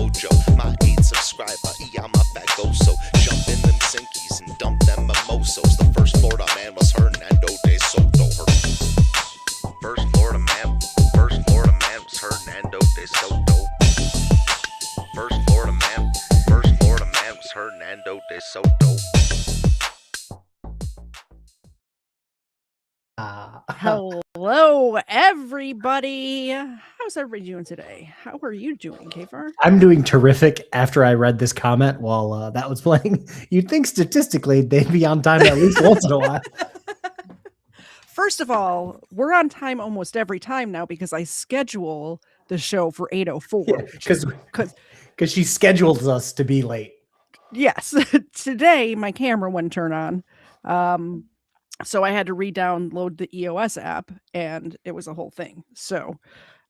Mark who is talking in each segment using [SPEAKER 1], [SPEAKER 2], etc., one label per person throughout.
[SPEAKER 1] mojo. My 8 subscriber, I'm a fat so jump in them sinkies and dump them mimosos. The first Florida man was Hernando de Soto. First Florida man was Hernando de Soto. First Florida man was Hernando de Soto.
[SPEAKER 2] Hello, everybody. How's everybody doing today? How are you doing, KFARR?
[SPEAKER 3] I'm doing terrific after I read this comment while that was playing. You'd think statistically they'd be on time at least once in a while.
[SPEAKER 2] First of all, we're on time almost every time now because I schedule the show for 8:04.
[SPEAKER 3] Because she schedules us to be late.
[SPEAKER 2] Yes. Today, my camera wouldn't turn on. So I had to re-download the EOS app, and it was a whole thing. So,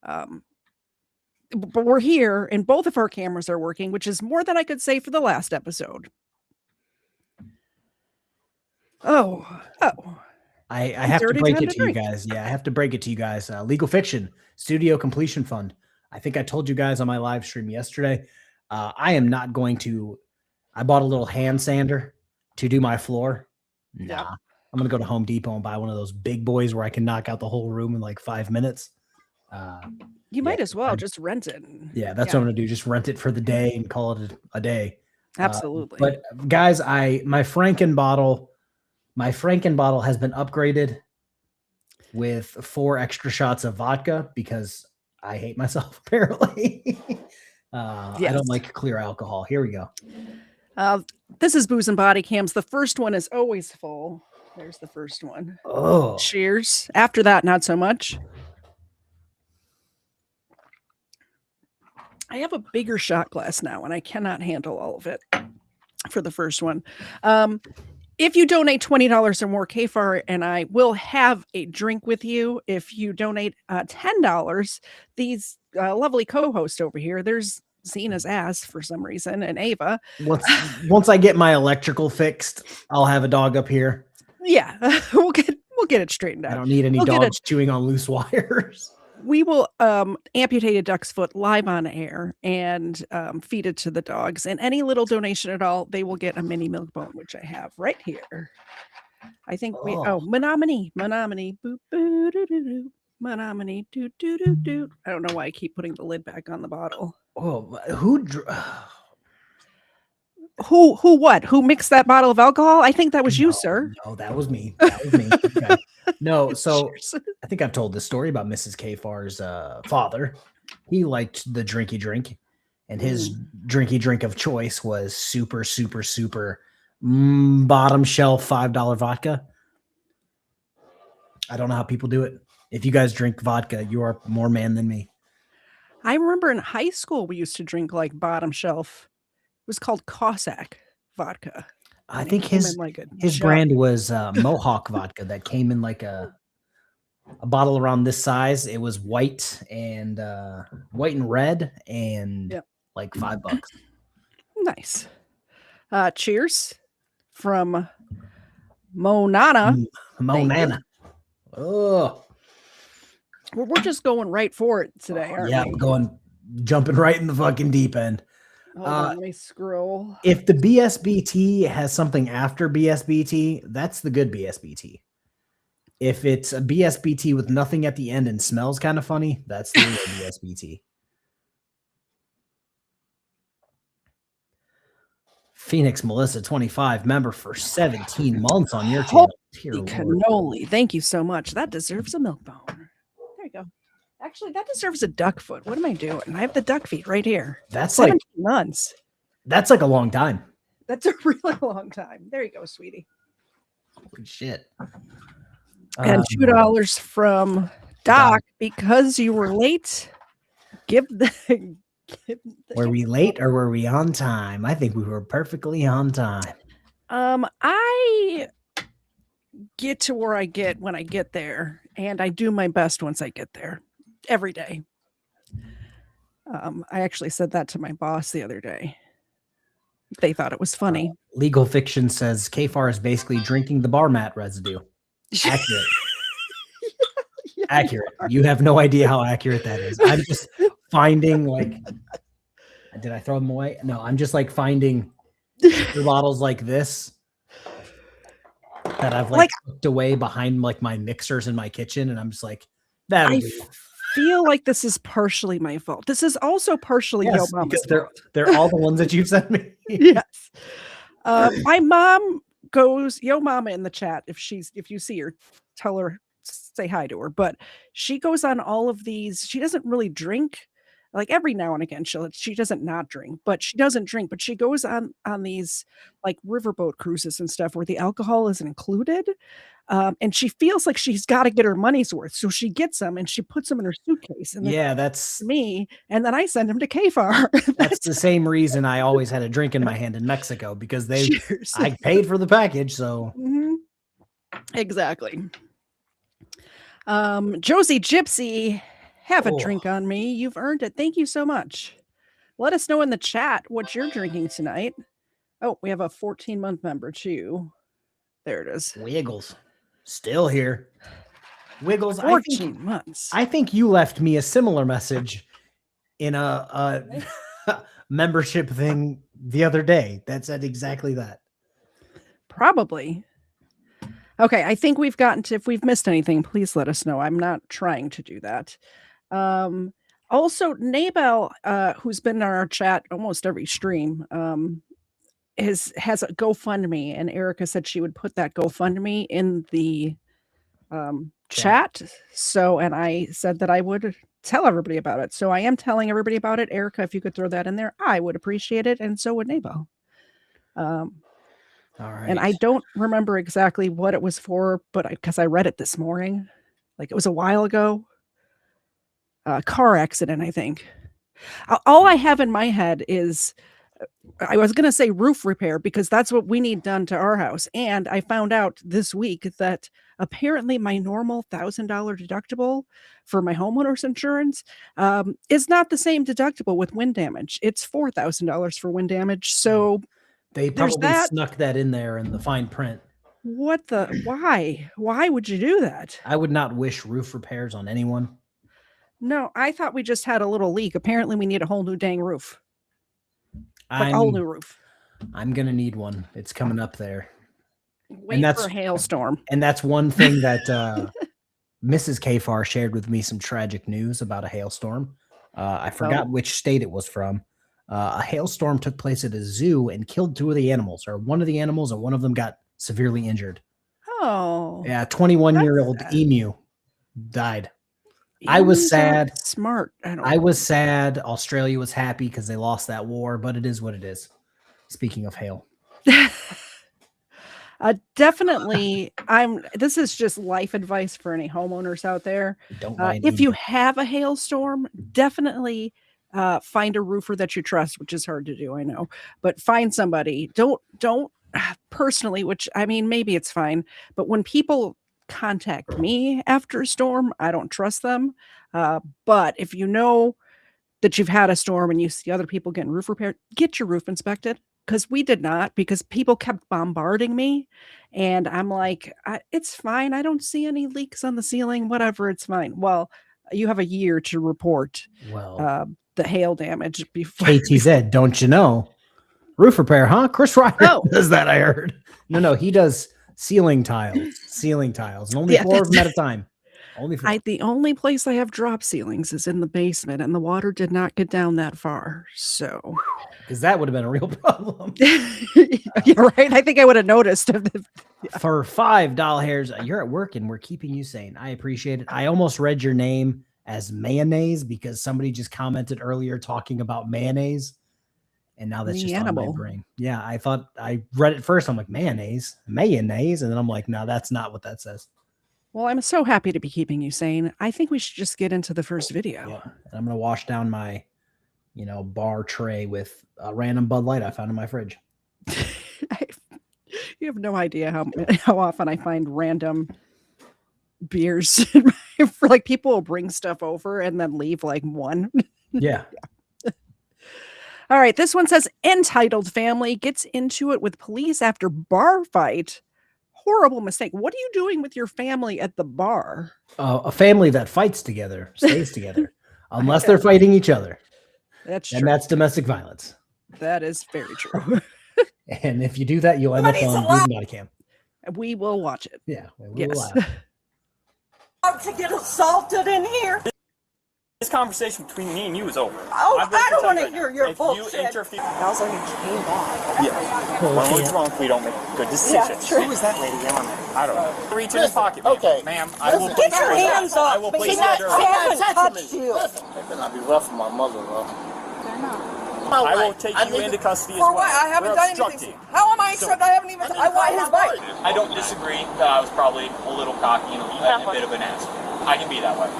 [SPEAKER 2] but we're here, and both of our cameras are working, which is more than I could say for the last episode. Oh.
[SPEAKER 3] I have to break it to you guys. Yeah, I have to break it to you guys. Legal Fiction Studio Completion Fund. I think I told you guys on my live stream yesterday. I am not going to. I bought a little hand sander to do my floor. Nah.
[SPEAKER 2] Yeah.
[SPEAKER 3] I'm going to go to Home Depot and buy one of those big boys where I can knock out the whole room in like 5 minutes.
[SPEAKER 2] You might as well just rent it.
[SPEAKER 3] Yeah, that's what I'm going to do. Just rent it for the day and call it a day.
[SPEAKER 2] Absolutely.
[SPEAKER 3] But guys, my Franken bottle has been upgraded with 4 extra shots of vodka because I hate myself apparently. Yes. I don't like clear alcohol. Here we go.
[SPEAKER 2] This is Booze and Body Cams. The first one is always full. There's the first one.
[SPEAKER 3] Oh,
[SPEAKER 2] cheers. After that, not so much. I have a bigger shot glass now, and I cannot handle all of it for the first one. If you donate $20 or more, KFARR and I will have a drink with you. If you donate $10, these lovely co-hosts over here, there's Zena's ass for some reason, and Ava.
[SPEAKER 3] Once I get my electrical fixed, I'll have a dog up here.
[SPEAKER 2] Yeah, we'll get it straightened out.
[SPEAKER 3] I don't need any dogs chewing on loose wires.
[SPEAKER 2] We will amputate a duck's foot live on air and feed it to the dogs. And any little donation at all, they will get a mini milk bone, which I have right here. I think Menominee, boop, boo, doo, doo, doo. Menominee, doo, doo, doo, doo. I don't know why I keep putting the lid back on the bottle.
[SPEAKER 3] Oh,
[SPEAKER 2] Who mixed that bottle of alcohol? I think that was you, sir.
[SPEAKER 3] No, that was me. Okay. No, so I think I've told this story about Mrs. KFARR's father. He liked the drinky drink, and his drinky drink of choice was super bottom shelf $5 vodka. I don't know how people do it. If you guys drink vodka, you are more man than me.
[SPEAKER 2] I remember in high school we used to drink like bottom shelf. It was called Cossack vodka.
[SPEAKER 3] I think his brand was Mohawk vodka that came in like a bottle around this size. It was white and red and like $5.
[SPEAKER 2] Nice. Cheers from Monana.
[SPEAKER 3] Oh,
[SPEAKER 2] we're just going right for it today. Aren't we?
[SPEAKER 3] Jumping right in the fucking deep end.
[SPEAKER 2] Let me scroll.
[SPEAKER 3] If the BSBT has something after BSBT, that's the good BSBT. If it's a BSBT with nothing at the end and smells kind of funny, that's the real BSBT. Phoenix Melissa 25 member for 17 months on your channel.
[SPEAKER 2] Holy cannoli. Thank you so much. That deserves a milk bone. There you go. Actually, that deserves a duck foot. What am I doing? I have the duck feet right here.
[SPEAKER 3] That's 17
[SPEAKER 2] months.
[SPEAKER 3] That's like a long time.
[SPEAKER 2] That's a really long time. There you go, sweetie.
[SPEAKER 3] Holy shit.
[SPEAKER 2] And $2 from Doc because you were late.
[SPEAKER 3] Were we late or were we on time? I think we were perfectly on time.
[SPEAKER 2] I get to where I get when I get there, and I do my best once I get there. Every day. I actually said that to my boss the other day. They thought it was funny.
[SPEAKER 3] Legal Fiction says KFARR is basically drinking the bar mat residue. Accurate. Accurate. You have no idea how accurate that is. I'm just finding like Did I throw them away? No, I'm just like finding beer bottles like this that I've like tucked away behind like my mixers in my kitchen, and I'm just like, that'll do.
[SPEAKER 2] Feel like this is partially my fault. This is also partially Yo Mama's fault.
[SPEAKER 3] They're all the ones that you've sent me.
[SPEAKER 2] Yes. My mom goes, Yo Mama in the chat. If you see her, tell her, say hi to her. But she goes on all of these. She doesn't really drink. Like every now and again, she doesn't not drink, but she doesn't drink. But she goes on these like riverboat cruises and stuff where the alcohol isn't included. And she feels like she's got to get her money's worth. So she gets them and she puts them in her suitcase. And
[SPEAKER 3] that's
[SPEAKER 2] me. And then I send them to KFARR.
[SPEAKER 3] That's the same reason I always had a drink in my hand in Mexico, because I paid for the package. So
[SPEAKER 2] exactly. Josie Gypsy, have a drink on me. You've earned it. Thank you so much. Let us know in the chat what you're drinking tonight. Oh, we have a 14-month member too. There it is.
[SPEAKER 3] Wiggles. Still here. Wiggles.
[SPEAKER 2] 14 months.
[SPEAKER 3] I think you left me a similar message in a membership thing the other day that said exactly that.
[SPEAKER 2] Probably. Okay, I think we've gotten to, if we've missed anything, please let us know. I'm not trying to do that. Also, Nabel, who's been in our chat almost every stream, has a GoFundMe, and Erica said she would put that GoFundMe in the chat. So, and I said that I would tell everybody about it. So I am telling everybody about it. Erica, if you could throw that in there, I would appreciate it, and so would Nabel.
[SPEAKER 3] All right.
[SPEAKER 2] And I don't remember exactly what it was for, but because I read it this morning, like it was a while ago. Car accident, I think. All I have in my head is, I was going to say roof repair, because that's what we need done to our house. And I found out this week that apparently my normal $1,000 deductible for my homeowner's insurance is not the same deductible with wind damage. It's $4,000 for wind damage. So
[SPEAKER 3] they probably snuck that in there in the fine print.
[SPEAKER 2] What the? Why would you do that?
[SPEAKER 3] I would not wish roof repairs on anyone.
[SPEAKER 2] No, I thought we just had a little leak. Apparently we need a whole new dang roof. Like a whole new roof.
[SPEAKER 3] I'm going to need one. It's coming up there.
[SPEAKER 2] Wait for a hailstorm.
[SPEAKER 3] And that's one thing that Mrs. KFARR shared with me, some tragic news about a hailstorm. I forgot which state it was from. A hailstorm took place at a zoo and killed two of the animals, or one of the animals, and one of them got severely injured.
[SPEAKER 2] Oh.
[SPEAKER 3] Yeah, 21-year-old emu died. I was sad.
[SPEAKER 2] Smart.
[SPEAKER 3] I was sad. Australia was happy because they lost that war, but it is what it is. Speaking of hail.
[SPEAKER 2] Definitely. This is just life advice for any homeowners out there. If you have a hailstorm, definitely find a roofer that you trust, which is hard to do, I know, but find somebody. Don't personally, which I mean, maybe it's fine, but when people contact me after a storm, I don't trust them. But if you know that you've had a storm and you see other people getting roof repaired, get your roof inspected. Because we did not, because people kept bombarding me, and I'm like, it's fine. I don't see any leaks on the ceiling, whatever, it's fine. Well, you have a year to report the hail damage before.
[SPEAKER 3] KTZed, don't you know? Roof repair, huh? Chris Ryder does that, I heard. No, he does ceiling tiles, and only 4 of them at a time. The
[SPEAKER 2] only place I have drop ceilings is in the basement, and the water did not get down that far. So,
[SPEAKER 3] because that would have been a real problem.
[SPEAKER 2] You're right. I think I would have noticed.
[SPEAKER 3] For $5 hairs, you're at work and we're keeping you sane. I appreciate it. I almost read your name as mayonnaise because somebody just commented earlier talking about mayonnaise. And now that's just on my brain. Yeah, I thought I read it first. I'm like, mayonnaise. And then I'm like, no, that's not what that says.
[SPEAKER 2] Well, I'm so happy to be keeping you sane. I think we should just get into the first video.
[SPEAKER 3] Yeah. And I'm going to wash down my, bar tray with a random Bud Light I found in my fridge.
[SPEAKER 2] You have no idea how often I find random beers. For like people will bring stuff over and then leave like one.
[SPEAKER 3] Yeah.
[SPEAKER 2] All right. This one says entitled family gets into it with police after bar fight. Horrible mistake. What are you doing with your family at the bar?
[SPEAKER 3] A family that fights together stays together unless they're fighting each other.
[SPEAKER 2] That's true.
[SPEAKER 3] And that's domestic violence.
[SPEAKER 2] That is very true.
[SPEAKER 3] And if you do that, you'll end up on body cam.
[SPEAKER 2] We will watch it.
[SPEAKER 3] Yeah.
[SPEAKER 2] Yes.
[SPEAKER 4] To get assaulted in here.
[SPEAKER 5] This conversation between me and you is over.
[SPEAKER 4] Oh, I don't want to hear your bullshit.
[SPEAKER 5] If you interfere...
[SPEAKER 4] I was like, he came back.
[SPEAKER 5] Yeah. When we're drunk, we don't make good decisions.
[SPEAKER 4] Yeah, true.
[SPEAKER 5] Who is that lady yelling at? I don't know. Reach in his pocket, ma'am.
[SPEAKER 6] Okay.
[SPEAKER 5] Ma'am, I will
[SPEAKER 4] Get your hands up.
[SPEAKER 5] I will place you under
[SPEAKER 4] I haven't
[SPEAKER 6] touched
[SPEAKER 4] touched you.
[SPEAKER 6] They better not be rough for my mother, though.
[SPEAKER 5] I will take you into custody as well.
[SPEAKER 4] For what? I haven't
[SPEAKER 5] We're
[SPEAKER 4] done
[SPEAKER 5] obstructing.
[SPEAKER 4] anything. How am I obstructed? I haven't even... I want his bike.
[SPEAKER 5] I don't disagree that I was probably a little cocky and a bit of an ass. I can be that way.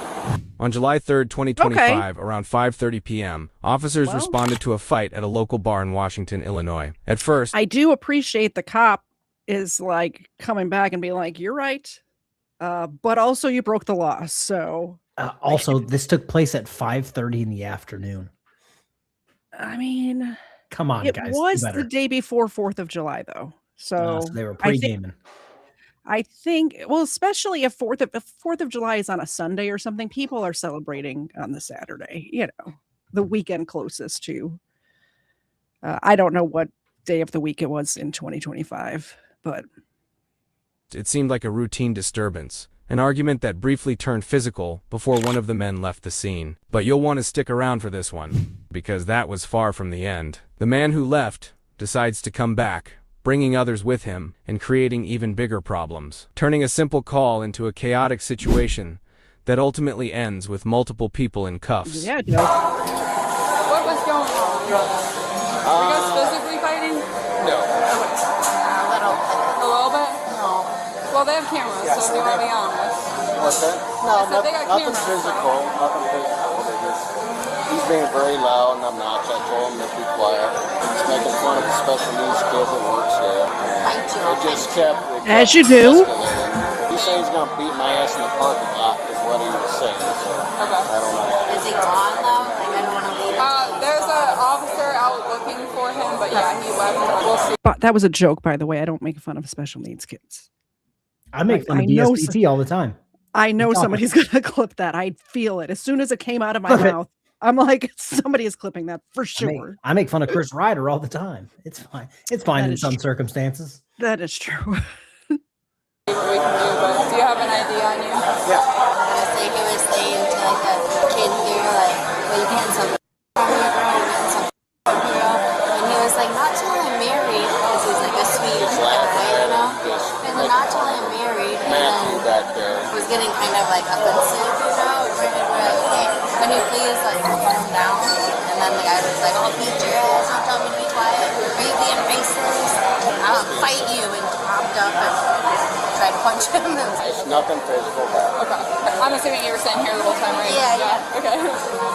[SPEAKER 7] On July 3rd, 2025, around 5:30 p.m., officers responded to a fight at a local bar in Washington, Illinois. At first,
[SPEAKER 2] I do appreciate the cop is like coming back and being like, "You're right," but also you broke the law. So
[SPEAKER 3] also, this took place at 5:30 in the afternoon.
[SPEAKER 2] I mean,
[SPEAKER 3] come on, guys.
[SPEAKER 2] It was the day before 4th of July, though. So
[SPEAKER 3] they were pre-gaming.
[SPEAKER 2] I think, well, especially if 4th of July is on a Sunday or something, people are celebrating on the Saturday, the weekend closest to. I don't know what day of the week it was in 2025, but
[SPEAKER 7] it seemed like a routine disturbance, an argument that briefly turned physical before one of the men left the scene. But you'll want to stick around for this one, because that was far from the end. The man who left decides to come back, bringing others with him and creating even bigger problems, turning a simple call into a chaotic situation that ultimately ends with multiple people in cuffs.
[SPEAKER 2] Yeah, Joe.
[SPEAKER 8] What was going on? Were you guys physically fighting?
[SPEAKER 6] No.
[SPEAKER 8] A little bit?
[SPEAKER 4] No.
[SPEAKER 8] Well, they have cameras, so if you want to be honest.
[SPEAKER 6] What's that?
[SPEAKER 8] I said they got
[SPEAKER 6] Nothing
[SPEAKER 8] cameras,
[SPEAKER 6] physical. Nothing physical. They just, he's being very loud and obnoxious. I told him to be quiet. He's making fun of the special needs kid that works there. It just kept...
[SPEAKER 2] As you do.
[SPEAKER 6] He said he's going to beat my ass in the parking lot is what he was saying. So I don't know.
[SPEAKER 9] Is he gone though? Like I don't want to leave.
[SPEAKER 8] There's an officer out looking for him, but yeah, he left. We'll see.
[SPEAKER 2] But that was a joke, by the way. I don't make fun of special needs kids.
[SPEAKER 3] I make fun of DSPT all the time.
[SPEAKER 2] I know somebody's going to clip that. I feel it. As soon as it came out of my mouth, I'm like, somebody is clipping that for sure.
[SPEAKER 3] I make fun of Chris Ryder all the time. It's fine. It's fine in some circumstances.
[SPEAKER 2] That is true.
[SPEAKER 8] What we can do, but do you have an idea on you?
[SPEAKER 9] I was like, it was saying to like the kid here, like, well, you getting something from your girl, you getting something from your girl. And he was like, not till I'm married, because he's like a sweet guy, you know? And then not till I'm married, and then it was getting kind of like offensive, you know? We're like, okay, can you please like calm down? And then the guy was like, I'll beat your ass, don't tell me to be quiet. Are you being racist? I'll fight you, and popped up and tried to punch him.
[SPEAKER 6] It's nothing physical.
[SPEAKER 8] Okay. I'm assuming you were staying here the whole time, right?
[SPEAKER 9] Yeah.
[SPEAKER 8] Okay.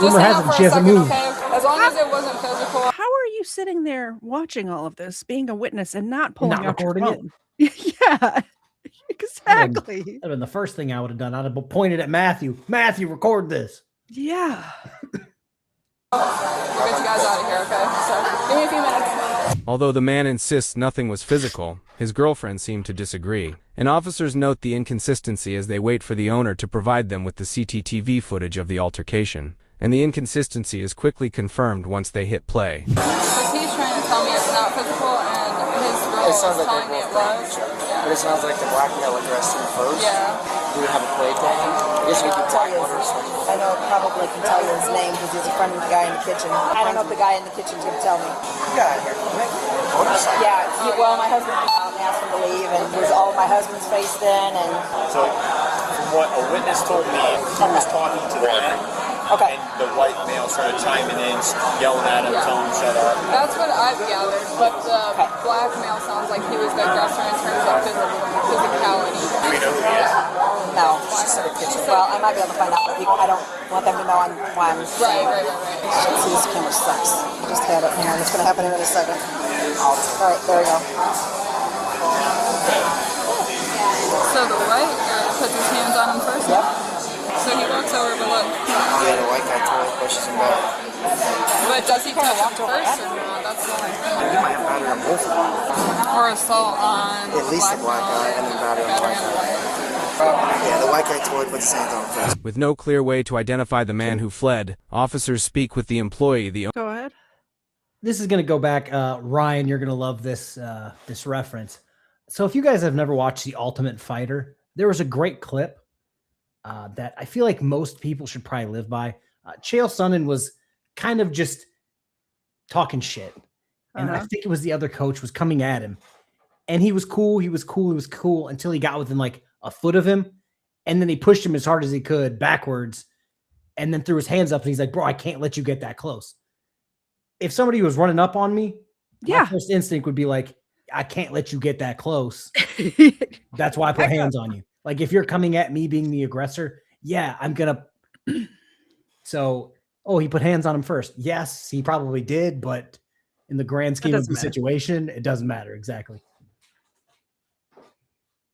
[SPEAKER 3] Rumor has it she hasn't moved.
[SPEAKER 8] Okay? As long as it wasn't physical.
[SPEAKER 2] How are you sitting there watching all of this, being a witness, and not pulling out your phone? Yeah, exactly.
[SPEAKER 3] That'd have been the first thing I would have done. I'd have pointed at Matthew. Matthew, record this.
[SPEAKER 2] Yeah.
[SPEAKER 8] We'll get you guys out of here, okay? So, give me a few minutes.
[SPEAKER 7] Although the man insists nothing was physical, his girlfriend seemed to disagree. And officers note the inconsistency as they wait for the owner to provide them with the CCTV footage of the altercation. And the inconsistency is quickly confirmed once they hit play.
[SPEAKER 8] Because he's trying to tell me it's not physical, and his girl is telling me it was.
[SPEAKER 6] But it sounds like the black male addressed him first.
[SPEAKER 8] Yeah.
[SPEAKER 6] Do we have a play tag? I guess we could tell you.
[SPEAKER 4] I know probably can tell you his name because he's a friend of the guy in the kitchen. I don't know if the guy in the kitchen's going to tell me.
[SPEAKER 6] Get out of here.
[SPEAKER 4] Yeah, well, my husband came out and asked him to leave, and there's all my husband's face then, and...
[SPEAKER 5] So, from what a witness told me, he was talking to the man.
[SPEAKER 4] Okay.
[SPEAKER 5] And the white male started chiming in, yelling at him, telling him to shut up.
[SPEAKER 8] That's what I've gathered, but the black male sounds like he was the aggressor in terms of physicality.
[SPEAKER 5] Do we know who he is?
[SPEAKER 4] No. Well, I might be able to find out, but I don't want them to know why I'm...
[SPEAKER 8] Right.
[SPEAKER 4] See, this camera sucks. I just had it. Hang on, it's going to happen in a second. All right, there we go.
[SPEAKER 8] So the white guy puts his hands on him first?
[SPEAKER 4] Yep.
[SPEAKER 8] So he walks over, but look.
[SPEAKER 6] Yeah, the white guy totally pushes him back.
[SPEAKER 8] But does he touch him first or not? That's the only thing.
[SPEAKER 6] He might have battery on both of them.
[SPEAKER 8] Or assault on
[SPEAKER 6] At least the black guy and then battery on the white guy.
[SPEAKER 10] Yeah, the white guy totally put his hands on him first.
[SPEAKER 7] With no clear way to identify the man who fled, officers speak with the employee.
[SPEAKER 2] Go ahead.
[SPEAKER 3] This is going to go back. Ryan, you're going to love this this reference. So if you guys have never watched The Ultimate Fighter, there was a great clip that I feel like most people should probably live by. Chael Sonnen was kind of just talking shit. And I think it was the other coach was coming at him. And he was cool. He was cool until he got within like a foot of him. And then he pushed him as hard as he could backwards and then threw his hands up. And he's like, bro, I can't let you get that close. If somebody was running up on me, my first instinct would be like, I can't let you get that close. That's why I put hands on you. Like if you're coming at me being the aggressor, yeah, I'm going to. So, he put hands on him first. Yes, he probably did. But in the grand scheme of the situation, it doesn't matter. Exactly.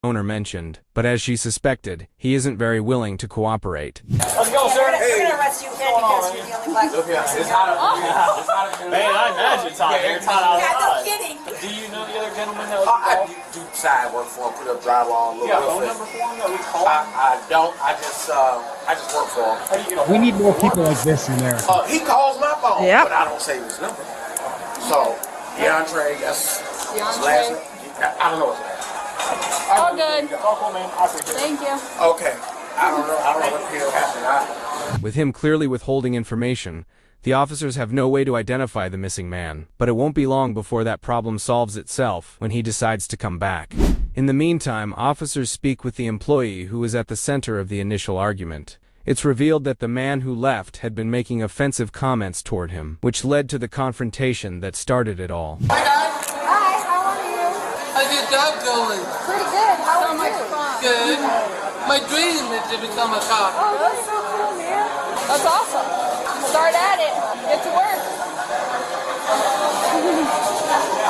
[SPEAKER 7] Owner mentioned, but as she suspected, he isn't very willing to cooperate.
[SPEAKER 5] Let's go, sir.
[SPEAKER 4] We're gonna arrest you again because you're the only black person.
[SPEAKER 5] It's hot out here. Man, I imagine it's hot here. It's hot outside.
[SPEAKER 4] Yeah, no kidding.
[SPEAKER 5] Do you know the other gentleman that was
[SPEAKER 6] I
[SPEAKER 5] involved?
[SPEAKER 6] do side work for him, put up drywall, a little
[SPEAKER 5] You got a phone
[SPEAKER 6] bit.
[SPEAKER 5] number for him that we call?
[SPEAKER 6] I don't. I just work for him.
[SPEAKER 5] How do you get a
[SPEAKER 3] We need more people like this in there.
[SPEAKER 6] He calls my phone,
[SPEAKER 2] Yep.
[SPEAKER 6] but I don't save his number. So, DeAndre, that's his last
[SPEAKER 8] DeAndre.
[SPEAKER 6] name. I don't know his last name.
[SPEAKER 8] All good.
[SPEAKER 5] Oh, cool, man. I appreciate it.
[SPEAKER 8] Thank you.
[SPEAKER 6] Okay. I don't know what the hell happened.
[SPEAKER 7] With him clearly withholding information, the officers have no way to identify the missing man, but it won't be long before that problem solves itself when he decides to come back. In the meantime, officers speak with the employee who was at the center of the initial argument. It's revealed that the man who left had been making offensive comments toward him, which led to the confrontation that started it all.
[SPEAKER 11] Hi, guys.
[SPEAKER 4] Hi, how are you?
[SPEAKER 11] How's your job going?
[SPEAKER 4] Pretty good. How are
[SPEAKER 8] much
[SPEAKER 4] you?
[SPEAKER 8] fun.
[SPEAKER 11] Good. My dream is to become a cop.
[SPEAKER 4] Oh, that's so cool, man.
[SPEAKER 8] That's awesome. Start at it. Get to work.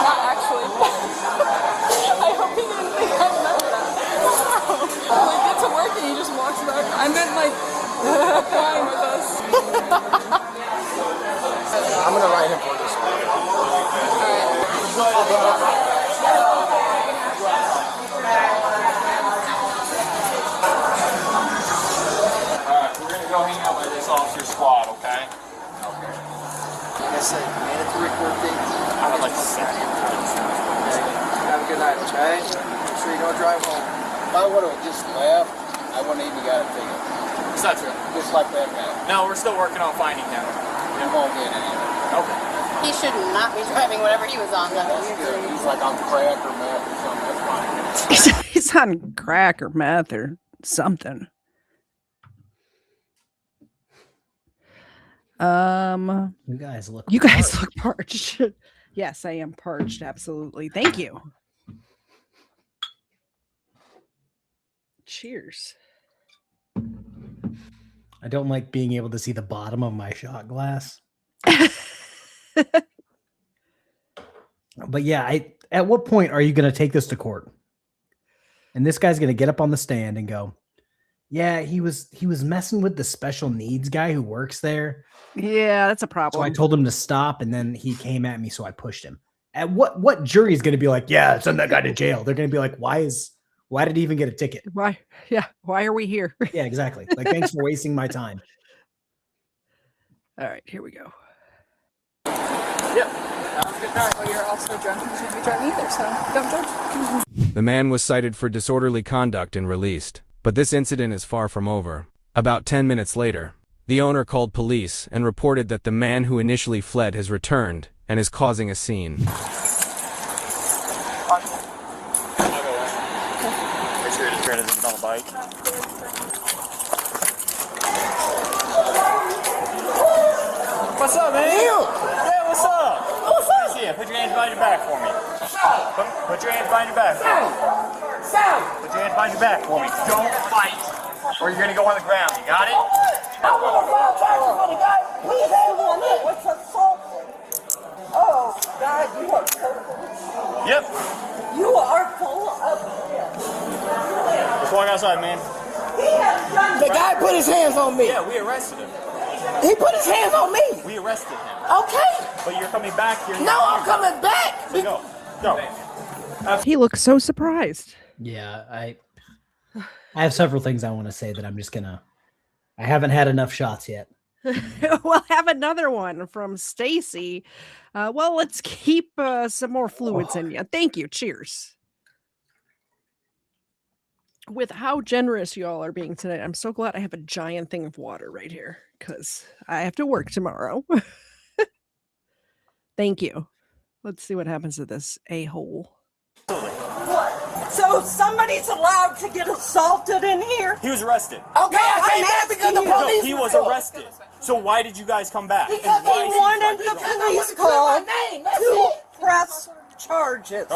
[SPEAKER 8] Not actually. I hope he didn't think I meant that. Like, get to work and he just walks back. I meant like flying with us.
[SPEAKER 6] I'm going to write him for this.
[SPEAKER 5] Go hang out with this officer squad, okay?
[SPEAKER 10] Okay. Yes, sir. Mandatory court date.
[SPEAKER 5] I would like to see you.
[SPEAKER 10] Have a good night, okay? Make sure you don't drive home.
[SPEAKER 6] If I would have just left, I wouldn't even got a ticket.
[SPEAKER 5] Is that true?
[SPEAKER 6] Just like that guy.
[SPEAKER 5] No, we're still working on finding him.
[SPEAKER 6] It won't get anything.
[SPEAKER 5] Okay.
[SPEAKER 9] He should not be driving whatever he was on.
[SPEAKER 6] He's like on crack or meth or something. That's fine.
[SPEAKER 2] He's on crack or meth or something.
[SPEAKER 3] You guys look
[SPEAKER 2] parched. Yes, I am parched. Absolutely. Thank you. Cheers.
[SPEAKER 3] I don't like being able to see the bottom of my shot glass. But yeah, at what point are you going to take this to court? And this guy's going to get up on the stand and go, yeah, he was messing with the special needs guy who works there.
[SPEAKER 2] Yeah, that's a problem.
[SPEAKER 3] So I told him to stop, and then he came at me, so I pushed him. At what jury is going to be like, yeah, send that guy to jail? They're going to be like, why did he even get a ticket?
[SPEAKER 2] Why? Yeah, why are we here?
[SPEAKER 3] Yeah, exactly. Like, thanks for wasting my time.
[SPEAKER 2] All right, here we go.
[SPEAKER 8] Yep. Have a good night. Well, you're also drunk and shouldn't be drunk either, so don't judge.
[SPEAKER 7] The man was cited for disorderly conduct and released, but this incident is far from over. About 10 minutes later, the owner called police and reported that the man who initially fled has returned and is causing a scene.
[SPEAKER 5] Make sure to turn it on the bike. What's up, man? Yeah, what's up? What's up? Yeah, put your hands behind your back for me. Put your hands behind your back for me. Put your hands behind your back for me. Don't fight, or you're gonna go on the ground. You got it?
[SPEAKER 4] Oh, God, you are so full.
[SPEAKER 5] Yep.
[SPEAKER 4] You are full of
[SPEAKER 5] Let's walk outside, man.
[SPEAKER 10] The guy put his hands on me.
[SPEAKER 5] Yeah, we arrested him.
[SPEAKER 10] He put his hands on me.
[SPEAKER 5] We arrested him.
[SPEAKER 10] Okay.
[SPEAKER 5] But you're coming back here.
[SPEAKER 10] No, I'm coming back.
[SPEAKER 5] So go. Go.
[SPEAKER 2] He looks so surprised.
[SPEAKER 3] Yeah, I have several things I want to say that I'm just gonna. I haven't had enough shots yet.
[SPEAKER 2] We'll have another one from Stacy. Well, let's keep some more fluids in you. Thank you. Cheers. With how generous you all are being tonight, I'm so glad I have a giant thing of water right here because I have to work tomorrow. Thank you. Let's see what happens to this a-hole.
[SPEAKER 12] So somebody's allowed to get assaulted in here?
[SPEAKER 5] He was arrested.
[SPEAKER 12] Okay, I came back because the police.
[SPEAKER 5] No, he was arrested. So why did you guys come back?
[SPEAKER 12] Because he wanted the police called to press charges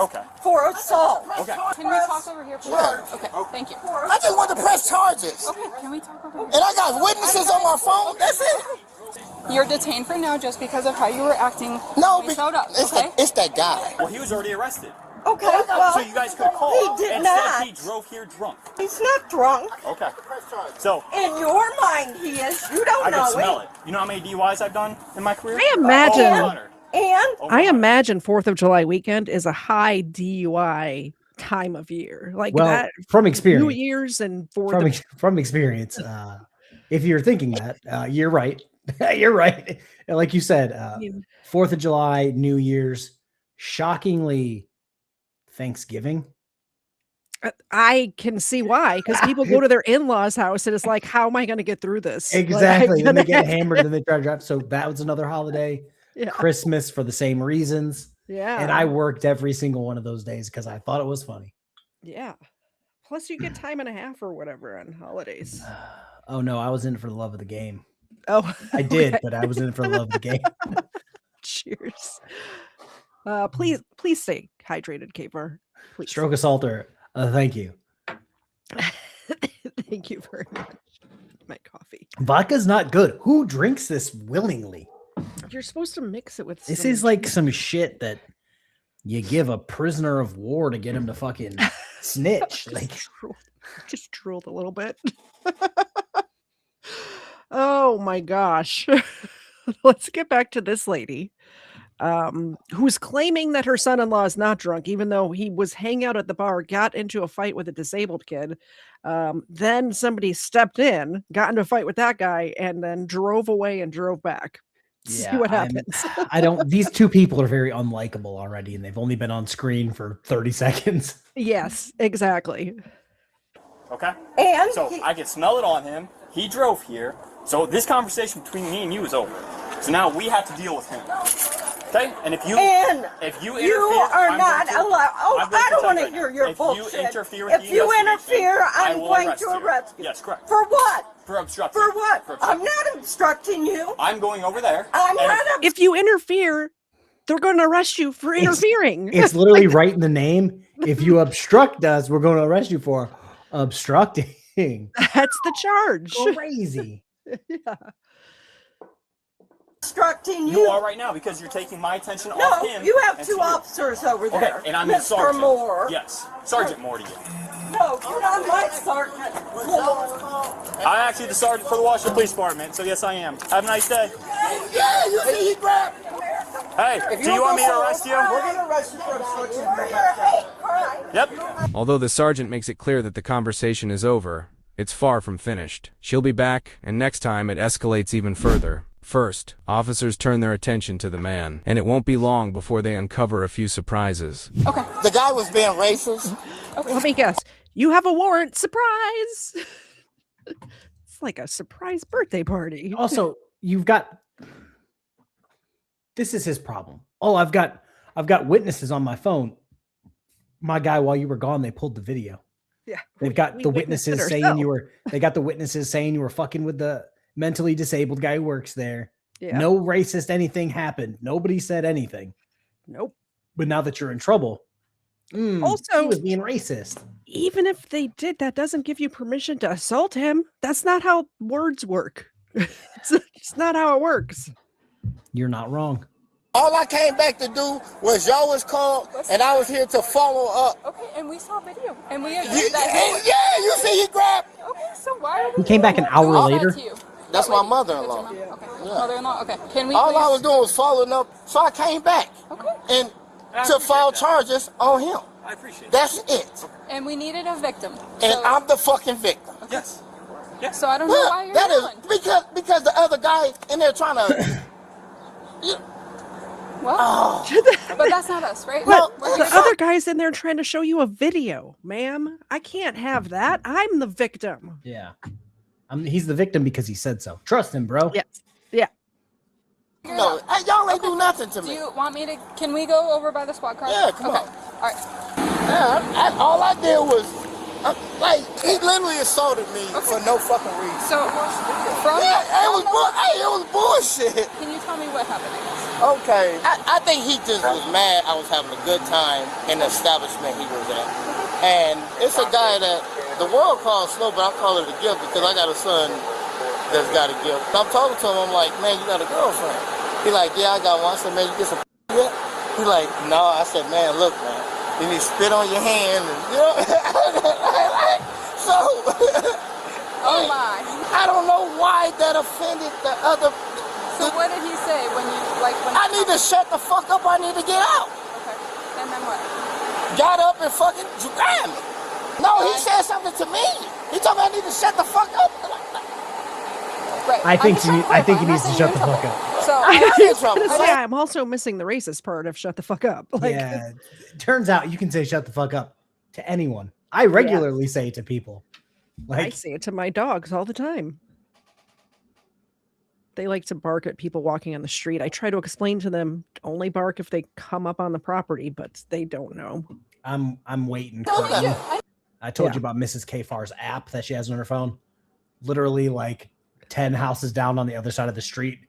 [SPEAKER 12] for assault.
[SPEAKER 8] Okay. Can we talk over here, please?
[SPEAKER 6] Sure.
[SPEAKER 8] Okay, thank you.
[SPEAKER 6] I just want to press charges.
[SPEAKER 8] Okay, can we talk over here?
[SPEAKER 6] And I got witnesses on my phone. That's it.
[SPEAKER 8] You're detained for now just because of how you were acting.
[SPEAKER 6] No,
[SPEAKER 8] when we showed up.
[SPEAKER 6] it's that guy.
[SPEAKER 5] Well, he was already arrested.
[SPEAKER 12] Okay, well,
[SPEAKER 5] so you guys could call.
[SPEAKER 12] He did
[SPEAKER 5] and
[SPEAKER 12] not.
[SPEAKER 5] Said he drove here drunk.
[SPEAKER 12] He's not drunk.
[SPEAKER 5] Okay. So
[SPEAKER 12] in your mind, he is. You don't
[SPEAKER 5] I
[SPEAKER 12] know
[SPEAKER 5] can smell it. You know how many DUIs I've done in my career?
[SPEAKER 2] I imagine.
[SPEAKER 12] I
[SPEAKER 2] imagine 4th of July weekend is a high DUI time of year. Like that
[SPEAKER 3] from experience.
[SPEAKER 2] New Year's and 4th
[SPEAKER 3] from experience. If you're thinking that, you're right. You're right. And like you said, 4th of July, New Year's, shockingly Thanksgiving.
[SPEAKER 2] I can see why, because people go to their in-laws' house and it's like, how am I going to get through this?
[SPEAKER 3] Exactly.
[SPEAKER 2] Like,
[SPEAKER 3] Then they get hammered and they try to drive. So that was another holiday.
[SPEAKER 2] Yeah.
[SPEAKER 3] Christmas for the same reasons.
[SPEAKER 2] Yeah.
[SPEAKER 3] And I worked every single one of those days because I thought it was funny.
[SPEAKER 2] Yeah. Plus you get time and a half or whatever on holidays.
[SPEAKER 3] Oh no, I was in it for the love of the game.
[SPEAKER 2] Oh,
[SPEAKER 3] I did, but I was in it for the love of the game.
[SPEAKER 2] Cheers. Please stay hydrated, KFARR. Please.
[SPEAKER 3] Stroke assaulter. Thank you.
[SPEAKER 2] Thank you very much. My coffee.
[SPEAKER 3] Vodka's not good. Who drinks this willingly?
[SPEAKER 2] You're supposed to mix it with.
[SPEAKER 3] This is like some shit that you give a prisoner of war to get him to fucking snitch.
[SPEAKER 2] Just drooled a little bit. Oh my gosh. Let's get back to this lady. Who's claiming that her son-in-law is not drunk, even though he was hanging out at the bar, got into a fight with a disabled kid. Then somebody stepped in, got into a fight with that guy, and then drove away and drove back.
[SPEAKER 3] Yeah,
[SPEAKER 2] see what happens.
[SPEAKER 3] These two people are very unlikable already, and they've only been on screen for 30 seconds.
[SPEAKER 2] Yes, exactly.
[SPEAKER 5] Okay.
[SPEAKER 12] And
[SPEAKER 5] so I can smell it on him. He drove here. So this conversation between me and you is over. So now we have to deal with him. Okay? And if you interfere,
[SPEAKER 12] you are not allowed. Oh, I don't want to hear your bullshit.
[SPEAKER 5] If you interfere with
[SPEAKER 12] if you interfere, I'm going to arrest you.
[SPEAKER 5] Yes, correct.
[SPEAKER 12] For what?
[SPEAKER 5] For obstructing.
[SPEAKER 12] For what? I'm not obstructing you.
[SPEAKER 5] I'm going over there.
[SPEAKER 12] I'm not.
[SPEAKER 2] If you interfere, they're going to arrest you for interfering.
[SPEAKER 3] It's literally right in the name. If you obstruct us, we're going to arrest you for obstructing.
[SPEAKER 2] That's the charge.
[SPEAKER 3] Crazy.
[SPEAKER 2] Yeah.
[SPEAKER 12] Obstructing you.
[SPEAKER 5] You are right now because you're taking my attention off him.
[SPEAKER 12] No, you have two officers over there.
[SPEAKER 5] Okay, and I'm
[SPEAKER 12] Mr.
[SPEAKER 5] Sergeant
[SPEAKER 12] Moore.
[SPEAKER 5] Yes, Sergeant Moore to you.
[SPEAKER 12] No, you're not my sergeant.
[SPEAKER 5] I'm actually the sergeant for the Washington Police Department, so yes, I am. Have a nice day.
[SPEAKER 6] Yeah, you see he grabbed.
[SPEAKER 5] Hey, do you want me to arrest you?
[SPEAKER 6] We're going to arrest you for obstruction.
[SPEAKER 5] Yep.
[SPEAKER 7] Although the sergeant makes it clear that the conversation is over, it's far from finished. She'll be back, and next time it escalates even further. First, officers turn their attention to the man, and it won't be long before they uncover a few surprises.
[SPEAKER 8] Okay.
[SPEAKER 6] The guy was being racist.
[SPEAKER 2] Okay. Let me guess. You have a warrant. Surprise! It's like a surprise birthday party.
[SPEAKER 3] Also, you've got. This is his problem. Oh, I've got witnesses on my phone. My guy, while you were gone, they pulled the video.
[SPEAKER 2] Yeah.
[SPEAKER 3] They've got the witnesses saying you were. They got the witnesses saying you were fucking with the mentally disabled guy who works there.
[SPEAKER 2] Yeah.
[SPEAKER 3] No racist anything happened. Nobody said anything.
[SPEAKER 2] Nope.
[SPEAKER 3] But now that you're in trouble,
[SPEAKER 2] also
[SPEAKER 3] he was being racist.
[SPEAKER 2] Even if they did, that doesn't give you permission to assault him. That's not how words work. It's not how it works.
[SPEAKER 3] You're not wrong.
[SPEAKER 6] All I came back to do was y'all was called, and I was here to follow up.
[SPEAKER 8] Okay, and we saw video, and we agreed
[SPEAKER 6] Yeah, you see he grabbed.
[SPEAKER 8] Okay, so why are we?
[SPEAKER 3] He came back an hour later.
[SPEAKER 6] That's my mother-in-law.
[SPEAKER 8] Okay, mother-in-law. Okay, can we?
[SPEAKER 6] All I was doing was following up, so I came back.
[SPEAKER 8] Okay.
[SPEAKER 6] And to file charges on him.
[SPEAKER 5] I appreciate it.
[SPEAKER 6] That's it.
[SPEAKER 8] And we needed a victim.
[SPEAKER 6] And
[SPEAKER 8] So,
[SPEAKER 6] I'm the fucking victim.
[SPEAKER 5] Yes.
[SPEAKER 8] so I don't know why you're
[SPEAKER 6] That is
[SPEAKER 8] yelling.
[SPEAKER 6] because the other guy in there trying to.
[SPEAKER 8] What? But that's not us, right?
[SPEAKER 6] No,
[SPEAKER 8] We're
[SPEAKER 2] The
[SPEAKER 8] here to-
[SPEAKER 2] other guy's in there trying to show you a video, ma'am. I can't have that. I'm the victim.
[SPEAKER 3] Yeah. He's the victim because he said so. Trust him, bro.
[SPEAKER 2] Yes. Yeah.
[SPEAKER 6] No, y'all ain't do nothing to
[SPEAKER 8] Do
[SPEAKER 6] me.
[SPEAKER 8] you want me to? Can we go over by the squad car?
[SPEAKER 6] Yeah, come
[SPEAKER 8] okay.
[SPEAKER 6] on.
[SPEAKER 8] All right.
[SPEAKER 6] Yeah, all I did was, like, he literally assaulted me for no fucking reason.
[SPEAKER 8] So, from
[SPEAKER 6] it was bullshit.
[SPEAKER 8] Can you tell me what happened?
[SPEAKER 6] Okay. I think he just was mad I was having a good time in the establishment he was at. And it's a guy that the world calls slow, but I call it a gift because I got a son that's got a gift. So I'm talking to him, I'm like, man, you got a girlfriend? He like, yeah, I got one. I said, man, you get some yet? He like, no. I said, man, look, man, you need to spit on your hand. And, you know? So,
[SPEAKER 8] Oh my.
[SPEAKER 6] I don't know why that offended the other.
[SPEAKER 8] So what did he say when you
[SPEAKER 6] I need to shut the fuck up. I need to get out.
[SPEAKER 8] Okay. And then what?
[SPEAKER 6] Got up and fucking grabbed me. No, he said something to me. He told me I need to shut the fuck up.
[SPEAKER 8] Right.
[SPEAKER 3] I think he needs to shut the fuck up.
[SPEAKER 8] So
[SPEAKER 2] Yeah, I'm also missing the racist part of shut the fuck up. Like,
[SPEAKER 3] yeah. Turns out you can say shut the fuck up to anyone. I regularly say it to people.
[SPEAKER 2] I
[SPEAKER 3] Like,
[SPEAKER 2] say it to my dogs all the time. They like to bark at people walking on the street. I try to explain to them only bark if they come up on the property, but they don't know.
[SPEAKER 3] I'm waiting for them. I told you about Mrs. KFARR's app that she has on her phone. Literally like 10 houses down on the other side of the street,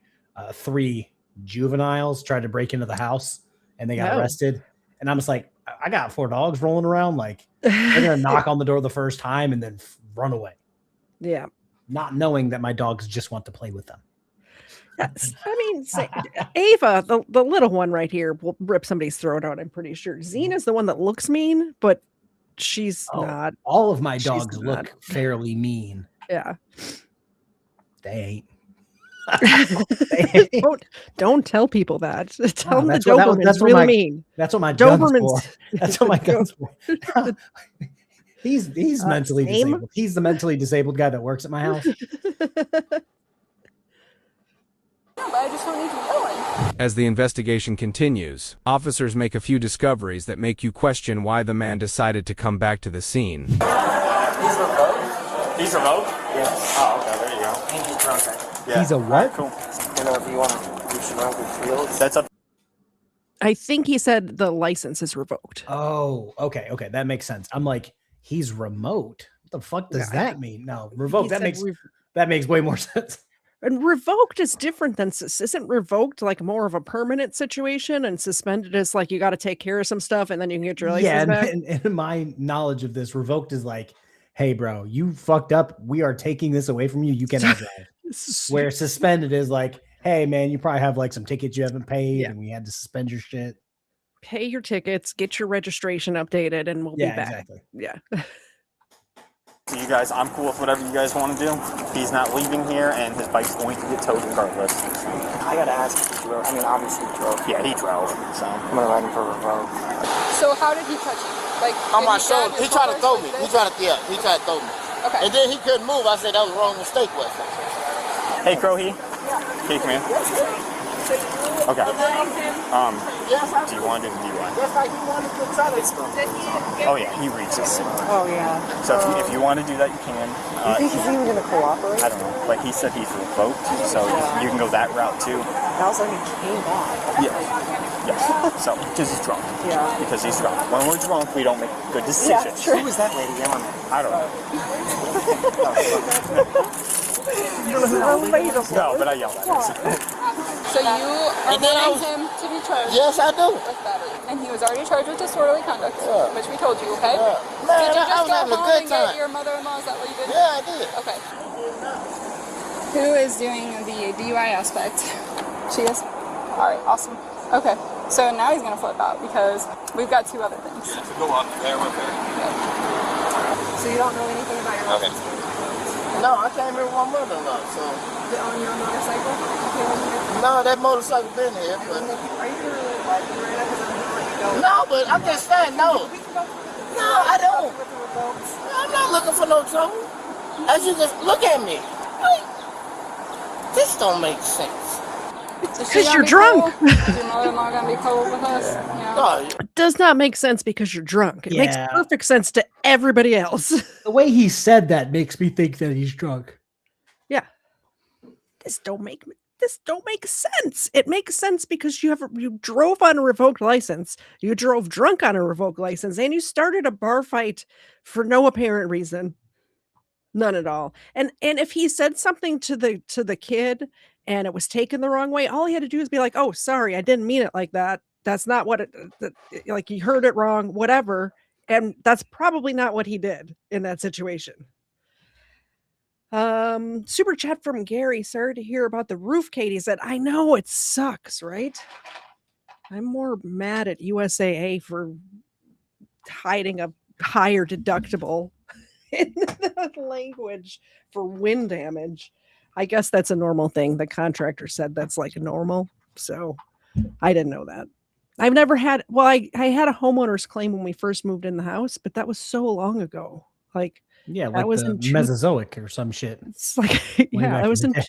[SPEAKER 3] 3 juveniles tried to break into the house and they got arrested. And I'm just like, I got 4 dogs rolling around. Like, they're going to knock on the door the first time and then run away.
[SPEAKER 2] Yeah.
[SPEAKER 3] Not knowing that my dogs just want to play with them.
[SPEAKER 2] Yes. I mean, say, Ava, the little one right here, will rip somebody's throat out, I'm pretty sure. Zena's the one that looks mean, but she's not.
[SPEAKER 3] All of my
[SPEAKER 2] She's
[SPEAKER 3] dogs
[SPEAKER 2] not.
[SPEAKER 3] look fairly mean.
[SPEAKER 2] Yeah.
[SPEAKER 3] They ain't.
[SPEAKER 2] Don't tell people that. Tell them the
[SPEAKER 3] that's what- that was-
[SPEAKER 2] Doberman's
[SPEAKER 3] that's what
[SPEAKER 2] really
[SPEAKER 3] my-
[SPEAKER 2] mean.
[SPEAKER 3] That's what my gun's for.
[SPEAKER 2] Doberman's.
[SPEAKER 3] That's what my gun's for. He's mentally
[SPEAKER 2] same.
[SPEAKER 3] disabled. He's the mentally disabled guy that works at my house.
[SPEAKER 8] But I just don't need to yelling.
[SPEAKER 7] As the investigation continues, officers make a few discoveries that make you question why the man decided to come back to the scene.
[SPEAKER 5] He's revoked? He's revoked? Yeah. Oh, okay, there you go.
[SPEAKER 10] And he's drunk.
[SPEAKER 5] Yeah.
[SPEAKER 3] He's a what?
[SPEAKER 5] Cool.
[SPEAKER 10] You know, if you want to do some other fields.
[SPEAKER 5] That's up.
[SPEAKER 2] I think he said the license is revoked.
[SPEAKER 3] Oh, okay, that makes sense. I'm like, he's remote. What the fuck does that mean? No, revoked.
[SPEAKER 2] He
[SPEAKER 3] That makes way more sense.
[SPEAKER 2] And revoked is different than isn't revoked like more of a permanent situation, and suspended is like you got to take care of some stuff and then you can get your license back.
[SPEAKER 3] And my knowledge of this, revoked is like, hey, bro, you fucked up. We are taking this away from you. You cannot drive. Where suspended is like, hey, man, you probably have like some tickets you haven't paid, and we had to suspend your shit.
[SPEAKER 2] Pay your tickets, get your registration updated, and we'll be back.
[SPEAKER 3] Exactly.
[SPEAKER 2] Yeah.
[SPEAKER 5] You guys, I'm cool with whatever you guys want to do. He's not leaving here, and his bike's going to get towed regardless.
[SPEAKER 10] I gotta ask if he drove. I mean, obviously he drove.
[SPEAKER 5] Yeah, he drove. So
[SPEAKER 10] I'm gonna write him for revoke.
[SPEAKER 8] So how did he touch you? Like
[SPEAKER 6] On
[SPEAKER 8] did
[SPEAKER 6] my
[SPEAKER 8] he grab
[SPEAKER 6] shoulder.
[SPEAKER 8] your
[SPEAKER 6] He tried to
[SPEAKER 8] collar
[SPEAKER 6] throw
[SPEAKER 8] like
[SPEAKER 6] me.
[SPEAKER 8] this?
[SPEAKER 6] He tried to throw me.
[SPEAKER 8] Okay.
[SPEAKER 6] And then he couldn't move. I said that was the wrong mistake, was it?
[SPEAKER 5] Hey, Crow, Hey, come here. Okay. Do you want to do the DUI?
[SPEAKER 6] That's like he wanted to try to.
[SPEAKER 5] Oh yeah, he reads this.
[SPEAKER 12] Oh, yeah.
[SPEAKER 5] So if you want to do that, you can.
[SPEAKER 12] You think he's even going to cooperate?
[SPEAKER 5] I don't know. Like he said, he's revoked, so you can go that route too.
[SPEAKER 12] I was like, he came back.
[SPEAKER 5] Yes. So because he's drunk.
[SPEAKER 12] Yeah.
[SPEAKER 5] Because he's drunk. When we're drunk, we don't make good decisions.
[SPEAKER 12] true.
[SPEAKER 10] Who was that lady yelling at?
[SPEAKER 5] I don't know.
[SPEAKER 12] Relatable.
[SPEAKER 5] No, but I yelled at him.
[SPEAKER 8] So you are
[SPEAKER 6] And then I
[SPEAKER 8] wanting him to be charged
[SPEAKER 6] Yes, I do.
[SPEAKER 8] with battery. And he was already charged with disorderly conduct,
[SPEAKER 6] Yeah.
[SPEAKER 8] which we told you, okay?
[SPEAKER 6] Man,
[SPEAKER 8] Did you
[SPEAKER 6] I
[SPEAKER 8] just
[SPEAKER 6] was
[SPEAKER 8] go
[SPEAKER 6] having a
[SPEAKER 8] home
[SPEAKER 6] good
[SPEAKER 8] and
[SPEAKER 6] time.
[SPEAKER 8] get your mother-in-law? Is that what you did?
[SPEAKER 6] Yeah, I did.
[SPEAKER 8] Okay. Who is doing the DUI aspect? She is? Alright, awesome. Okay. So now he's going to flip out because we've got 2 other things.
[SPEAKER 6] Go on there with her.
[SPEAKER 8] So you don't know anything about your
[SPEAKER 6] Okay. No, I can't remember my mother-in-law, so.
[SPEAKER 8] on your motorcycle?
[SPEAKER 6] No, that motorcycle been here, but.
[SPEAKER 12] Are you going to like ride it? Because I'm going to let you go
[SPEAKER 6] No, but I'm just saying, no. No, I don't. I'm not looking for no trouble. As you just look at me. Like, this don't make sense.
[SPEAKER 2] Because you're drunk.
[SPEAKER 8] Is your mother-in-law gonna be cool with us? Yeah.
[SPEAKER 6] No,
[SPEAKER 2] It does not make sense because you're drunk. It makes
[SPEAKER 3] Yeah.
[SPEAKER 2] perfect sense to everybody else.
[SPEAKER 3] The way he said that makes me think that he's drunk.
[SPEAKER 2] Yeah. This don't make sense. It makes sense because you drove on a revoked license, you drove drunk on a revoked license, and you started a bar fight for no apparent reason. None at all. And if he said something to the kid and it was taken the wrong way, all he had to do is be like, "Oh, sorry, I didn't mean it like that. That's not what it like you heard it wrong, whatever." And that's probably not what he did in that situation. Super chat from Gary. Sorry to hear about the roof, Katie said. I know it sucks, right? I'm more mad at USAA for hiding a higher deductible in the language for wind damage. I guess that's a normal thing. The contractor said that's like normal. So I didn't know that. I've never had, well, I had a homeowner's claim when we first moved in the house, but that was so long ago. Like,
[SPEAKER 3] Yeah,
[SPEAKER 2] that
[SPEAKER 3] like
[SPEAKER 2] was
[SPEAKER 3] the
[SPEAKER 2] in
[SPEAKER 3] Mesozoic or some shit.
[SPEAKER 2] it's like,
[SPEAKER 3] Way
[SPEAKER 2] yeah,
[SPEAKER 3] back
[SPEAKER 2] that was
[SPEAKER 3] in
[SPEAKER 2] in
[SPEAKER 3] the day.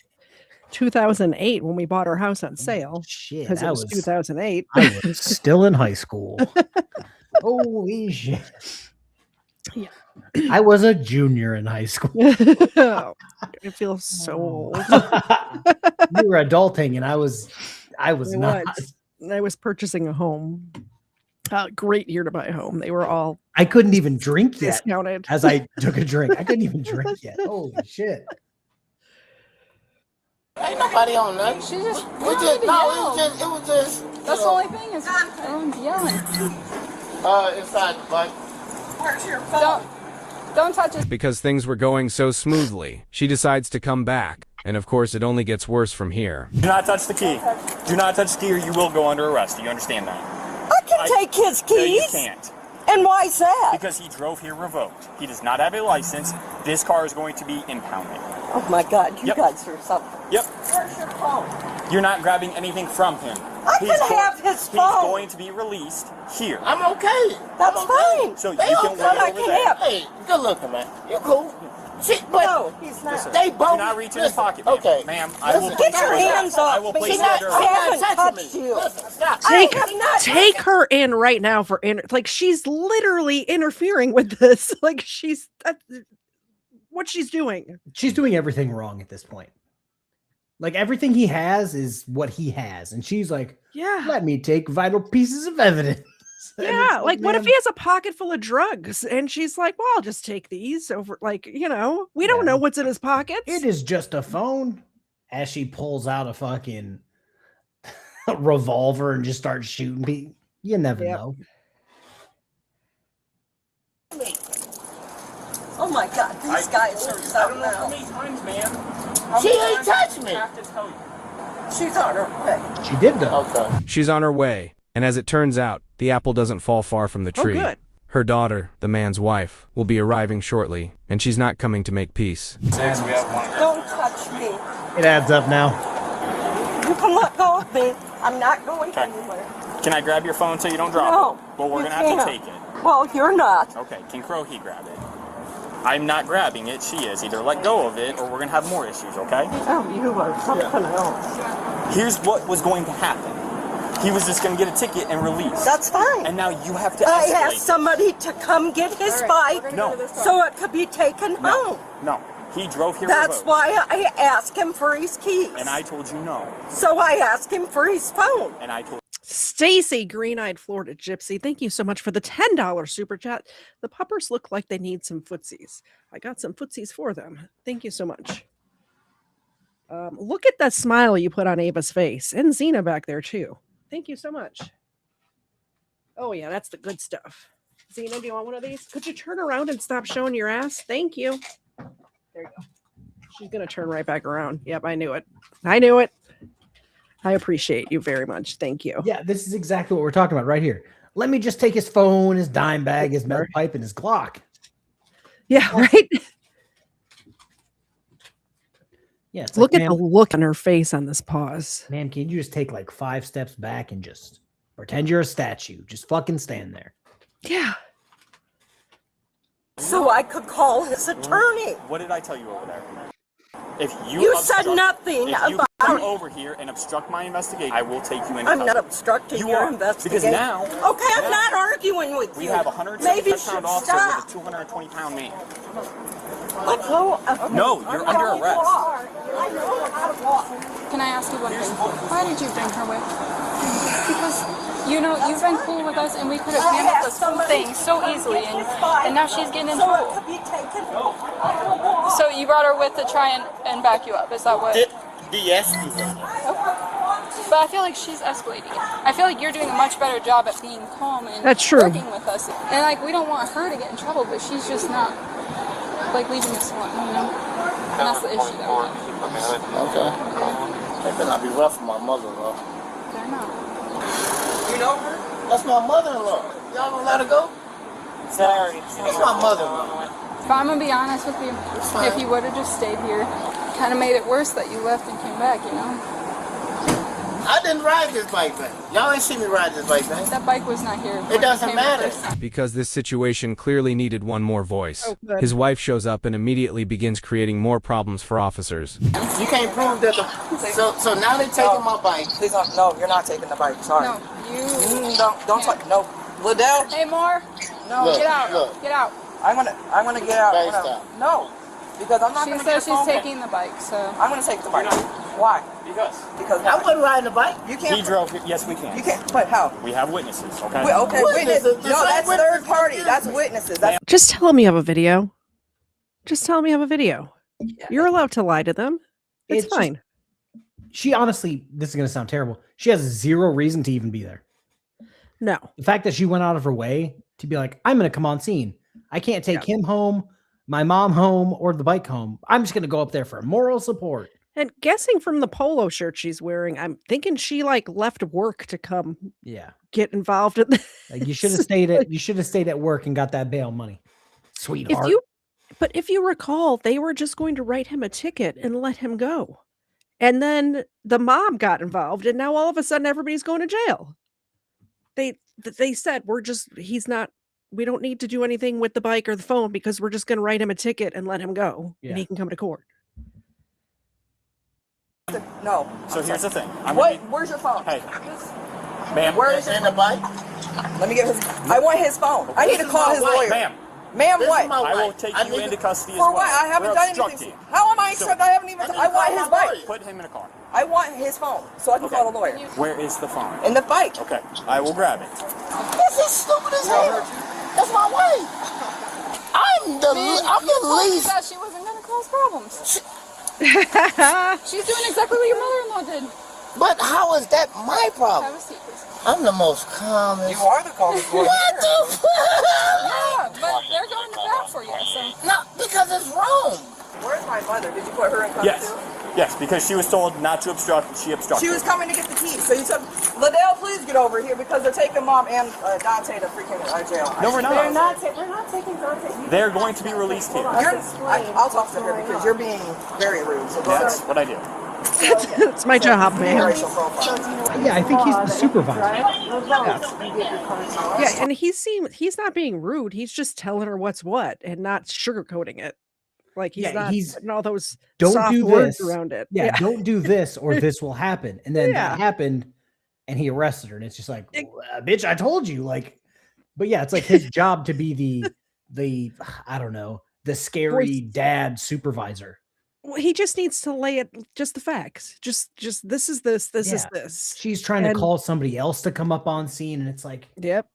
[SPEAKER 2] 2008 when we bought our house on sale
[SPEAKER 3] Shit,
[SPEAKER 2] because it was 2008.
[SPEAKER 3] I was still in high school. Holy shit.
[SPEAKER 2] Yeah.
[SPEAKER 3] I was a junior in high school.
[SPEAKER 2] Oh, I feel so old.
[SPEAKER 3] You were adulting and I was
[SPEAKER 2] I
[SPEAKER 3] not.
[SPEAKER 2] I was purchasing a home. Great year to buy a home. They were all
[SPEAKER 3] I couldn't even drink yet
[SPEAKER 2] discounted.
[SPEAKER 3] as I took a drink. I couldn't even drink yet. Holy shit.
[SPEAKER 6] ain't nobody on that.
[SPEAKER 8] She just,
[SPEAKER 6] It was just.
[SPEAKER 8] that's the only thing is everyone's yelling.
[SPEAKER 6] Inside the butt.
[SPEAKER 12] Where's your phone?
[SPEAKER 8] Don't touch it.
[SPEAKER 7] Because things were going so smoothly, she decides to come back. And of course, it only gets worse from here.
[SPEAKER 5] Do not touch the key. Do not touch the key or you will go under arrest. Do you understand that?
[SPEAKER 12] I can take his keys.
[SPEAKER 5] No, you can't.
[SPEAKER 12] And why is that?
[SPEAKER 5] Because he drove here revoked. He does not have a license. This car is going to be impounded.
[SPEAKER 12] Oh my God, you
[SPEAKER 5] Yep.
[SPEAKER 12] guys are something.
[SPEAKER 5] Yep.
[SPEAKER 12] Where's your phone?
[SPEAKER 5] You're not grabbing anything from him.
[SPEAKER 12] I can have his
[SPEAKER 5] He's
[SPEAKER 12] phone.
[SPEAKER 5] going to be released here.
[SPEAKER 6] I'm okay.
[SPEAKER 12] That's
[SPEAKER 6] I'm okay.
[SPEAKER 12] fine.
[SPEAKER 5] So you
[SPEAKER 6] They
[SPEAKER 5] can
[SPEAKER 6] okay.
[SPEAKER 5] wait
[SPEAKER 12] I
[SPEAKER 5] over
[SPEAKER 12] can
[SPEAKER 5] there.
[SPEAKER 12] have.
[SPEAKER 6] Hey, good looking, man. You cool. Shit, but
[SPEAKER 12] No, he's not.
[SPEAKER 6] they both.
[SPEAKER 5] Do not reach in his pocket, ma'am.
[SPEAKER 6] Okay.
[SPEAKER 5] Ma'am, I will
[SPEAKER 12] Get your hands off
[SPEAKER 5] I will
[SPEAKER 12] me.
[SPEAKER 5] place
[SPEAKER 12] She
[SPEAKER 5] you under arrest.
[SPEAKER 12] hasn't
[SPEAKER 6] touching
[SPEAKER 12] touched
[SPEAKER 6] me.
[SPEAKER 12] you.
[SPEAKER 6] Listen, stop.
[SPEAKER 2] Take,
[SPEAKER 12] I have not
[SPEAKER 2] take her in right now for like she's literally interfering with this. Like that's what she's doing.
[SPEAKER 3] She's doing everything wrong at this point. Like everything he has is what he has. And she's like,
[SPEAKER 2] Yeah.
[SPEAKER 3] let me take vital pieces of evidence. And
[SPEAKER 2] Yeah,
[SPEAKER 3] it's
[SPEAKER 2] like what if
[SPEAKER 3] man,
[SPEAKER 2] he has a pocket full of drugs and she's like, "Well, I'll just take these over." Like, we don't know what's in his pockets.
[SPEAKER 3] it is just a phone? As she pulls out a fucking revolver and just starts shooting people. You never
[SPEAKER 2] Yep.
[SPEAKER 3] know.
[SPEAKER 12] Oh my God, these guys are
[SPEAKER 5] I don't
[SPEAKER 12] something
[SPEAKER 5] know how
[SPEAKER 12] else.
[SPEAKER 5] many times, ma'am.
[SPEAKER 6] She ain't touched me.
[SPEAKER 5] I have to tell you.
[SPEAKER 12] She's on her way.
[SPEAKER 3] She did though.
[SPEAKER 6] Okay.
[SPEAKER 7] She's on her way, and as it turns out, the apple doesn't fall far from the
[SPEAKER 2] Oh,
[SPEAKER 7] tree.
[SPEAKER 2] good.
[SPEAKER 7] Her daughter, the man's wife, will be arriving shortly, and she's not coming to make peace.
[SPEAKER 5] Since we have one.
[SPEAKER 12] Don't touch me.
[SPEAKER 3] It adds up now.
[SPEAKER 12] You can let go of me. I'm not going
[SPEAKER 5] Okay.
[SPEAKER 12] anywhere.
[SPEAKER 5] Can I grab your phone so you don't drop
[SPEAKER 12] No,
[SPEAKER 5] it? Well, we're
[SPEAKER 12] you
[SPEAKER 5] going to have to
[SPEAKER 12] can't.
[SPEAKER 5] take it.
[SPEAKER 12] Well, you're not.
[SPEAKER 5] Okay, can Crow-He grab it? I'm not grabbing it, she is. Either let go of it or we're going to have more issues, okay?
[SPEAKER 12] Oh, you are something else.
[SPEAKER 5] Here's what was going to happen. He was just going to get a ticket and release.
[SPEAKER 12] That's fine.
[SPEAKER 5] And now you have to
[SPEAKER 12] I
[SPEAKER 5] escalate.
[SPEAKER 12] asked somebody to come get his bike
[SPEAKER 5] No.
[SPEAKER 12] so it could be taken home.
[SPEAKER 5] No, he drove here
[SPEAKER 12] That's
[SPEAKER 5] revoked.
[SPEAKER 12] why I asked him for his keys.
[SPEAKER 5] And I told you no.
[SPEAKER 12] So I asked him for his phone.
[SPEAKER 5] And I told
[SPEAKER 2] Stacy, green-eyed Florida gypsy, thank you so much for the $10 super chat. The puppers look like they need some footsies. I got some footsies for them. Thank you so much. Look at that smile you put on Ava's face, and Xena back there too. Thank you so much. Oh yeah, that's the good stuff. Xena, do you want one of these? Could you turn around and stop showing your ass? Thank you. There you go. She's gonna turn right back around. Yep, I knew it. I knew it. I appreciate you very much. Thank you.
[SPEAKER 3] Yeah, this is exactly what we're talking about right here. Let me just take his phone, his dime bag, his meth pipe, and his Glock.
[SPEAKER 2] Yeah, right.
[SPEAKER 3] Yeah, it's
[SPEAKER 2] Look
[SPEAKER 3] like,
[SPEAKER 2] at the look on her face on this pause.
[SPEAKER 3] man, can you just take like 5 steps back and just Pretend you're a statue. Just fucking stand there.
[SPEAKER 2] Yeah.
[SPEAKER 12] So I could call his attorney.
[SPEAKER 5] What did I tell you over there? If
[SPEAKER 12] You said nothing
[SPEAKER 5] If you
[SPEAKER 12] about
[SPEAKER 5] come
[SPEAKER 12] it.
[SPEAKER 5] over here and obstruct my investigation, I will take you into
[SPEAKER 12] I'm not
[SPEAKER 5] custody.
[SPEAKER 12] obstructing
[SPEAKER 5] You
[SPEAKER 12] your
[SPEAKER 5] are,
[SPEAKER 12] investigation.
[SPEAKER 5] because now-
[SPEAKER 12] Okay, I'm
[SPEAKER 5] now
[SPEAKER 12] not arguing with
[SPEAKER 5] We
[SPEAKER 12] you.
[SPEAKER 5] have a
[SPEAKER 12] Maybe
[SPEAKER 5] 175-pound officer
[SPEAKER 12] stop.
[SPEAKER 5] with a 220-pound man.
[SPEAKER 12] Let go of
[SPEAKER 5] No, you're under arrest.
[SPEAKER 12] I know how to walk.
[SPEAKER 8] Can I ask you one thing? Why did you bring her with? Because, you know, you've been cool with us and we could have handled this whole thing so easily and now she's getting in
[SPEAKER 12] So it
[SPEAKER 8] trouble.
[SPEAKER 12] could be taken.
[SPEAKER 8] So you brought her with to try and back you up, is that what?
[SPEAKER 6] De-escalate.
[SPEAKER 8] But I feel like she's escalating it. I feel like you're doing a much better job at being calm and
[SPEAKER 2] That's true.
[SPEAKER 8] working with us. And like, we don't want her to get in trouble, but she's just not like leaving us alone, you know? And that's the issue that we have.
[SPEAKER 6] Okay. They better not be rough for my mother-in-law.
[SPEAKER 8] They're not.
[SPEAKER 6] You know her? That's my mother-in-law. Y'all gonna let her go? Sorry. That's my mother-in-law.
[SPEAKER 8] If I'm gonna be honest with you, if you would have just stayed here, kind of made it worse that you left and came back, you know?
[SPEAKER 6] I didn't ride this bike back. Y'all ain't see me ride this bike back.
[SPEAKER 8] That bike was not here. when
[SPEAKER 6] It
[SPEAKER 8] you
[SPEAKER 6] doesn't
[SPEAKER 8] came the
[SPEAKER 6] matter.
[SPEAKER 8] first time.
[SPEAKER 7] Because this situation clearly needed one more voice.
[SPEAKER 2] Oh, good.
[SPEAKER 7] His wife shows up and immediately begins creating more problems for officers.
[SPEAKER 6] You can't prove that so now they taking my bike.
[SPEAKER 10] Please don't. No, you're not taking the bike. Sorry.
[SPEAKER 8] No, you.
[SPEAKER 10] Don't talk. No, Liddell.
[SPEAKER 8] Hey, Moore. No,
[SPEAKER 6] Look,
[SPEAKER 8] get out.
[SPEAKER 6] look.
[SPEAKER 8] Get out.
[SPEAKER 10] I'm gonna get out.
[SPEAKER 6] Hey,
[SPEAKER 10] I'm gonna-
[SPEAKER 6] stop.
[SPEAKER 10] No, because I'm not
[SPEAKER 8] She
[SPEAKER 10] gonna.
[SPEAKER 8] says
[SPEAKER 10] get a phone
[SPEAKER 8] she's
[SPEAKER 10] call.
[SPEAKER 8] taking the bike, so.
[SPEAKER 10] I'm gonna take the bike. Why? Because
[SPEAKER 6] I wasn't riding the bike.
[SPEAKER 10] you
[SPEAKER 5] He
[SPEAKER 10] can't.
[SPEAKER 5] drove it. Yes, we can.
[SPEAKER 10] You can't. But how?
[SPEAKER 5] We have witnesses, okay?
[SPEAKER 10] Okay, witness.
[SPEAKER 6] Witnesses.
[SPEAKER 10] No, that's third party. That's witnesses. That's
[SPEAKER 2] Just tell them you have a video. Just tell them you have a video. You're allowed to lie to them. It's
[SPEAKER 3] It's
[SPEAKER 2] fine.
[SPEAKER 3] She honestly, this is going to sound terrible. She has zero reason to even be there.
[SPEAKER 2] No.
[SPEAKER 3] The fact that she went out of her way to be like, I'm going to come on scene. I can't take him home, my mom home, or the bike home. I'm just going to go up there for moral support.
[SPEAKER 2] And guessing from the polo shirt she's wearing, I'm thinking she like left work to come
[SPEAKER 3] Yeah.
[SPEAKER 2] get involved in this.
[SPEAKER 3] Like you should have stayed at work and got that bail money. Sweetheart.
[SPEAKER 2] But if you recall, they were just going to write him a ticket and let him go. And then the mom got involved, and now all of a sudden everybody's going to jail. They said we don't need to do anything with the bike or the phone because we're just going to write him a ticket and let him go, and he can come to court.
[SPEAKER 10] no.
[SPEAKER 5] So here's the thing.
[SPEAKER 10] Where's your phone?
[SPEAKER 5] Hey, ma'am.
[SPEAKER 10] Where is
[SPEAKER 6] In the bike?
[SPEAKER 10] Let me get his. I want his phone. I need to call his lawyer.
[SPEAKER 5] Ma'am.
[SPEAKER 10] Ma'am,
[SPEAKER 6] This
[SPEAKER 10] what?
[SPEAKER 6] is my
[SPEAKER 5] I will
[SPEAKER 6] wife.
[SPEAKER 5] take
[SPEAKER 6] I
[SPEAKER 5] you
[SPEAKER 6] need
[SPEAKER 5] into
[SPEAKER 6] to-
[SPEAKER 5] custody as
[SPEAKER 10] For
[SPEAKER 5] well.
[SPEAKER 10] what? I haven't
[SPEAKER 5] We're
[SPEAKER 10] done anything.
[SPEAKER 5] obstructing.
[SPEAKER 10] How am I
[SPEAKER 5] So-
[SPEAKER 10] instructed? I haven't even. I want his bike.
[SPEAKER 5] Put him in a car.
[SPEAKER 10] I want his phone so I can call the lawyer.
[SPEAKER 5] Where is the phone?
[SPEAKER 10] In the bike.
[SPEAKER 5] Okay, I will grab it.
[SPEAKER 6] This is stupid as hell. That's my wife. I'm the least.
[SPEAKER 8] That she wasn't gonna cause problems. She's doing exactly what your mother-in-law did.
[SPEAKER 6] But how is that my
[SPEAKER 8] Have
[SPEAKER 6] problem?
[SPEAKER 8] a seat, please.
[SPEAKER 6] I'm the most calmest.
[SPEAKER 10] You are the calmest lawyer.
[SPEAKER 6] What the fuck?
[SPEAKER 8] Yeah, but they're going to bat for you, so.
[SPEAKER 6] No, because it's wrong.
[SPEAKER 10] Where's my mother? Did you put her in custody?
[SPEAKER 5] Yes. Yes, because she was told not to obstruct, she obstructed.
[SPEAKER 10] She was coming to get the keys. So you took Liddell, please get over here because they're taking mom and Dante to freaking jail.
[SPEAKER 5] No, we're not.
[SPEAKER 10] We're not taking Dante.
[SPEAKER 5] They're going to be released here.
[SPEAKER 10] I'll talk to her because you're being very rude. So go
[SPEAKER 5] That's
[SPEAKER 10] ahead.
[SPEAKER 5] what I do.
[SPEAKER 2] It's my job, man.
[SPEAKER 10] Racial profile.
[SPEAKER 3] Yeah, I think he's the supervisor.
[SPEAKER 2] Yeah, and he's not being rude. He's just telling her what's what and not sugarcoating it. Like he's not putting all those
[SPEAKER 3] Don't
[SPEAKER 2] soft
[SPEAKER 3] do
[SPEAKER 2] words
[SPEAKER 3] this
[SPEAKER 2] around it.
[SPEAKER 3] Yeah, don't do this or this will happen. And then
[SPEAKER 2] Yeah.
[SPEAKER 3] that happened and he arrested her. And it's just like, bitch, I told you. Like, but yeah, it's like his job to be the I don't know, the scary dad supervisor.
[SPEAKER 2] Well, he just needs to lay it just the facts. Just this is this is this.
[SPEAKER 3] She's trying to call somebody else to come up on scene, and it's like,
[SPEAKER 2] yep.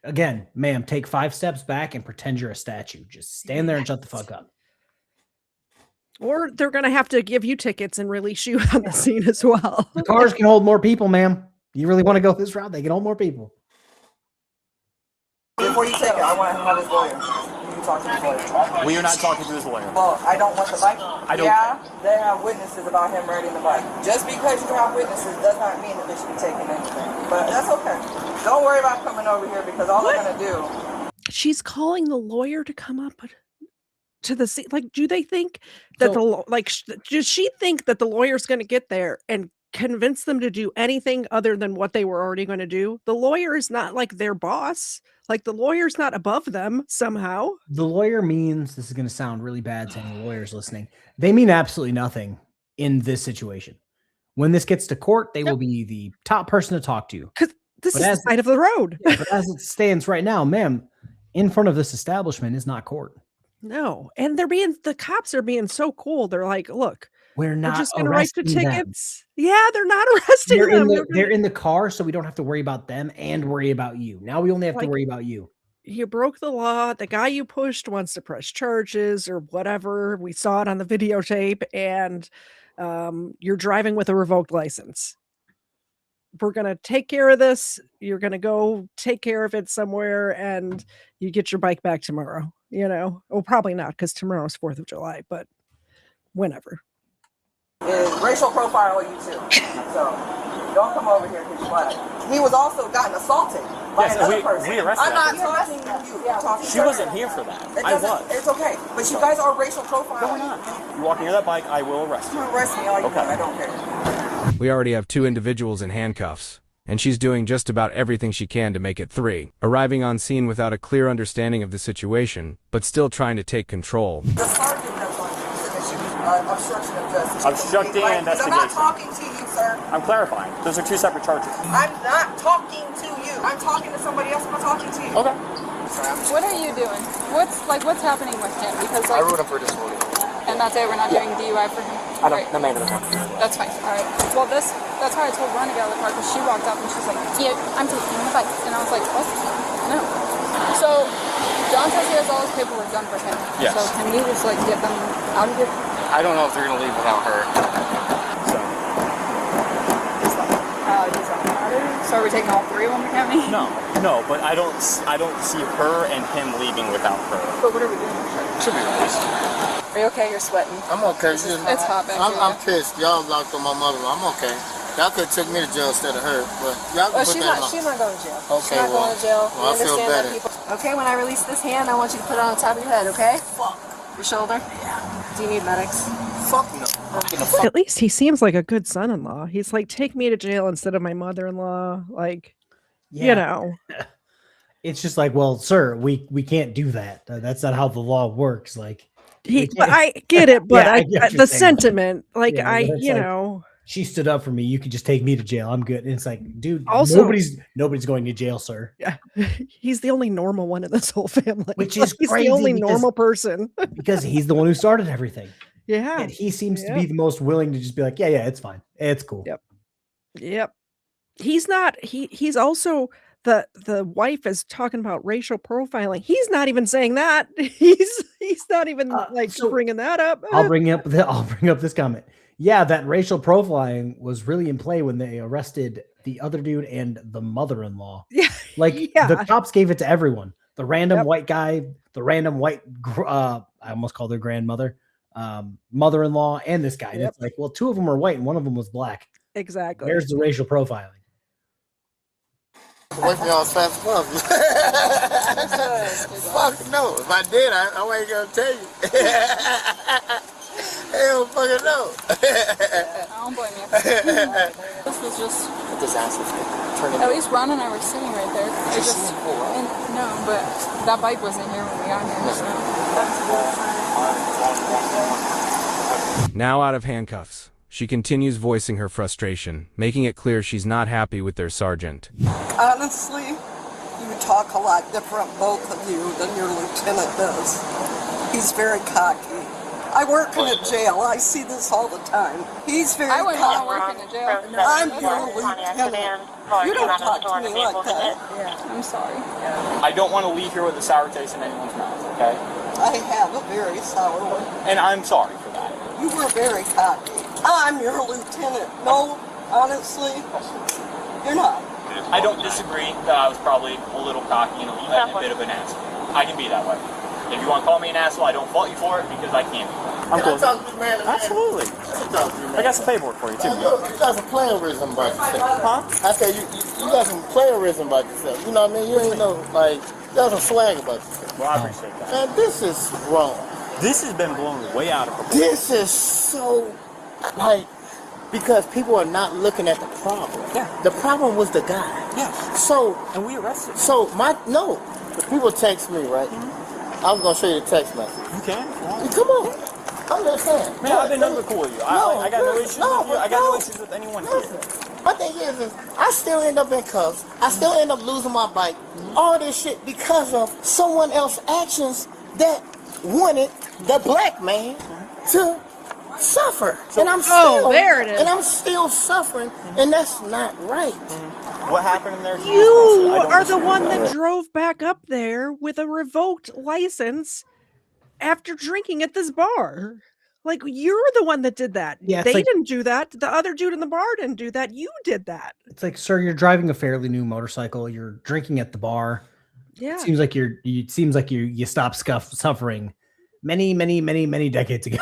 [SPEAKER 3] Again, ma'am, take 5 steps back and pretend you're a statue. Just stand there and shut the fuck up.
[SPEAKER 2] Or they're gonna have to give you tickets and release you on the scene as well.
[SPEAKER 3] The cars can hold more people, ma'am. You really want to go this route? They can hold more people.
[SPEAKER 10] Before you take it, I want to have his lawyer. You can talk to his lawyer.
[SPEAKER 5] We are not talking to his lawyer.
[SPEAKER 10] Well, I don't want the bike.
[SPEAKER 5] I don't
[SPEAKER 10] Yeah, they have witnesses about him riding the bike. Just because you have witnesses does not mean that they should be taking anything. But that's okay. Don't worry about coming over here because all they're gonna do.
[SPEAKER 2] She's calling the lawyer to come up to the scene. Like, do they think that does she think that the lawyer's going to get there and convince them to do anything other than what they were already going to do. The lawyer is not like their boss. Like the lawyer's not above them somehow.
[SPEAKER 3] The lawyer means, this is going to sound really bad to any lawyers listening, they mean absolutely nothing in this situation. When this gets to court, they will be the top person to talk to.
[SPEAKER 2] Because this is the side of the road.
[SPEAKER 3] But as it stands right now, ma'am, in front of this establishment is not court.
[SPEAKER 2] No. And the cops are being so cool. They're like, look,
[SPEAKER 3] we're
[SPEAKER 2] just going to write the
[SPEAKER 3] arresting them.
[SPEAKER 2] tickets. Yeah, they're not arresting them.
[SPEAKER 3] They're in the car, so we don't have to worry about them and worry about you. Now we only have to worry about you.
[SPEAKER 2] You broke the law. The guy you pushed wants to press charges or whatever. We saw it on the videotape, and you're driving with a revoked license. We're going to take care of this. You're going to go take care of it somewhere, and you get your bike back tomorrow. You know, well, probably not, because tomorrow's 4th of July, but whenever.
[SPEAKER 10] Is racial profile you too. So don't come over here because you're black. He was also gotten assaulted by another person.
[SPEAKER 5] We arrested
[SPEAKER 10] I'm not
[SPEAKER 5] her.
[SPEAKER 10] talking to you. I'm talking
[SPEAKER 5] She
[SPEAKER 10] to
[SPEAKER 5] wasn't
[SPEAKER 10] her.
[SPEAKER 5] here for that.
[SPEAKER 10] I was. It's okay. But you guys are racial profiling.
[SPEAKER 5] No, we're not. You walk near that bike, I will arrest you.
[SPEAKER 10] You arrest me all you want. I don't care.
[SPEAKER 7] We already have 2 individuals in handcuffs, and she's doing just about everything she can to make it 3, arriving on scene without a clear understanding of the situation, but still trying to take control.
[SPEAKER 10] The sergeant has on obstruction of justice.
[SPEAKER 5] Obstructing an investigation.
[SPEAKER 10] I'm not talking to you, sir.
[SPEAKER 5] I'm clarifying. Those are 2 separate charges.
[SPEAKER 10] I'm not talking to you. I'm talking to somebody else. I'm not talking to you.
[SPEAKER 5] Okay.
[SPEAKER 8] What are you doing? What's happening with him? Because
[SPEAKER 6] I wrote him for disorder.
[SPEAKER 8] And that's it. We're not doing DUI for him.
[SPEAKER 6] No, ma'am.
[SPEAKER 8] That's fine. All right. Well, that's how I told Ron to get out of the car, because she walked up and she's like, "Yeah, I'm taking the bike," and I was like, "What? No." So John says he has all his paperwork done for him.
[SPEAKER 5] Yes.
[SPEAKER 8] So can you just get them out of here?
[SPEAKER 6] I don't know if they're gonna leave without her.
[SPEAKER 5] So.
[SPEAKER 8] So are we taking all 3 when we can't meet?
[SPEAKER 5] No, but I don't see her and him leaving without her.
[SPEAKER 8] But what are we doing?
[SPEAKER 5] Should be released.
[SPEAKER 8] Are you okay? You're sweating.
[SPEAKER 6] I'm okay.
[SPEAKER 8] It's hot back here.
[SPEAKER 6] I'm pissed. Y'all locked on my mother. I'm okay. Y'all could have took me to jail instead of her, but y'all can put that in
[SPEAKER 4] She's not going to jail.
[SPEAKER 6] Okay,
[SPEAKER 4] she's not going to jail.
[SPEAKER 6] Well, I feel better.
[SPEAKER 4] Okay, when I release this hand, I want you to put it on the top of your head, okay? Fuck. Your shoulder? Yeah. Do you need medics?
[SPEAKER 6] Fuck no.
[SPEAKER 2] At least he seems like a good son-in-law. He's like, take me to jail instead of my mother-in-law. Like, you know.
[SPEAKER 3] It's just like, well, sir, we can't do that. That's not how the law works. Like,
[SPEAKER 2] I get it, but
[SPEAKER 3] I get
[SPEAKER 2] the sentiment, like,
[SPEAKER 3] you know, she stood up for me. You could just take me to jail. I'm good. And it's like, dude,
[SPEAKER 2] also,
[SPEAKER 3] nobody's going to jail, sir.
[SPEAKER 2] Yeah, he's the only normal one in this whole family.
[SPEAKER 3] Which is
[SPEAKER 2] he's
[SPEAKER 3] crazy
[SPEAKER 2] the only normal person
[SPEAKER 3] because he's the one who started everything.
[SPEAKER 2] Yeah,
[SPEAKER 3] and he seems to be the most willing to just be like, yeah, it's fine, it's cool.
[SPEAKER 2] Yep. He's not. He's also. The wife is talking about racial profiling. He's not even saying that. He's not even bringing that up.
[SPEAKER 3] I'll bring up this comment. Yeah, that racial profiling was really in play when they arrested the other dude and the mother-in-law. Yeah, the cops gave it to everyone. The random white guy, the random white I almost called her grandmother, mother-in-law, and this guy. And it's like, well, 2 of them are white and 1 of them was black.
[SPEAKER 2] Exactly.
[SPEAKER 3] There's the racial profiling.
[SPEAKER 6] Away from y'all as fast as possible. Fuck no. If I did, I wasn't gonna tell you. Hell fucking no.
[SPEAKER 8] I don't blame you. This was just
[SPEAKER 6] a disaster.
[SPEAKER 8] At least Ron and I were sitting right there. No, but that bike wasn't here when we got here. So.
[SPEAKER 7] Now out of handcuffs, she continues voicing her frustration, making it clear she's not happy with their sergeant.
[SPEAKER 12] Honestly, you talk a lot different, both of you, than your lieutenant does. He's very cocky. I work in a jail. I see this all the time. He's very cocky.
[SPEAKER 8] I work in a jail.
[SPEAKER 12] I'm your lieutenant. You don't talk to me like that.
[SPEAKER 8] Yeah, I'm sorry.
[SPEAKER 5] I don't want to leave here with a sour taste in anyone's mouth, okay?
[SPEAKER 12] I have a very sour one.
[SPEAKER 5] And I'm sorry for that.
[SPEAKER 12] You were very cocky. I'm your lieutenant. No, honestly, you're not.
[SPEAKER 5] I don't disagree that I was probably a little cocky and a bit of an asshole. I can be that way. If you want to call me an asshole, I don't fault you for it because I can't be. I'm close. Absolutely. I got some paperwork for you too.
[SPEAKER 6] You got some playerism about yourself. Huh? I said you got some playerism about yourself. You know what I mean? You ain't know, like, you got some swag about yourself.
[SPEAKER 5] Well, I appreciate that.
[SPEAKER 6] Man, this is wrong.
[SPEAKER 5] This has been blown way out of proportion.
[SPEAKER 6] This is so, like, because people are not looking at the problem.
[SPEAKER 5] Yeah.
[SPEAKER 6] The problem was the guy.
[SPEAKER 5] Yes.
[SPEAKER 6] So
[SPEAKER 5] and we arrested him.
[SPEAKER 6] So people text me, right? I was gonna show you the text message.
[SPEAKER 5] You can.
[SPEAKER 6] Come on. I'm just saying.
[SPEAKER 5] Man, I've been number cool with you. I got no issues with you. I got no issues with anyone here.
[SPEAKER 6] My thing is I still end up in cuffs. I still end up losing my bike. All this shit because of someone else's actions that wanted the black man to suffer. And I'm still
[SPEAKER 2] there it is.
[SPEAKER 6] And I'm still suffering, and that's not right.
[SPEAKER 5] What happened in there?
[SPEAKER 2] You are the one that drove back up there with a revoked license after drinking at this bar. Like, you're the one that did that.
[SPEAKER 3] Yeah,
[SPEAKER 2] they didn't do that. The other dude in the bar didn't do that. You did that.
[SPEAKER 3] It's like, sir, you're driving a fairly new motorcycle. You're drinking at the bar.
[SPEAKER 2] Yeah.
[SPEAKER 3] It seems like you stopped suffering many decades ago.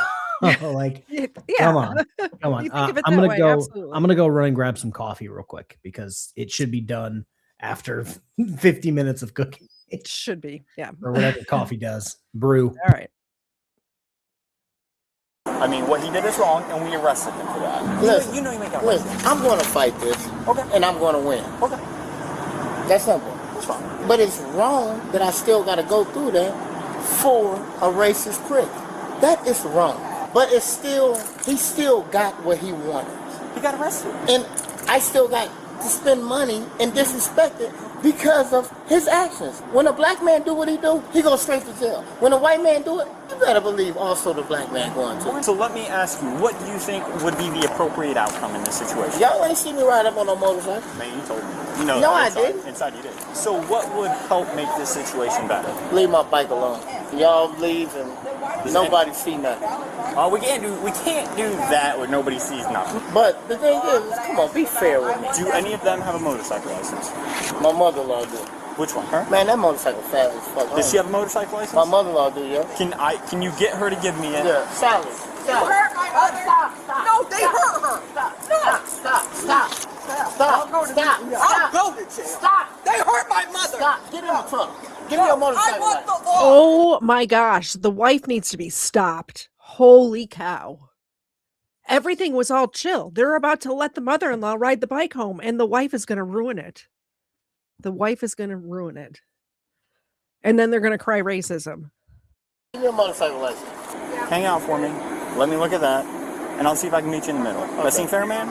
[SPEAKER 3] Like,
[SPEAKER 2] yeah.
[SPEAKER 3] come on.
[SPEAKER 2] You think of it
[SPEAKER 3] I'm
[SPEAKER 2] that
[SPEAKER 3] gonna
[SPEAKER 2] way,
[SPEAKER 3] go.
[SPEAKER 2] absolutely.
[SPEAKER 3] I'm gonna go run and grab some coffee real quick because it should be done after 50 minutes of cooking.
[SPEAKER 2] It should be, yeah.
[SPEAKER 3] Or whatever coffee does. Brew.
[SPEAKER 2] All right.
[SPEAKER 5] I mean, what he did is wrong, and we arrested him for that.
[SPEAKER 6] Listen,
[SPEAKER 5] you know you make that
[SPEAKER 6] listen, I'm going to fight this, and I'm going to win.
[SPEAKER 5] Okay.
[SPEAKER 6] That's simple.
[SPEAKER 5] That's fine.
[SPEAKER 6] But it's wrong that I still got to go through that for a racist prick. That is wrong. But he still got what he wanted.
[SPEAKER 5] He got arrested.
[SPEAKER 6] And I still got to spend money and disrespect it because of his actions. When a black man do what he do, he goes straight to jail. When a white man do it, you better believe also the black man going to.
[SPEAKER 5] So let me ask you, what do you think would be the appropriate outcome in this situation?
[SPEAKER 6] Y'all ain't see me ride up on no motorcycle.
[SPEAKER 5] Man, you told me. You know
[SPEAKER 6] No,
[SPEAKER 5] that
[SPEAKER 6] I didn't.
[SPEAKER 5] Inside you did. So what would help make this situation better?
[SPEAKER 6] Leave my bike alone. Y'all leave and nobody see nothing.
[SPEAKER 5] Oh, we can't do that where nobody sees nothing.
[SPEAKER 6] But the thing is, come on, be fair with me.
[SPEAKER 5] Do any of them have a motorcycle license?
[SPEAKER 6] My mother-in-law do.
[SPEAKER 5] Which one? Her?
[SPEAKER 6] Man, that motorcycle fast as fuck.
[SPEAKER 5] Does she have a motorcycle license?
[SPEAKER 6] My mother-in-law do, yeah.
[SPEAKER 5] Can you get her to give me it?
[SPEAKER 6] Yeah, Sally.
[SPEAKER 12] Stop. No, they hurt her. Stop. I'll go to jail. Stop. They hurt my mother.
[SPEAKER 6] Stop. Get in the truck. Give me your motorcycle license.
[SPEAKER 2] Oh my gosh, the wife needs to be stopped. Holy cow. Everything was all chill. They're about to let the mother-in-law ride the bike home, and the wife is going to ruin it. The wife is going to ruin it. And then they're going to cry racism.
[SPEAKER 6] Give me your motorcycle license.
[SPEAKER 5] Hang out for me. Let me look at that, and I'll see if I can meet you in the middle. Okay. That seem fair, man?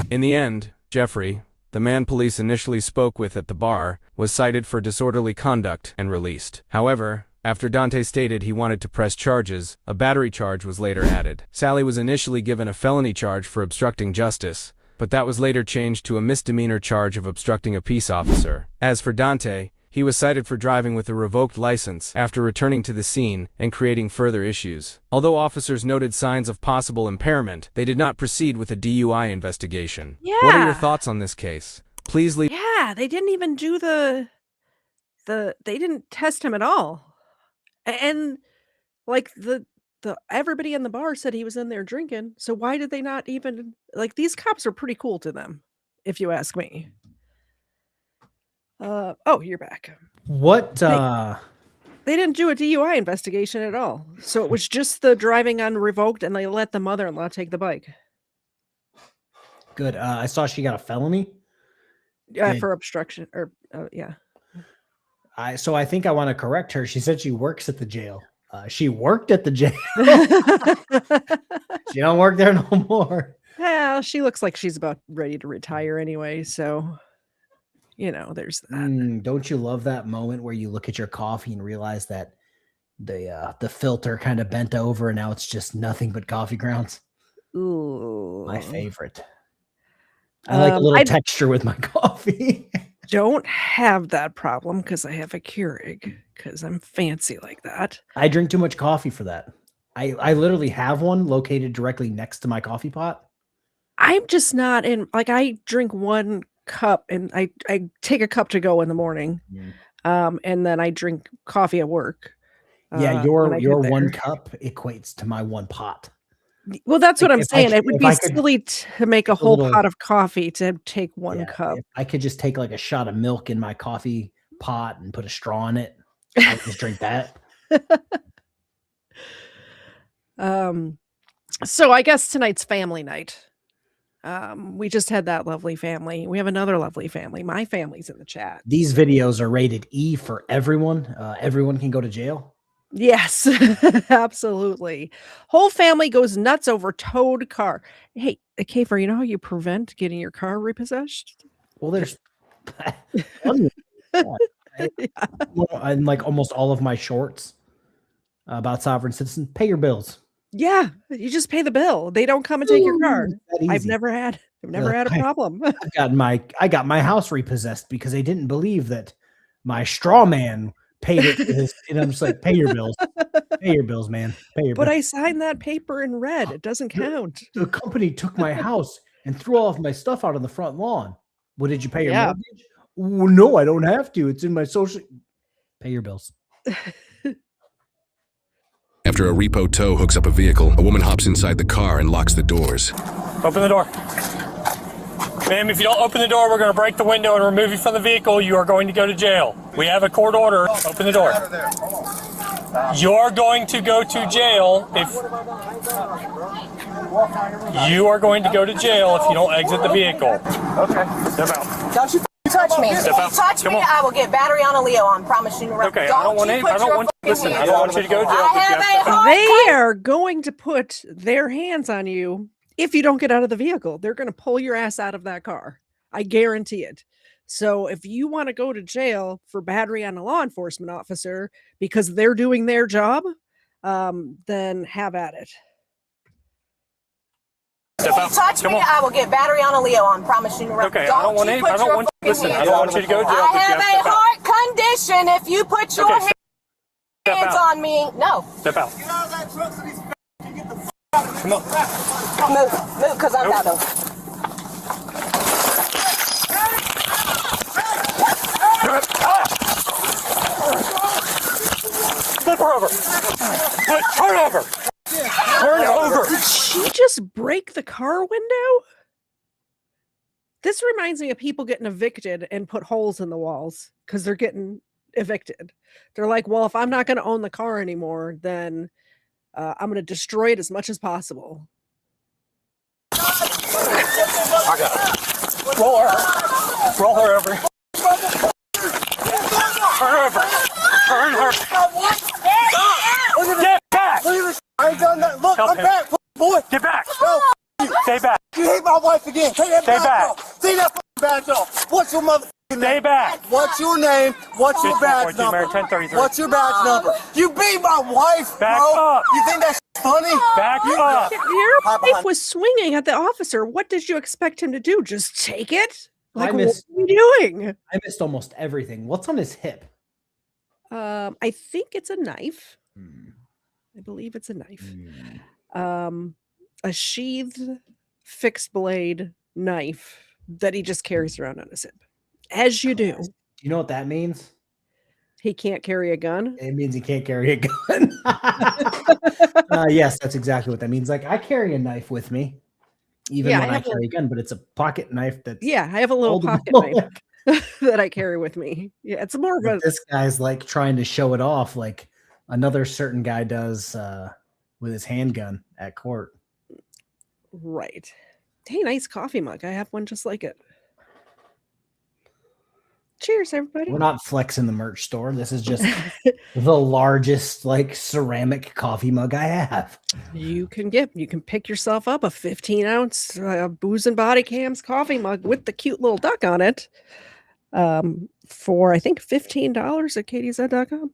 [SPEAKER 7] In the end, Jeffrey, the man police initially spoke with at the bar, was cited for disorderly conduct and released. However, after Dante stated he wanted to press charges, a battery charge was later added. Sally was initially given a felony charge for obstructing justice, but that was later changed to a misdemeanor charge of obstructing a peace officer. As for Dante, he was cited for driving with a revoked license after returning to the scene and creating further issues. Although officers noted signs of possible impairment, they did not proceed with a DUI investigation.
[SPEAKER 2] Yeah.
[SPEAKER 7] What are your thoughts on this case? Please leave.
[SPEAKER 2] Yeah, they didn't even do they didn't test him at all. And like the everybody in the bar said he was in there drinking. So why did they not even, like, these cops are pretty cool to them, if you ask me. Oh, you're back.
[SPEAKER 3] What
[SPEAKER 2] They didn't do a DUI investigation at all. So it was just the driving unrevoked, and they let the mother-in-law take the bike.
[SPEAKER 3] Good. I saw she got a felony.
[SPEAKER 2] For obstruction or yeah.
[SPEAKER 3] So I think I want to correct her. She said she works at the jail. She worked at the jail. She don't work there no more.
[SPEAKER 2] Well, she looks like she's about ready to retire anyway, so there's that.
[SPEAKER 3] Don't you love that moment where you look at your coffee and realize that the filter kind of bent over and now it's just nothing but coffee grounds?
[SPEAKER 2] Ooh.
[SPEAKER 3] My favorite. I like a little texture with my coffee.
[SPEAKER 2] Don't have that problem because I have a Keurig because I'm fancy like that.
[SPEAKER 3] I drink too much coffee for that. I literally have one located directly next to my coffee pot.
[SPEAKER 2] I'm just not in, like, I drink one cup and I take a cup to go in the morning. And then I drink coffee at work.
[SPEAKER 3] Yeah, your one cup equates to my one pot.
[SPEAKER 2] Well, that's what I'm saying. It would be silly to make a whole pot of coffee to take one cup.
[SPEAKER 3] If I could just take like a shot of milk in my coffee pot and put a straw in it, I would just drink that.
[SPEAKER 2] So I guess tonight's family night. We just had that lovely family. We have another lovely family. My family's in the chat.
[SPEAKER 3] These videos are rated E for everyone. Everyone can go to jail.
[SPEAKER 2] Yes, absolutely. Whole family goes nuts over towed car. Hey, KFARR, you know how you prevent getting your car repossessed?
[SPEAKER 3] Well, there's and like almost all of my shorts about sovereign citizen. Pay your bills.
[SPEAKER 2] Yeah, you just pay the bill. They don't come and take your car.
[SPEAKER 3] That
[SPEAKER 2] I've
[SPEAKER 3] easy.
[SPEAKER 2] never had a problem.
[SPEAKER 3] I got my house repossessed because they didn't believe that my straw man paid it. And I'm just like, pay your bills. Pay your bills, man. Pay your
[SPEAKER 2] But
[SPEAKER 3] bills.
[SPEAKER 2] I signed that paper in red. It doesn't count.
[SPEAKER 3] The company took my house and threw all of my stuff out on the front lawn. Well, did you pay your mortgage? Well, no, I don't have to. It's in my social. Pay your bills.
[SPEAKER 13] After a repo tow hooks up a vehicle, a woman hops inside the car and locks the doors.
[SPEAKER 5] Open the door. Ma'am, if you don't open the door, we're going to break the window and remove you from the vehicle. You are going to go to jail. We have a court order. Open the door. You're going to go to jail if you are going to go to jail if you don't exit the vehicle. Okay, step out.
[SPEAKER 4] Don't you touch me. If
[SPEAKER 5] Step
[SPEAKER 4] you
[SPEAKER 5] out.
[SPEAKER 4] touch
[SPEAKER 5] Come
[SPEAKER 4] me,
[SPEAKER 5] on.
[SPEAKER 4] I will get battery on a Leo. I promise you.
[SPEAKER 5] Okay, I don't want listen, I don't want you to go to jail.
[SPEAKER 4] I have a heart.
[SPEAKER 2] They are going to put their hands on you if you don't get out of the vehicle. They're going to pull your ass out of that car. I guarantee it. So if you want to go to jail for battery on a law enforcement officer because they're doing their job, then have at it.
[SPEAKER 4] If you touch me, I will get battery on a Leo. I promise you.
[SPEAKER 5] Okay, I don't want listen, I don't want you to go to jail.
[SPEAKER 4] I have a heart condition. If you put your hands on me, no.
[SPEAKER 5] Step out. Come on.
[SPEAKER 4] Move, because I'm out of.
[SPEAKER 5] Flip her over. Turn over. Turn over.
[SPEAKER 2] Did she just break the car window? This reminds me of people getting evicted and put holes in the walls because they're getting evicted. They're like, well, if I'm not going to own the car anymore, then I'm going to destroy it as much as possible.
[SPEAKER 5] I got it. Roll her. Roll her over. Turn over. Turn her. Get back.
[SPEAKER 6] I ain't done nothing. Look, I'm back, boy.
[SPEAKER 5] Get back.
[SPEAKER 6] No.
[SPEAKER 5] Stay back.
[SPEAKER 6] You hate my wife again. Take that
[SPEAKER 5] Stay back.
[SPEAKER 6] off. Take that badge off. What's your motherfucking name?
[SPEAKER 5] Stay back.
[SPEAKER 6] What's your name? What's your badge number?
[SPEAKER 5] 1033.
[SPEAKER 6] What's your badge number? You beat my wife,
[SPEAKER 5] Back
[SPEAKER 6] bro.
[SPEAKER 5] up.
[SPEAKER 6] You think that's funny?
[SPEAKER 5] Back up.
[SPEAKER 2] Your wife was swinging at the officer. What did you expect him to do? Just take it? Like, what are you doing?
[SPEAKER 3] I missed almost everything. What's on his hip?
[SPEAKER 2] I think it's a knife. I believe it's a knife. A sheathed fixed blade knife that he just carries around on his hip. As you do.
[SPEAKER 3] You know what that means?
[SPEAKER 2] He can't carry a gun?
[SPEAKER 3] It means he can't carry a gun. Yes, that's exactly what that means. Like, I carry a knife with me, even when I carry a gun, but it's a pocket knife that's...
[SPEAKER 2] Yeah, I have a little pocket knife that I carry with me. Yeah, it's more of a...
[SPEAKER 3] This guy's like trying to show it off like another certain guy does with his handgun at court.
[SPEAKER 2] Right. Hey, nice coffee mug. I have one just like it. Cheers, everybody.
[SPEAKER 3] We're not flexing the merch store. This is just the largest like ceramic coffee mug I have.
[SPEAKER 2] You can pick yourself up a 15-ounce Booze and Body Cams coffee mug with the cute little duck on it for I think $15 at KTZed.com.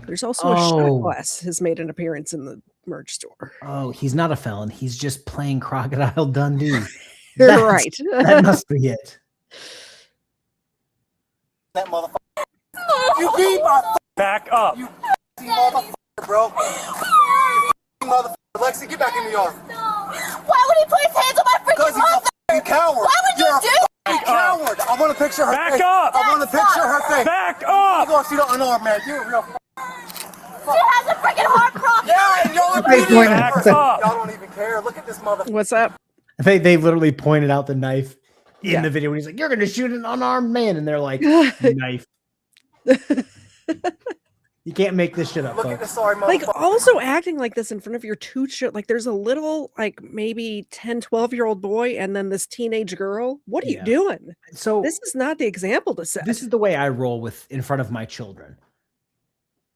[SPEAKER 2] There's also a shot glass has made an appearance in the merch store.
[SPEAKER 3] Oh, he's not a felon. He's just playing Crocodile Dundee.
[SPEAKER 2] Right.
[SPEAKER 3] That must be it.
[SPEAKER 6] That motherfucker. You beat my
[SPEAKER 5] back up.
[SPEAKER 6] You motherfucker, bro. Motherfucker. Lexi, get back in the yard.
[SPEAKER 4] Why would he put his hands on my freaking mother?
[SPEAKER 6] You coward.
[SPEAKER 4] Why would you do
[SPEAKER 6] that? Coward. I want to picture her
[SPEAKER 5] back
[SPEAKER 6] face.
[SPEAKER 5] Up.
[SPEAKER 6] I want to picture her face.
[SPEAKER 5] Back up.
[SPEAKER 6] You gonna see the unarmed man. You're a real.
[SPEAKER 4] She has a freaking heart problem.
[SPEAKER 6] Yeah, and y'all
[SPEAKER 5] back up.
[SPEAKER 6] Y'all don't even care. Look at this motherfucker.
[SPEAKER 2] What's up?
[SPEAKER 3] They literally pointed out the knife in the video when he's like, "You're going to shoot an unarmed man," and they're like, "Knife." You can't make this shit up,
[SPEAKER 10] Look at the
[SPEAKER 3] folks.
[SPEAKER 10] sorry motherfucker.
[SPEAKER 2] Like, also acting like this in front of your two children. Like, there's a little, like, maybe 10, 12-year-old boy and then this teenage girl. What are you doing?
[SPEAKER 3] So
[SPEAKER 2] this is not the example to set.
[SPEAKER 3] This is the way I roll with in front of my children.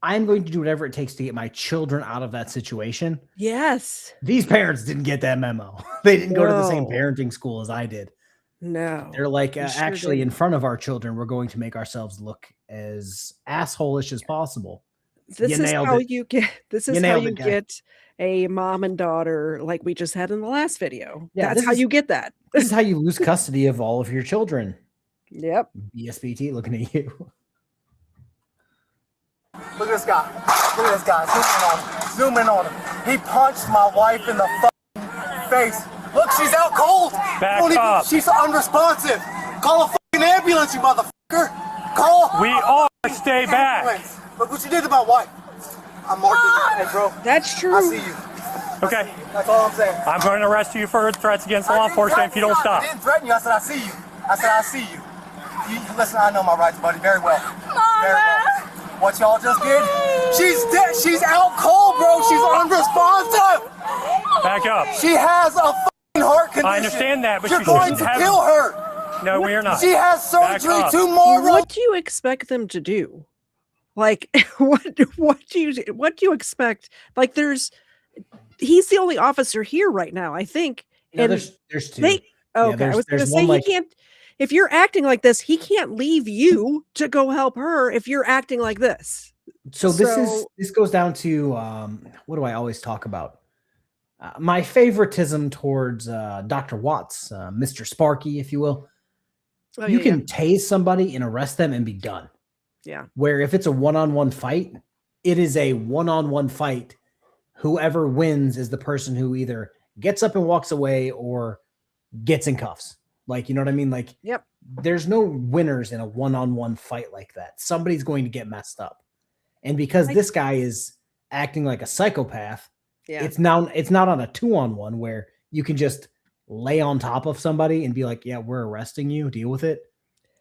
[SPEAKER 3] I'm going to do whatever it takes to get my children out of that situation.
[SPEAKER 2] Yes.
[SPEAKER 3] These parents didn't get that memo. They didn't go to the same
[SPEAKER 2] No.
[SPEAKER 3] parenting school as I did.
[SPEAKER 2] No.
[SPEAKER 3] They're like,
[SPEAKER 2] They sure
[SPEAKER 3] actually, in
[SPEAKER 2] didn't.
[SPEAKER 3] front of our children, we're going to make ourselves look as asshole-ish as possible.
[SPEAKER 2] This
[SPEAKER 3] You
[SPEAKER 2] is
[SPEAKER 3] nailed
[SPEAKER 2] how
[SPEAKER 3] it.
[SPEAKER 2] you get. This
[SPEAKER 3] You
[SPEAKER 2] is how
[SPEAKER 3] nailed
[SPEAKER 2] you
[SPEAKER 3] it, guy.
[SPEAKER 2] get a mom and daughter, like we just had in the last video.
[SPEAKER 3] Yeah,
[SPEAKER 2] That's
[SPEAKER 3] this
[SPEAKER 2] how
[SPEAKER 3] is-
[SPEAKER 2] you get that.
[SPEAKER 3] This is how you lose custody of all of your children.
[SPEAKER 2] Yep.
[SPEAKER 3] BSBT looking at you.
[SPEAKER 10] Look at this guy. Look at this guy. Zoom in on him. He punched my wife in the fucking face. Look, she's out cold.
[SPEAKER 5] Back up.
[SPEAKER 10] She's unresponsive. Call a fucking ambulance, you motherfucker. Call.
[SPEAKER 5] We all stay back.
[SPEAKER 10] Ambulance. Look what you did to my wife. I'm marking you. Hey, bro.
[SPEAKER 2] That's true.
[SPEAKER 10] I see you.
[SPEAKER 5] Okay.
[SPEAKER 10] That's all I'm saying.
[SPEAKER 5] I'm going to arrest you for threats against law enforcement if you don't
[SPEAKER 10] I
[SPEAKER 5] stop.
[SPEAKER 10] didn't threaten you. I said I see you. I said I see you. Listen, I know my rights, buddy, very well. Very well. What y'all just did? She's dead. She's out cold, bro. She's unresponsive.
[SPEAKER 5] Back up.
[SPEAKER 10] She has a fucking heart condition.
[SPEAKER 5] I understand that, but
[SPEAKER 10] you're
[SPEAKER 5] you
[SPEAKER 10] going
[SPEAKER 5] shouldn't
[SPEAKER 10] to
[SPEAKER 5] have-
[SPEAKER 10] kill her.
[SPEAKER 5] No, we are not.
[SPEAKER 10] She has
[SPEAKER 5] Back
[SPEAKER 10] surgery
[SPEAKER 5] up.
[SPEAKER 10] tomorrow.
[SPEAKER 2] What do you expect them to do? Like, what do you expect? Like, he's the only officer here right now, I think.
[SPEAKER 3] No,
[SPEAKER 2] And
[SPEAKER 3] there's two.
[SPEAKER 2] okay, I was
[SPEAKER 3] there's
[SPEAKER 2] going to say
[SPEAKER 3] one, like-
[SPEAKER 2] he can't. If you're acting like this, he can't leave you to go help her. If you're acting like this,
[SPEAKER 3] So this goes down to what do I always talk about? My favoritism towards Dr. Watts, Mr. Sparky, if you will.
[SPEAKER 2] Oh,
[SPEAKER 3] You
[SPEAKER 2] yeah,
[SPEAKER 3] can tase somebody and arrest them and be done.
[SPEAKER 2] yeah.
[SPEAKER 3] Where if it's a one-on-one fight, it is a one-on-one fight. Whoever wins is the person who either gets up and walks away or gets in cuffs. Like, you know what I mean? Like,
[SPEAKER 2] Yep.
[SPEAKER 3] there's no winners in a one-on-one fight like that. Somebody's going to get messed up. And because this guy is acting like a psychopath,
[SPEAKER 2] Yeah.
[SPEAKER 3] it's not on a 2-on-1 where you can just lay on top of somebody and be like, yeah, we're arresting you, deal with it.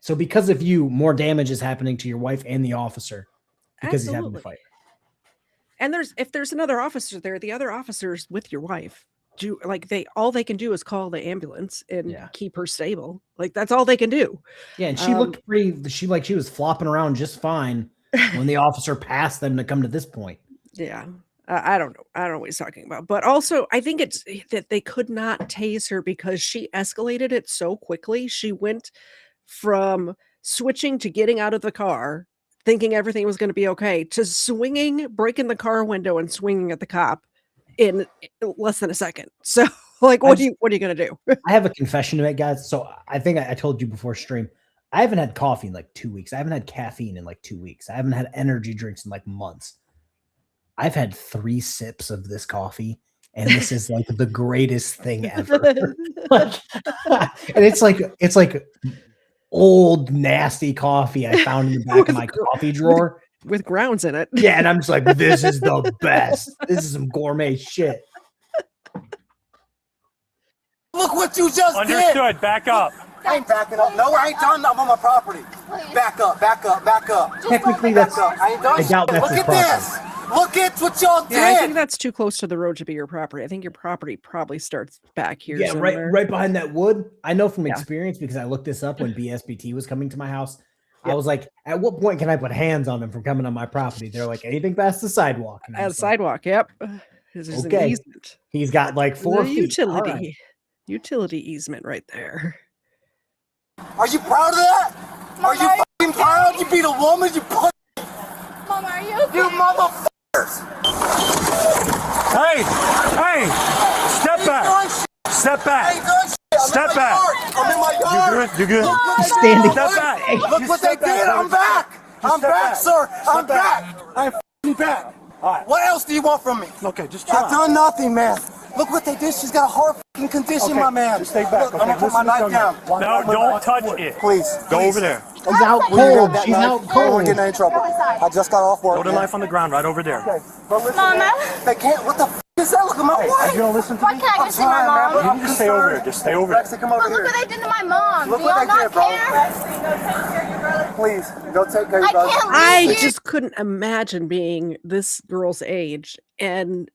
[SPEAKER 3] So because of you, more damage is happening to your wife and the officer because he's having to
[SPEAKER 2] Absolutely.
[SPEAKER 3] fight.
[SPEAKER 2] And if there's another officer there, the other officers with your wife all they can do is call the ambulance and keep her stable. Like, that's all they can do.
[SPEAKER 3] Yeah, and she looked pretty. She was flopping around just fine when the officer passed them to come to this point.
[SPEAKER 2] Yeah. I don't know. I don't know what he's talking about. But also, I think it's that they could not tase her because she escalated it so quickly. She went from switching to getting out of the car, thinking everything was going to be okay, to swinging, breaking the car window and swinging at the cop in less than a second. So, like, what are you going to do?
[SPEAKER 3] I have a confession to make, guys. So I think I told you before stream, I haven't had coffee in like 2 weeks. I haven't had caffeine in like 2 weeks. I haven't had energy drinks in like months. I've had 3 sips of this coffee, and this is like the greatest thing ever. Like, and it's like old nasty coffee I found in the back of my coffee drawer
[SPEAKER 2] with grounds in it.
[SPEAKER 3] Yeah, and I'm just like, this is the best. This is some gourmet shit.
[SPEAKER 10] Look what you just did.
[SPEAKER 5] Understood. Back up.
[SPEAKER 10] I ain't backing up. No, I ain't done. I'm on my property. Back up, back up, back up.
[SPEAKER 3] Technically,
[SPEAKER 10] Back
[SPEAKER 3] that's.
[SPEAKER 10] up. I ain't done.
[SPEAKER 3] I doubt that's
[SPEAKER 10] Look
[SPEAKER 3] his
[SPEAKER 10] at
[SPEAKER 3] property.
[SPEAKER 10] this. Look at what y'all did.
[SPEAKER 2] Yeah, I think that's too close to the road to be your property. I think your property probably starts back here.
[SPEAKER 3] Yeah,
[SPEAKER 2] somewhere.
[SPEAKER 3] right behind that wood. I know from
[SPEAKER 2] Yeah.
[SPEAKER 3] experience because I looked this up when BSBT was coming to my house. I was like, at what point can I put hands on them from coming on my property? They're like, anything past the sidewalk. And I
[SPEAKER 2] At
[SPEAKER 3] was like,
[SPEAKER 2] sidewalk. Yep. There's an
[SPEAKER 3] okay.
[SPEAKER 2] easement.
[SPEAKER 3] He's got like 4
[SPEAKER 2] The
[SPEAKER 3] feet.
[SPEAKER 2] utility.
[SPEAKER 3] All right.
[SPEAKER 2] Utility easement right there.
[SPEAKER 10] Are you proud of that? Are you fucking proud? You beat a woman, you put.
[SPEAKER 9] Mom, are you okay?
[SPEAKER 10] You motherfuckers.
[SPEAKER 5] Hey, step back. Step back. Step back.
[SPEAKER 10] I'm in my yard.
[SPEAKER 5] You good?
[SPEAKER 3] He's standing.
[SPEAKER 5] Step back. Hey,
[SPEAKER 10] Look what they did. I'm back. I'm back, sir. I'm back. I'm f***ing back.
[SPEAKER 5] All right.
[SPEAKER 10] What else do you want from me?
[SPEAKER 5] Okay, just chill
[SPEAKER 10] I've
[SPEAKER 5] out.
[SPEAKER 10] done nothing, man. Look what they did. She's got a heart f***ing condition,
[SPEAKER 5] Okay,
[SPEAKER 10] my man.
[SPEAKER 5] just stay back,
[SPEAKER 10] Look,
[SPEAKER 5] okay?
[SPEAKER 10] I'm gonna put my
[SPEAKER 5] Listen,
[SPEAKER 10] knife down.
[SPEAKER 5] No, don't touch it.
[SPEAKER 10] Please.
[SPEAKER 5] Go
[SPEAKER 10] please.
[SPEAKER 5] over there.
[SPEAKER 3] She's out
[SPEAKER 10] Will you grab
[SPEAKER 3] cold.
[SPEAKER 10] that
[SPEAKER 3] She's
[SPEAKER 10] knife?
[SPEAKER 3] out
[SPEAKER 10] I don't want
[SPEAKER 3] cold.
[SPEAKER 10] to get in any trouble. I just got off work.
[SPEAKER 5] Throw the
[SPEAKER 10] man.
[SPEAKER 5] knife on the ground right over there.
[SPEAKER 10] Okay. But listen,
[SPEAKER 9] Mama?
[SPEAKER 10] man, they can't. What the f*** is that? Look at my
[SPEAKER 5] Hey,
[SPEAKER 10] wife.
[SPEAKER 5] you don't listen to
[SPEAKER 9] Why
[SPEAKER 5] me?
[SPEAKER 9] can't I
[SPEAKER 10] I'm
[SPEAKER 9] just see my
[SPEAKER 10] trying, man, but
[SPEAKER 9] mom?
[SPEAKER 10] I'm
[SPEAKER 5] You just stay over
[SPEAKER 10] concerned.
[SPEAKER 5] there. Just stay over there.
[SPEAKER 10] Lexi, come over
[SPEAKER 9] But look
[SPEAKER 10] here.
[SPEAKER 9] what they did to my mom.
[SPEAKER 10] Look
[SPEAKER 9] Do
[SPEAKER 10] what
[SPEAKER 9] y'all
[SPEAKER 10] they
[SPEAKER 9] not
[SPEAKER 10] did, bro.
[SPEAKER 9] care?
[SPEAKER 10] please go take care of your brother.
[SPEAKER 2] I just couldn't imagine being this girl's age and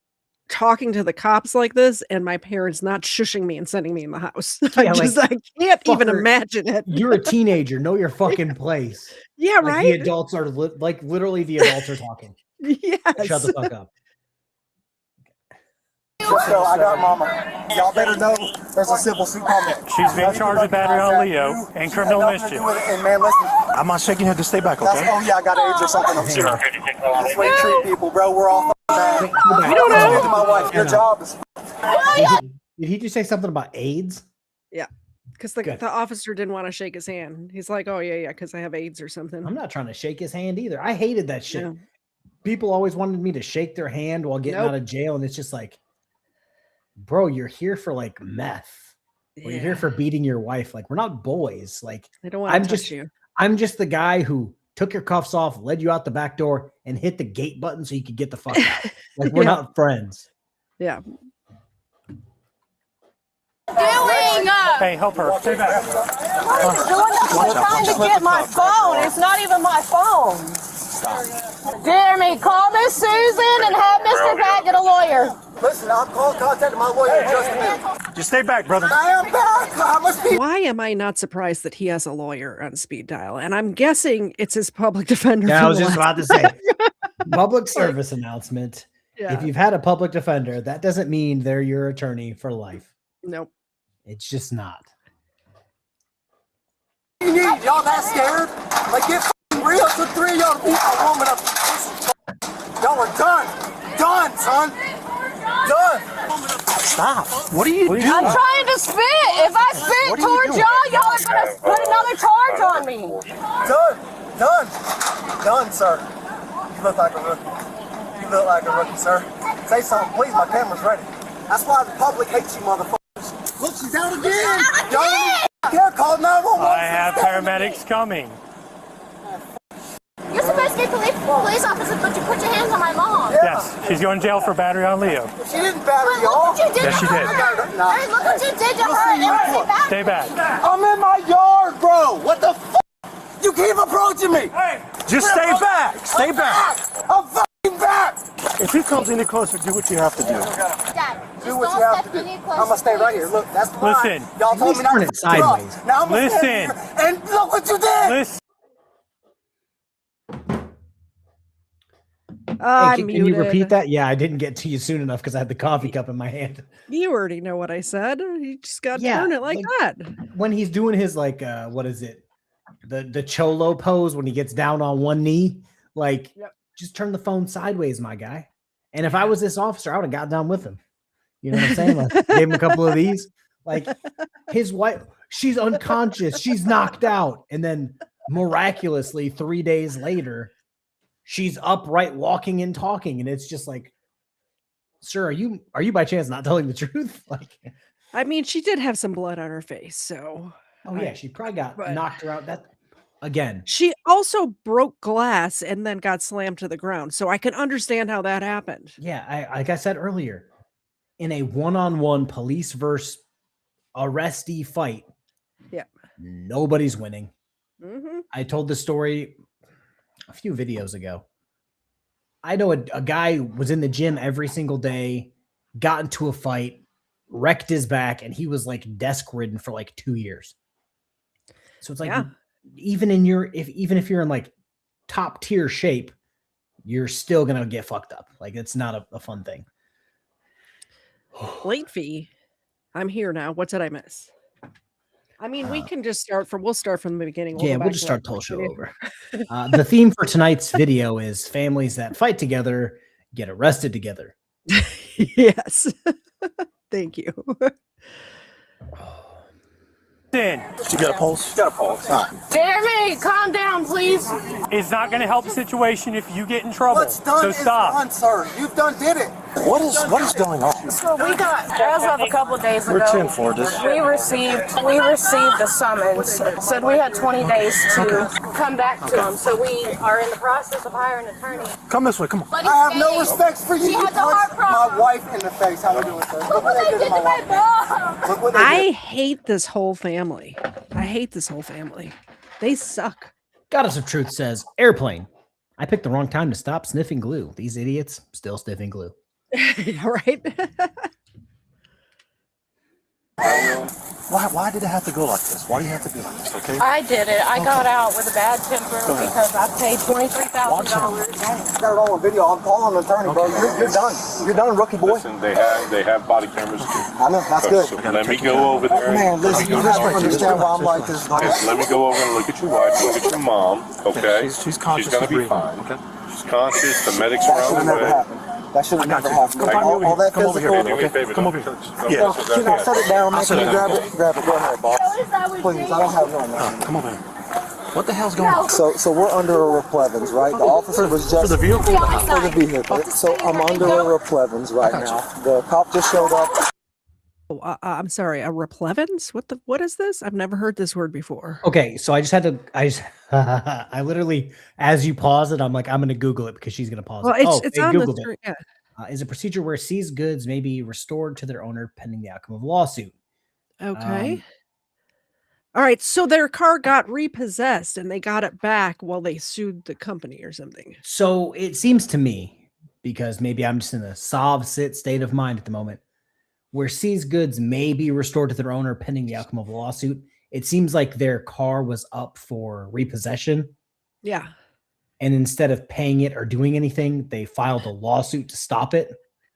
[SPEAKER 2] talking to the cops like this, and my parents not shushing me and sending me in the house.
[SPEAKER 3] Yeah,
[SPEAKER 2] I can't even imagine it.
[SPEAKER 3] You're a teenager. Know your fucking place.
[SPEAKER 2] Yeah,
[SPEAKER 3] like
[SPEAKER 2] right.
[SPEAKER 3] The adults are literally the adults are talking.
[SPEAKER 2] Yes.
[SPEAKER 3] Shut the fuck up.
[SPEAKER 10] So I got mama. Y'all better know there's a civil suit coming.
[SPEAKER 5] She's being charged with battery on Leo and criminal mischief.
[SPEAKER 10] And man, listen.
[SPEAKER 5] I'm not shaking her to stay back, okay?
[SPEAKER 10] Oh yeah, I got AIDS or something. I'm sure. That's the way you treat people, bro. We're all bad.
[SPEAKER 2] We don't know.
[SPEAKER 10] To my wife. Your job is.
[SPEAKER 3] Did he just say something about AIDS?
[SPEAKER 2] Yeah, because the officer didn't want to shake his hand. He's like, "Oh yeah, because I have AIDS or something."
[SPEAKER 3] I'm not trying to shake his hand either. I hated that shit.
[SPEAKER 2] Yeah.
[SPEAKER 3] People always wanted me to shake their hand while getting out of jail, and it's just like, bro, you're here for like meth. Or you're here for beating your wife. Like, we're not boys. Like,
[SPEAKER 2] I don't want to touch you.
[SPEAKER 3] I'm just the guy who took your cuffs off, led you out the back door, and hit the gate button so you could get the fuck out. Like, we're not friends.
[SPEAKER 2] Yeah.
[SPEAKER 5] Hey, help her. Stay back.
[SPEAKER 12] I'm trying to get my phone. It's not even my phone. Jeremy, call Miss Susan and have Mr. Pat get a lawyer.
[SPEAKER 10] Listen, I'm contacting my lawyer in just a minute.
[SPEAKER 5] Just stay back, brother.
[SPEAKER 10] I am back. I must be.
[SPEAKER 2] Why am I not surprised that he has a lawyer on speed dial? And I'm guessing it's his public defender.
[SPEAKER 3] Yeah, I was just about to say, public service announcement.
[SPEAKER 2] Yeah.
[SPEAKER 3] If you've had a public defender, that doesn't mean they're your attorney for life.
[SPEAKER 2] Nope.
[SPEAKER 3] It's just not.
[SPEAKER 10] You need y'all that scared? Like, get real. Took 3 of y'all to beat a woman up. Y'all are done. Done, son. Done.
[SPEAKER 5] Stop. What are you doing?
[SPEAKER 12] I'm trying to spit. If I spit towards y'all, y'all are going to put another charge on me.
[SPEAKER 10] Done. Done. Done, sir. You look like a rookie. You look like a rookie, sir. Say something, please. My camera's ready. That's why the public hates you, motherfuckers. Look, she's out again. Y'all care, call 911.
[SPEAKER 5] I have paramedics coming.
[SPEAKER 9] You're supposed to be police officer, but you put your hands on my mom.
[SPEAKER 10] Yeah.
[SPEAKER 5] Yes, she's going to jail for battery on Leo.
[SPEAKER 10] She didn't batter
[SPEAKER 9] But
[SPEAKER 10] y'all.
[SPEAKER 9] look what you did
[SPEAKER 5] Yes,
[SPEAKER 9] to
[SPEAKER 5] she
[SPEAKER 9] her.
[SPEAKER 5] did.
[SPEAKER 9] Hey, look what you did to her. It was bad.
[SPEAKER 5] Stay back.
[SPEAKER 10] I'm in my yard, bro. What the f? You keep approaching me.
[SPEAKER 5] Hey, just stay back. Stay back.
[SPEAKER 10] I'm fucking back.
[SPEAKER 5] If he comes any closer, do what you have to do.
[SPEAKER 9] Dad,
[SPEAKER 10] Do what you have to do. I'm gonna stay right here. Look, that's the line.
[SPEAKER 5] Listen.
[SPEAKER 10] Y'all told me not
[SPEAKER 3] Turn
[SPEAKER 10] to
[SPEAKER 3] it sideways.
[SPEAKER 10] Now I'm gonna stand
[SPEAKER 5] Listen.
[SPEAKER 10] here and look what you did.
[SPEAKER 5] Listen.
[SPEAKER 3] Hey, can you repeat that? Yeah, I didn't get to you soon enough because I had the coffee cup in my hand.
[SPEAKER 2] You already know what I said. You just got to turn it like that.
[SPEAKER 3] When he's doing his what is it? The cholo pose when he gets down on one knee, just turn the phone sideways, my guy. And if I was this officer, I would have got down with him. You know what I'm saying? Like, gave him a couple of these. Like, his wife, she's unconscious, she's knocked out, and then miraculously 3 days later, she's upright, walking and talking, and it's just like, sir, are you by chance not telling the truth? Like,
[SPEAKER 2] I mean, she did have some blood on her face, so.
[SPEAKER 3] Oh yeah, she probably got knocked around. That again.
[SPEAKER 2] She also broke glass and then got slammed to the ground, so I can understand how that happened.
[SPEAKER 3] Yeah, like I said earlier, in a one-on-one police versus arrestee fight, nobody's winning.
[SPEAKER 2] Mm-hmm.
[SPEAKER 3] I told this story a few videos ago. I know a guy was in the gym every single day, got into a fight, wrecked his back, and he was like desk ridden for like 2 years. So it's like, even if you're in like top tier shape, you're still gonna get fucked up. Like, it's not a fun thing.
[SPEAKER 2] Late fee. I'm here now. What did I miss? I mean, we'll start from the beginning.
[SPEAKER 3] We'll just start the whole show over. The theme for tonight's video is families that fight together get arrested together.
[SPEAKER 2] Yes. Thank you.
[SPEAKER 5] You got a pulse?
[SPEAKER 10] You got a pulse. All right.
[SPEAKER 12] Jeremy, calm down, please.
[SPEAKER 5] It's not going to help the situation if you get in trouble.
[SPEAKER 10] What's done
[SPEAKER 5] So
[SPEAKER 10] is
[SPEAKER 5] stop.
[SPEAKER 10] done, sir. You've did it.
[SPEAKER 5] What is going on?
[SPEAKER 12] So we got, as of a couple days ago,
[SPEAKER 5] We're 10 for this.
[SPEAKER 12] we received a summons. Said we had 20 days to come back to them. So we are in the process of hiring an attorney.
[SPEAKER 5] Come this way. Come on.
[SPEAKER 10] I have no respect for you.
[SPEAKER 12] She
[SPEAKER 10] You
[SPEAKER 12] has a heart
[SPEAKER 10] punched
[SPEAKER 12] problem.
[SPEAKER 10] my wife in the face. How we doing, sir? Look what they did to my wife. Look what they
[SPEAKER 2] I
[SPEAKER 10] did.
[SPEAKER 2] hate this whole family. I hate this whole family. They suck.
[SPEAKER 3] Goddess of Truth says, airplane. I picked the wrong time to stop sniffing glue. These idiots still sniffing glue.
[SPEAKER 2] Right?
[SPEAKER 14] Why did it have to go like this? Why do you have to do like this, okay?
[SPEAKER 15] I did it. I got out with a bad temper because I paid $23,000.
[SPEAKER 10] Got it all on video. I'm calling an attorney, bro. You're done. You're done, rookie boy.
[SPEAKER 16] Listen, they have body cameras too.
[SPEAKER 10] I know, that's good.
[SPEAKER 16] So let me go over there.
[SPEAKER 10] Man, listen, you just don't understand why I'm like this, dog.
[SPEAKER 16] Let me go over and look at your wife, look at your mom, okay?
[SPEAKER 14] She's conscious.
[SPEAKER 16] She's gonna be fine. Okay. She's conscious, the medics are on the way.
[SPEAKER 10] That should have never happened. All that
[SPEAKER 14] Come over here,
[SPEAKER 10] physical.
[SPEAKER 14] baby, okay? Come over here.
[SPEAKER 10] Yeah. Can I set it down, man? Can you grab it? Grab it. Go ahead, boss. Please, I don't have no money.
[SPEAKER 14] Come over here. What the hell's going on?
[SPEAKER 10] So we're under a replevins, right? The officer was just
[SPEAKER 14] for the vehicle.
[SPEAKER 10] For the vehicle. So I'm under a replevins right now. The cop just showed up.
[SPEAKER 2] Oh, I'm sorry, a replevins? What is this? I've never heard this word before.
[SPEAKER 3] Okay, so I literally, as you pause it, I'm like, I'm going to Google it because she's going to pause
[SPEAKER 2] Well,
[SPEAKER 3] it.
[SPEAKER 2] it's on the screen. Yeah.
[SPEAKER 3] Is a procedure where seized goods may be restored to their owner pending the outcome of a lawsuit.
[SPEAKER 2] Okay. All right, so their car got repossessed and they got it back while they sued the company or something.
[SPEAKER 3] So it seems to me, because maybe I'm just in a sit state of mind at the moment, where seized goods may be restored to their owner pending the outcome of a lawsuit. It seems like their car was up for repossession.
[SPEAKER 2] Yeah.
[SPEAKER 3] And instead of paying it or doing anything, they filed a lawsuit to stop it.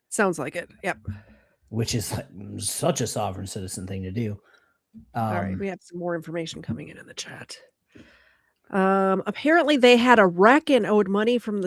[SPEAKER 2] Sounds like it. Yep.
[SPEAKER 3] Which is like such a sovereign citizen thing to do.
[SPEAKER 2] All right, we have some more information coming in the chat. Apparently they had a wreck and owed money from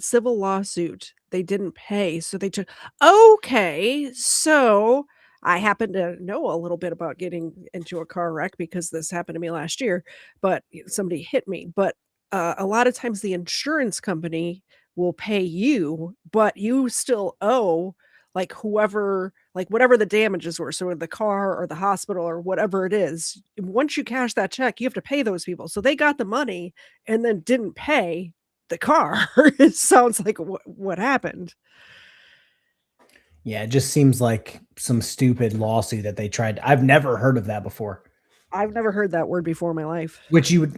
[SPEAKER 2] civil lawsuit. They didn't pay, so they took. Okay, so I happen to know a little bit about getting into a car wreck because this happened to me last year. But somebody hit me. But a lot of times the insurance company will pay you, but you still owe like whoever, like whatever the damages were. So in the car or the hospital or whatever it is, once you cash that check, you have to pay those people. So they got the money and then didn't pay the car. It sounds like what happened.
[SPEAKER 3] Yeah, it just seems like some stupid lawsuit that they tried. I've never heard of that before.
[SPEAKER 2] I've never heard that word before in my life.
[SPEAKER 3] Which you'd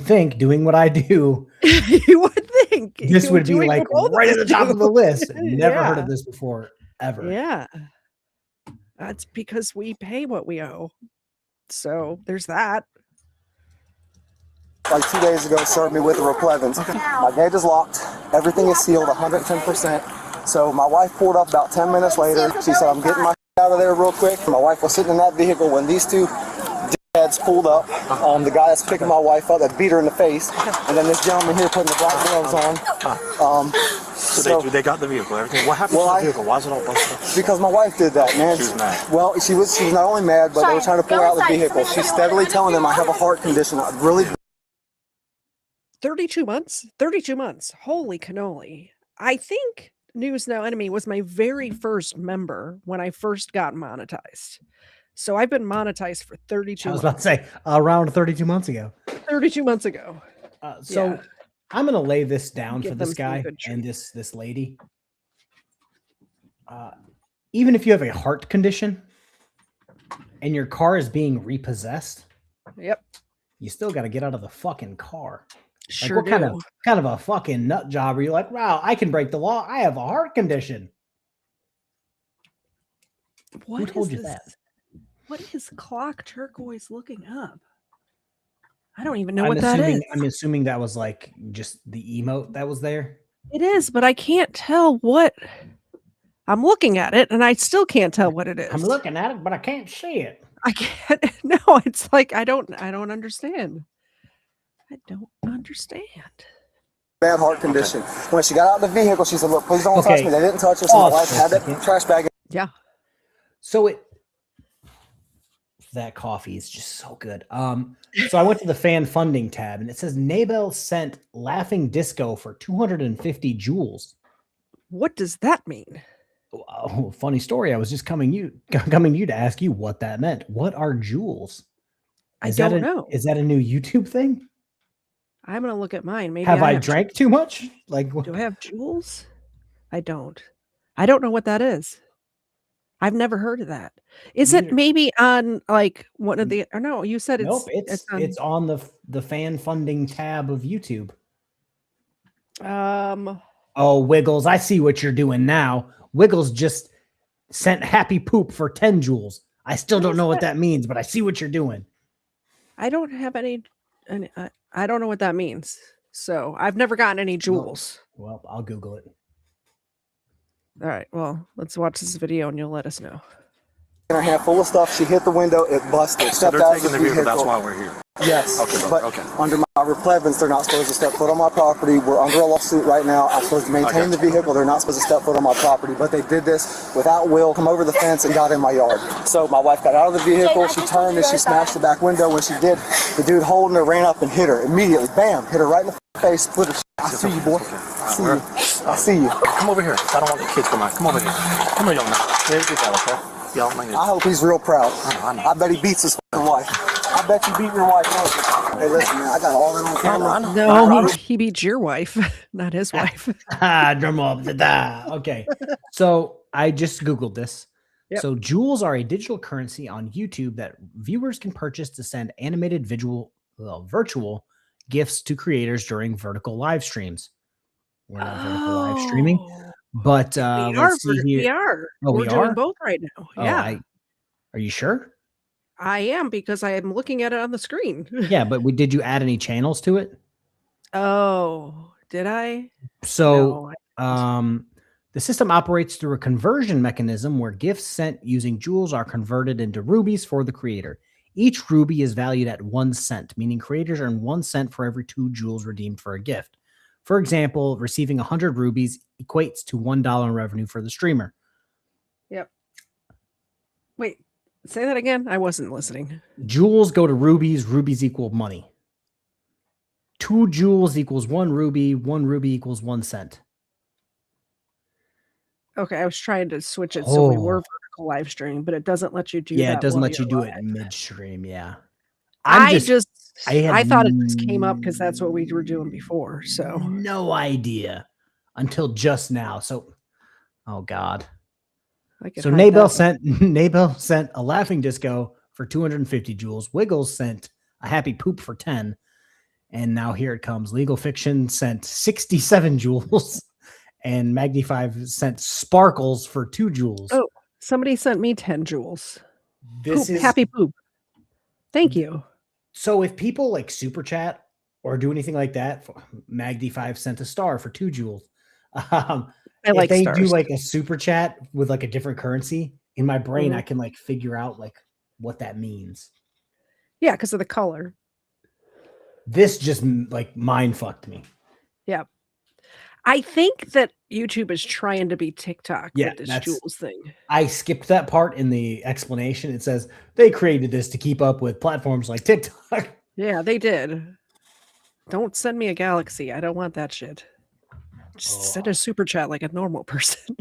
[SPEAKER 3] think, doing what I do,
[SPEAKER 2] you would think
[SPEAKER 3] this would be like right at the top of the list. Never heard of this before, ever.
[SPEAKER 2] Yeah. That's because we pay what we owe. So there's that.
[SPEAKER 10] Like 2 days ago, served me with the replevins. My gate is locked. Everything is sealed 110%. So my wife pulled up about 10 minutes later. She said, I'm getting my out of there real quick. My wife was sitting in that vehicle when these two dads pulled up. The guy that's picking my wife up that beat her in the face. And then this gentleman here putting the black gloves on.
[SPEAKER 14] So they got the vehicle, everything. What happened to the vehicle? Why is it all busted up?
[SPEAKER 10] Because my wife did that, man.
[SPEAKER 14] She was mad.
[SPEAKER 10] Well, she was not only mad, but they were trying to pull her out of the vehicle. She's steadily telling them I have a heart condition. Really
[SPEAKER 2] 32 months? 32 months. Holy cannoli. I think News Now Enemy was my very first member when I first got monetized. So I've been monetized for 32
[SPEAKER 3] I was
[SPEAKER 2] months.
[SPEAKER 3] about to say around 32 months ago.
[SPEAKER 2] 32 months ago.
[SPEAKER 3] So I'm going to lay this down
[SPEAKER 2] Give
[SPEAKER 3] for
[SPEAKER 2] them
[SPEAKER 3] this
[SPEAKER 2] some
[SPEAKER 3] guy
[SPEAKER 2] good
[SPEAKER 3] and this lady. Even if you have a heart condition and your car is being repossessed,
[SPEAKER 2] yep,
[SPEAKER 3] you still got to get out of the fucking car.
[SPEAKER 2] Sure
[SPEAKER 3] like what
[SPEAKER 2] do.
[SPEAKER 3] kind of a fucking nut job are you like, wow, I can break the law. I have a heart condition.
[SPEAKER 2] What
[SPEAKER 3] Who told
[SPEAKER 2] is
[SPEAKER 3] you that?
[SPEAKER 2] What is Clock Turquoise looking up? I don't even know what that is.
[SPEAKER 3] I'm assuming that was like just the emote that was there.
[SPEAKER 2] It is, but I can't tell what. I'm looking at it and I still can't tell what it is.
[SPEAKER 3] I'm looking at it, but I can't see it.
[SPEAKER 2] I can't. No, it's like I don't understand. I don't understand.
[SPEAKER 10] bad heart condition. When she got out of the vehicle, she said, look, please don't touch me. They didn't touch her, so my wife had that trash bag.
[SPEAKER 2] Yeah.
[SPEAKER 3] So that coffee is just so good. So I went to the fan funding tab and it says Nabel sent Laughing Disco for 250 joules.
[SPEAKER 2] What does that mean?
[SPEAKER 3] Oh, funny story. I was just coming to you to ask you what that meant. What are joules?
[SPEAKER 2] I don't know.
[SPEAKER 3] Is that a new YouTube thing?
[SPEAKER 2] I'm gonna look at mine. Maybe
[SPEAKER 3] have I drank too much? Like,
[SPEAKER 2] do I have joules? I don't. I don't know what that is. I've never heard of that. Is it maybe on like one of the? Or no, you said
[SPEAKER 3] Nope,
[SPEAKER 2] it's
[SPEAKER 3] on the fan funding tab of YouTube. Oh, Wiggles, I see what you're doing now. Wiggles just sent happy poop for 10 joules. I still don't know what that means, but I see what you're doing.
[SPEAKER 2] I don't have any I don't know what that means. So I've never gotten any joules.
[SPEAKER 3] Well, I'll Google it.
[SPEAKER 2] All right. Well, let's watch this video and you'll let us know.
[SPEAKER 10] In her hand full of stuff. She hit the window. It busted.
[SPEAKER 14] So they're taking the vehicle. That's why we're here.
[SPEAKER 10] Yes.
[SPEAKER 14] Okay,
[SPEAKER 10] but under my replevins, they're not supposed to step foot on my property. We're under a lawsuit right now. I'm supposed to maintain the vehicle. They're not supposed to step foot on my property, but they did this without will, come over the fence and got in my yard. So my wife got out of the vehicle. She turned and she smashed the back window. When she did, the dude holding her ran up and hit her immediately. Bam! Hit her right in the face. Split her. I see you, boy. I see you. I see you.
[SPEAKER 14] Come over here. I don't want the kids to come out. Come over here. Come here, young man. Here, get that, okay?
[SPEAKER 10] I hope he's real proud. I bet he beats his fucking wife. I bet you beat your wife. Hey, listen, man, I got all that on camera.
[SPEAKER 2] No, he beat your wife, not his wife.
[SPEAKER 3] Drum up. Okay. So I just Googled this.
[SPEAKER 2] Yep.
[SPEAKER 3] So joules are a digital currency on YouTube that viewers can purchase to send animated virtual gifts to creators during vertical live streams. We're not vertical live streaming. But let's see here.
[SPEAKER 2] We are.
[SPEAKER 3] Oh,
[SPEAKER 2] We're
[SPEAKER 3] we
[SPEAKER 2] doing
[SPEAKER 3] are?
[SPEAKER 2] both right now.
[SPEAKER 3] Oh,
[SPEAKER 2] Yeah,
[SPEAKER 3] are you sure?
[SPEAKER 2] I am because I am looking at it on the screen.
[SPEAKER 3] Yeah, but did you add any channels to it?
[SPEAKER 2] Oh, did I?
[SPEAKER 3] So
[SPEAKER 2] No,
[SPEAKER 3] the system operates through a conversion mechanism where gifts sent using joules are converted into rubies for the creator. Each ruby is valued at 1 cent, meaning creators earn 1 cent for every 2 joules redeemed for a gift. For example, receiving 100 rubies equates to $1 in revenue for the streamer.
[SPEAKER 2] Yep. Wait, say that again. I wasn't listening.
[SPEAKER 3] Joules go to rubies. Rubies equal money. 2 joules equals 1 ruby. 1 ruby equals 1 cent.
[SPEAKER 2] Okay, I was trying to switch it so we were vertical live streaming, but it doesn't let you do that.
[SPEAKER 3] Yeah, it doesn't
[SPEAKER 2] while
[SPEAKER 3] let you
[SPEAKER 2] you're
[SPEAKER 3] do it
[SPEAKER 2] live.
[SPEAKER 3] midstream. Yeah.
[SPEAKER 2] I
[SPEAKER 3] had
[SPEAKER 2] thought it just came up because that's what we were doing before. So
[SPEAKER 3] no idea until just now. So, oh God. So Nabel sent a laughing disco for 250 joules. Wiggles sent a happy poop for 10. And now here it comes. Legal Fiction sent 67 joules. And Magni5 sent sparkles for 2 joules.
[SPEAKER 2] Oh, somebody sent me 10 joules.
[SPEAKER 3] This is
[SPEAKER 2] happy poop. Thank you.
[SPEAKER 3] So if people like super chat or do anything like that, Magdi5 sent a star for 2 joules. If they do like a super chat with like a different currency, in my brain, I can like figure out like what that means.
[SPEAKER 2] Yeah, because of the color.
[SPEAKER 3] This just like mind fucked me.
[SPEAKER 2] Yeah. I think that YouTube is trying to be TikTok
[SPEAKER 3] Yeah,
[SPEAKER 2] with this
[SPEAKER 3] that's-
[SPEAKER 2] Jules thing.
[SPEAKER 3] I skipped that part in the explanation. It says they created this to keep up with platforms like TikTok.
[SPEAKER 2] Yeah, they did. Don't send me a galaxy. I don't want that shit. Just send a super chat like a normal person.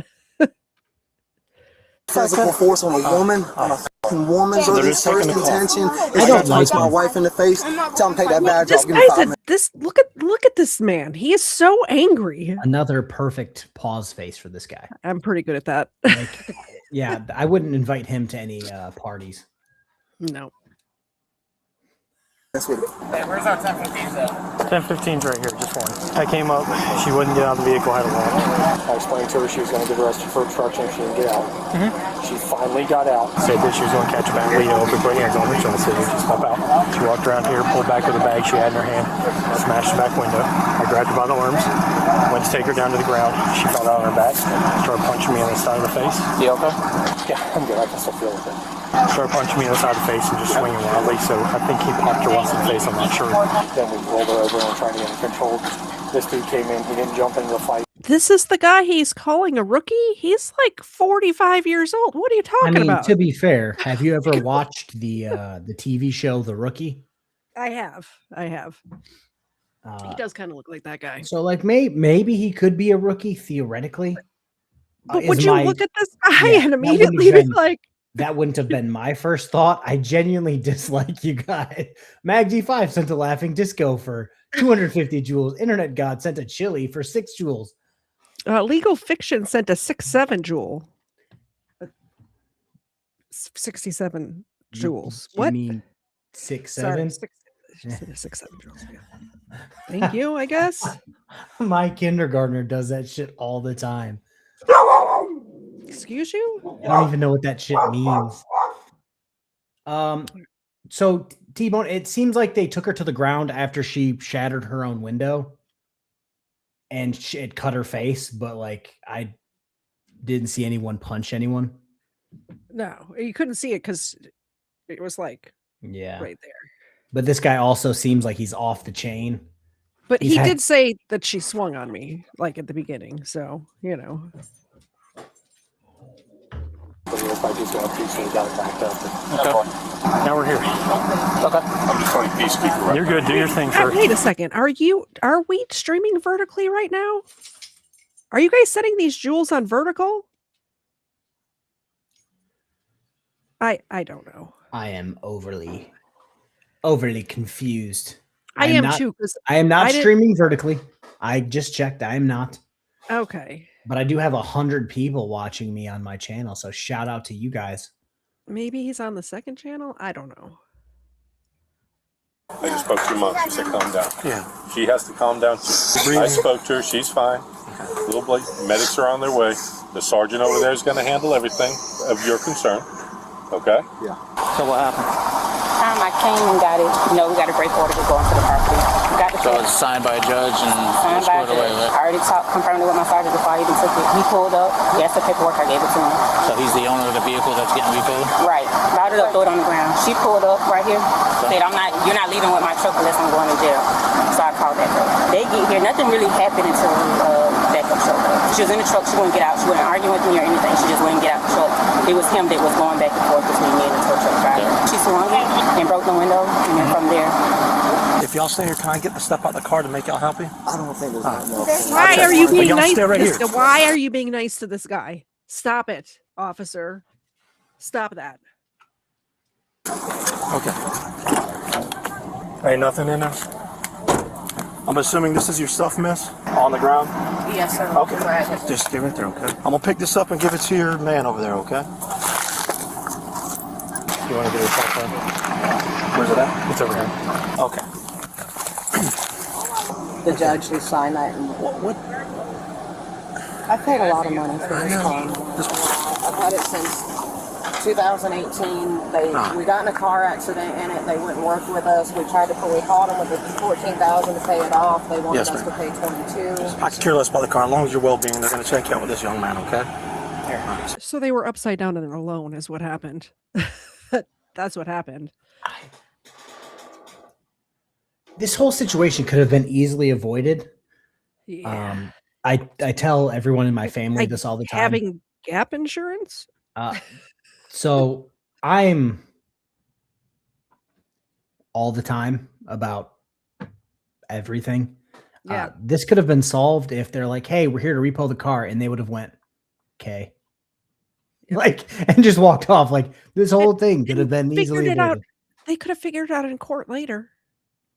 [SPEAKER 10] Physical force on a woman, on a fucking woman.
[SPEAKER 14] So
[SPEAKER 10] So
[SPEAKER 14] they're
[SPEAKER 10] his
[SPEAKER 14] just taking
[SPEAKER 10] first
[SPEAKER 14] the car.
[SPEAKER 10] intention
[SPEAKER 3] I
[SPEAKER 10] is
[SPEAKER 3] don't
[SPEAKER 10] to
[SPEAKER 3] like
[SPEAKER 10] punch my
[SPEAKER 3] him.
[SPEAKER 10] wife in the face. Tell him take that badge
[SPEAKER 2] This
[SPEAKER 10] off. Give me
[SPEAKER 2] guy's
[SPEAKER 10] 5
[SPEAKER 2] a,
[SPEAKER 10] minutes.
[SPEAKER 2] this look at this man. He is so angry.
[SPEAKER 3] Another perfect pause face for this guy.
[SPEAKER 2] I'm pretty good at that.
[SPEAKER 3] Like, yeah, I wouldn't invite him to any parties.
[SPEAKER 2] No.
[SPEAKER 10] That's what
[SPEAKER 5] Hey, where's our 1015s at?
[SPEAKER 14] 1015's right here, just one. I came up, she wouldn't get out of the vehicle, I had to walk. I explained to her she was going to give her for obstruction if she didn't get out. She finally got out, said that she was going to catch a bag, lead over, put hands on her, so I said, just step out. She walked around here, pulled back with a bag she had in her hand, smashed the back window. I grabbed her by the arms, went to take her down to the ground. She fell down on her back, started punching me on the side of the face. You okay? Yeah, I'm good, I can still feel it. Started punching me on the side of the face and just swinging wildly, so I think he popped her once in the face, I'm not sure. Then we rolled her over and we're trying to get her controlled. This dude came in, he didn't jump into the fight.
[SPEAKER 2] This is the guy he's calling a rookie? He's like 45 years old. What are you
[SPEAKER 3] I
[SPEAKER 2] talking
[SPEAKER 3] mean,
[SPEAKER 2] about?
[SPEAKER 3] to be fair, have you ever watched the TV show The Rookie?
[SPEAKER 2] I have. He does kind of look like that guy.
[SPEAKER 3] So like maybe he could be a rookie theoretically.
[SPEAKER 2] But
[SPEAKER 3] is
[SPEAKER 2] would you
[SPEAKER 3] my-
[SPEAKER 2] look at this guy
[SPEAKER 3] Yeah,
[SPEAKER 2] and
[SPEAKER 3] that wouldn't
[SPEAKER 2] immediately
[SPEAKER 3] have
[SPEAKER 2] be
[SPEAKER 3] been-
[SPEAKER 2] like,
[SPEAKER 3] That wouldn't have been my first thought. I genuinely dislike you guys. Magdi5 sent a laughing disco for 250 joules. Internet God sent a chili for 6 joules.
[SPEAKER 2] Legal Fiction sent a 6-7 jewel. 67 joules.
[SPEAKER 3] You
[SPEAKER 2] What?
[SPEAKER 3] mean 6,
[SPEAKER 2] Sorry,
[SPEAKER 3] 7?
[SPEAKER 2] 6, 7 joules. Yeah. Thank you, I guess.
[SPEAKER 3] My kindergartner does that shit all the time.
[SPEAKER 2] Excuse you?
[SPEAKER 3] I don't even know what that shit means. So T-Bone, it seems like they took her to the ground after she shattered her own window and it cut her face, but like I didn't see anyone punch anyone.
[SPEAKER 2] No, you couldn't see it because it was like right there.
[SPEAKER 3] But this guy also seems like he's off the chain.
[SPEAKER 2] But he did say that she swung on me, like at the beginning. So, you know.
[SPEAKER 14] Now we're here.
[SPEAKER 16] Okay. I'm just playing peacekeeper right
[SPEAKER 14] You're good. Do your thing, sir.
[SPEAKER 2] Wait a second. Are we streaming vertically right now? Are you guys setting these jewels on vertical? I don't know.
[SPEAKER 3] I am overly confused.
[SPEAKER 2] I am too.
[SPEAKER 3] I am not streaming vertically. I just checked. I am not.
[SPEAKER 2] Okay.
[SPEAKER 3] But I do have 100 people watching me on my channel. So shout out to you guys.
[SPEAKER 2] Maybe he's on the second channel. I don't know.
[SPEAKER 16] I just spoke to your mom. She said calm down.
[SPEAKER 14] Yeah.
[SPEAKER 16] She has to calm down too. I spoke to her. She's fine. Little Blake, medics are on their way. The sergeant over there is going to handle everything of your concern. Okay?
[SPEAKER 14] Yeah. So what happened?
[SPEAKER 15] I came and got it. You know, we got a break order to go into the property. We got the
[SPEAKER 17] So it's signed by a judge and
[SPEAKER 15] signed by a
[SPEAKER 17] squared away,
[SPEAKER 15] judge.
[SPEAKER 17] right?
[SPEAKER 15] I already confirmed it with my sergeant before I even took it. He pulled up. He asked the paperwork. I gave it to him.
[SPEAKER 17] So he's the owner of the vehicle that's getting repoed?
[SPEAKER 15] Right. Routed up, threw it on the ground. She pulled up right here. Said, you're not leaving with my truck unless I'm going to jail. So I called that girl. They get here. Nothing really happened until backup showed up. She was in the truck. She wouldn't get out. She wasn't arguing with me or anything. She just wouldn't get out the truck. It was him that was going back and forth between me and the tow truck driver. She swung it and broke the window, and then from there.
[SPEAKER 14] If y'all stay here, can I get the stuff out of the car to make y'all happy?
[SPEAKER 10] I don't think there's enough.
[SPEAKER 2] Why are you being nice to
[SPEAKER 14] right
[SPEAKER 2] this
[SPEAKER 14] here.
[SPEAKER 2] guy? Why are you being nice to this guy? Stop it, officer. Stop that.
[SPEAKER 14] Okay. Ain't nothing in there? I'm assuming this is your stuff, miss? On the ground?
[SPEAKER 15] Yes, sir.
[SPEAKER 14] Okay. Just give it there, okay? I'm gonna pick this up and give it to your man over there, okay? You wanna get your cell phone? Where's it at? It's over here. Okay.
[SPEAKER 4] The judge will sign that. And
[SPEAKER 14] What?
[SPEAKER 4] I paid a lot of money for this car. I've had it since 2018. We got in a car accident in it. They wouldn't work with us. We called them with the $14,000 to pay it off. They wanted us to pay $22,000.
[SPEAKER 14] I can care less about the car. As long as your well-being, they're gonna check you out with this young man, okay? Here.
[SPEAKER 2] So they were upside down and alone is what happened. That's what happened.
[SPEAKER 3] This whole situation could have been easily avoided.
[SPEAKER 2] Yeah.
[SPEAKER 3] I tell everyone in my family this all the time.
[SPEAKER 2] Having gap insurance?
[SPEAKER 3] So I'm all the time about everything.
[SPEAKER 2] Yeah.
[SPEAKER 3] This could have been solved if they're like, hey, we're here to repo the car. And they would have went, okay. Like, and just walked off. Like this whole thing could have been easily
[SPEAKER 2] Figured it out.
[SPEAKER 3] avoided.
[SPEAKER 2] They could have figured it out in court later.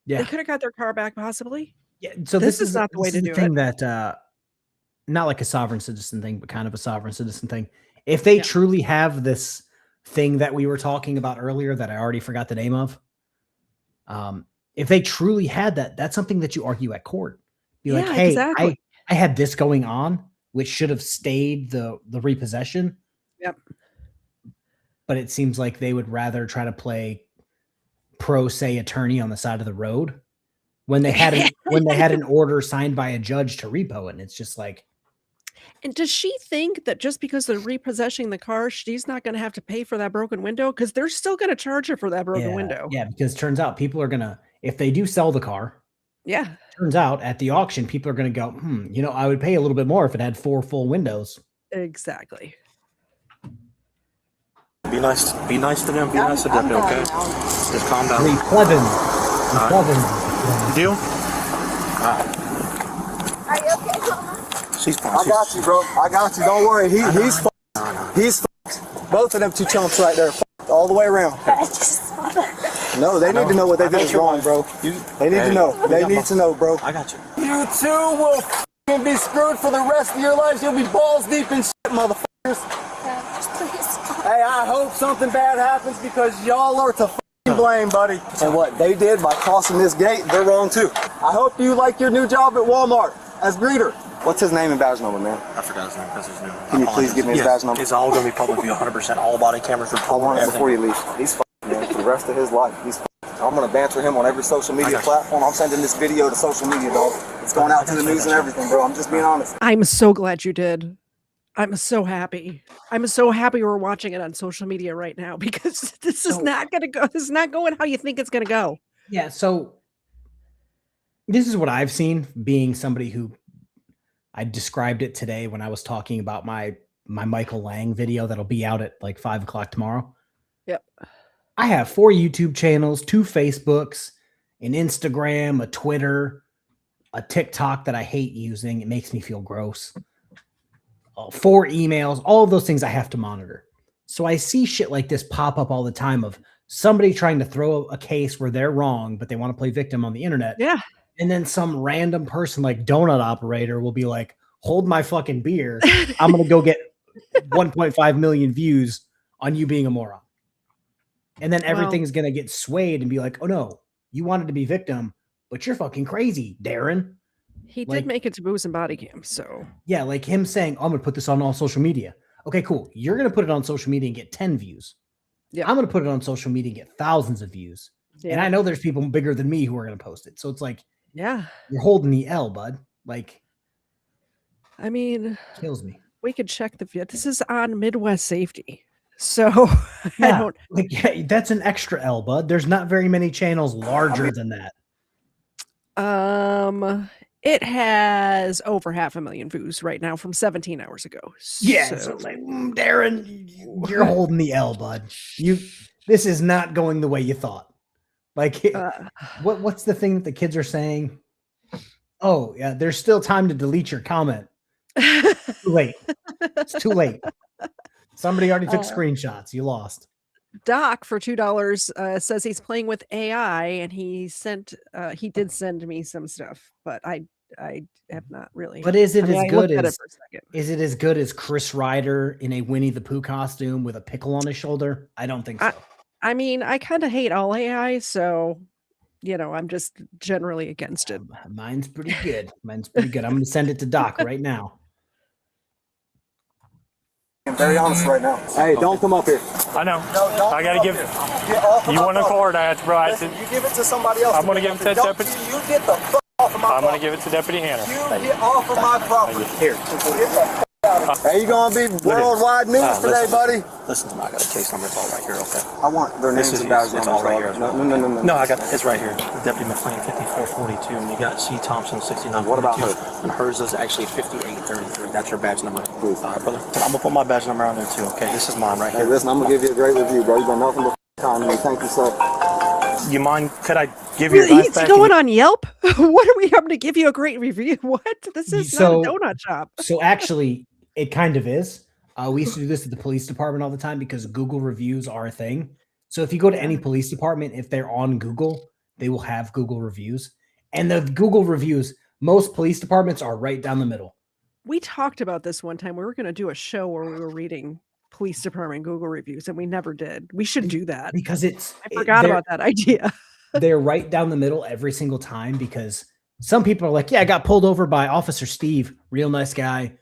[SPEAKER 3] Yeah.
[SPEAKER 2] They could have got their car back possibly.
[SPEAKER 3] Yeah. So
[SPEAKER 2] this is not the way to do
[SPEAKER 3] thing
[SPEAKER 2] it.
[SPEAKER 3] that not like a sovereign citizen thing, but kind of a sovereign citizen thing. If they truly have this thing that we were talking about earlier that I already forgot the name of, if they truly had that, that's something that you argue at court. Be like, hey,
[SPEAKER 2] exactly.
[SPEAKER 3] I had this going on, which should have stayed the repossession.
[SPEAKER 2] Yep.
[SPEAKER 3] But it seems like they would rather try to play pro se attorney on the side of the road when they had an order signed by a judge to repo it. And it's just like,
[SPEAKER 2] and does she think that just because they're repossessing the car, she's not going to have to pay for that broken window? Because they're still going to charge her for that broken window.
[SPEAKER 3] Yeah, because it turns out people are going to, if they do sell the car, turns out at the auction, people are going to go, I would pay a little bit more if it had 4 full windows.
[SPEAKER 2] Exactly.
[SPEAKER 14] Be nice to them. Be nice to them, okay? Just calm down. Deal?
[SPEAKER 10] Are you okay,
[SPEAKER 14] She's fine.
[SPEAKER 10] I got you, bro. I got you. Don't worry. He's fucked. He's fucked. Both of them two chumps right there, all the way around. No, they need to know what they did is wrong, bro. They need to know. They need to know, bro.
[SPEAKER 14] I got you.
[SPEAKER 10] You two will be screwed for the rest of your lives. You'll be balls deep in shit, motherfuckers.
[SPEAKER 9] Just please.
[SPEAKER 10] Hey, I hope something bad happens because y'all are to blame, buddy. And what they did by crossing this gate, they're wrong too. I hope you like your new job at Walmart as greeter. What's his name and badge number, man?
[SPEAKER 14] I forgot his name because his new.
[SPEAKER 10] Can you please give me his badge number?
[SPEAKER 14] It's all going to be public view, 100%. All body cameras
[SPEAKER 10] I want it before you leave. He's man, for the rest of his life. He's I'm going to banter him on every social media platform. I'm sending this video to social media, dog. It's going out to the news and everything, bro. I'm just being honest.
[SPEAKER 2] I'm so glad you did. I'm so happy. I'm so happy we're watching it on social media right now because this is not going to go. This is not going how you think it's going to go.
[SPEAKER 3] Yeah. So this is what I've seen, being somebody who I described it today when I was talking about my Michael Lang video that'll be out at like 5 o'clock tomorrow.
[SPEAKER 2] Yep.
[SPEAKER 3] I have 4 YouTube channels, 2 Facebooks, an Instagram, a Twitter, a TikTok that I hate using. It makes me feel gross. 4 emails, all of those things I have to monitor. So I see shit like this pop up all the time of somebody trying to throw a case where they're wrong, but they want to play victim on the internet.
[SPEAKER 2] Yeah.
[SPEAKER 3] And then some random person like Donut Operator will be like, hold my fucking beer. I'm going to go get 1.5 million views on you being a moron. And then everything's going to get swayed and be like, oh no, you wanted to be victim, but you're fucking crazy, Darren.
[SPEAKER 2] He did make it to Booze and Body Cam, so.
[SPEAKER 3] Yeah, like him saying, oh, I'm going to put this on all social media. Okay, cool. You're going to put it on social media and get 10 views.
[SPEAKER 2] Yeah.
[SPEAKER 3] I'm going to put it on social media and get thousands of views. Yeah. And I know there's people bigger than me who are going to post it. So it's like,
[SPEAKER 2] yeah,
[SPEAKER 3] you're holding the L, bud. Like,
[SPEAKER 2] I mean,
[SPEAKER 3] kills me.
[SPEAKER 2] We could check the video. This is on Midwest Safety. So
[SPEAKER 3] yeah,
[SPEAKER 2] I don't
[SPEAKER 3] like, yeah, that's an extra L, bud. There's not very many channels larger than that.
[SPEAKER 2] It has over 500,000 views right now from 17 hours ago.
[SPEAKER 3] Yeah, so it's like, Darren, you're holding the L, bud. This is not going the way you thought. Like, what's the thing that the kids are saying? Oh, yeah, there's still time to delete your comment. Too late. It's too late. Somebody already took screenshots. You lost.
[SPEAKER 2] Doc for $2 says he's playing with AI, and he did send me some stuff, but I have not really.
[SPEAKER 3] But is it as good as Chris Ryder in a Winnie the Pooh costume with a pickle on his shoulder? I don't think so.
[SPEAKER 2] I mean, I kind of hate all AI, so I'm just generally against it.
[SPEAKER 3] Mine's pretty good. I'm going to send it to Doc right now.
[SPEAKER 10] I'm very honest right now. Hey, don't come up here.
[SPEAKER 14] I know. No, I got to give it. You want a card, bro?
[SPEAKER 10] Listen, you give it to somebody else.
[SPEAKER 14] I'm going to give it to Deputy.
[SPEAKER 10] You get the fuck off of my property.
[SPEAKER 14] I'm going to give it to Deputy Hannah.
[SPEAKER 10] You get off of my property. Here. Hey, you going to be worldwide news today, buddy?
[SPEAKER 14] Listen to me. I got a case number. It's all right here, okay?
[SPEAKER 10] I want their names and badge numbers.
[SPEAKER 14] It's all right here.
[SPEAKER 10] No.
[SPEAKER 14] No, I got it. It's right here. Deputy McLean, 5442, and you got C. Thompson, 6942. What about her? And hers is actually 5833. That's her badge number. All right, brother. I'm going to put my badge number on there, too, okay? This is mine right here.
[SPEAKER 10] Hey, listen, I'm going to give you a great review, bro. You've done nothing but time to me. Thank you, sir.
[SPEAKER 14] You mind? Could I give you
[SPEAKER 2] He's going on Yelp? What are we having to give you a great review? What? This is not a donut shop.
[SPEAKER 3] So actually, it kind of is. We used to do this at the police department all the time because Google reviews are a thing. So if you go to any police department, if they're on Google, they will have Google reviews. And the Google reviews, most police departments are right down the middle.
[SPEAKER 2] We talked about this one time. We were going to do a show where we were reading police department Google reviews, and we never did. We should do that.
[SPEAKER 3] Because I
[SPEAKER 2] forgot about that idea.
[SPEAKER 3] They're right down the middle every single time because some people are like, yeah, I got pulled over by Officer Steve. Real nice guy.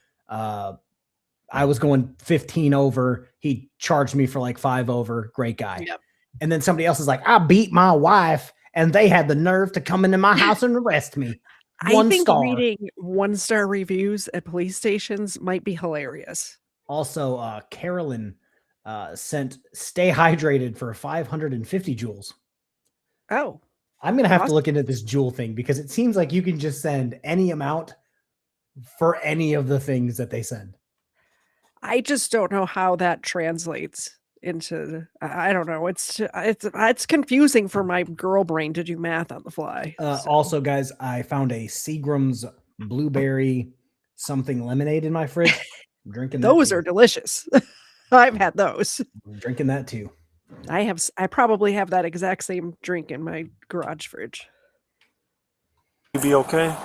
[SPEAKER 3] I was going 15 over. He charged me for like 5 over. Great guy.
[SPEAKER 2] Yep.
[SPEAKER 3] And then somebody else is like, I beat my wife and they had the nerve to come into my house and arrest me.
[SPEAKER 2] I think reading 1-star reviews at police stations might be hilarious.
[SPEAKER 3] Also, Carolyn sent stay hydrated for 550 joules.
[SPEAKER 2] Oh.
[SPEAKER 3] I'm going to have to look into this joule thing because it seems like you can just send any amount for any of the things that they send.
[SPEAKER 2] I just don't know how that translates into. I don't know. It's confusing for my girl brain to do math on the fly.
[SPEAKER 3] Also, guys, I found a Seagram's blueberry something lemonade in my fridge. I'm drinking that.
[SPEAKER 2] Those are delicious. I've had those.
[SPEAKER 3] I'm drinking that too.
[SPEAKER 2] I probably have that exact same drink in my garage fridge.
[SPEAKER 14] You be okay?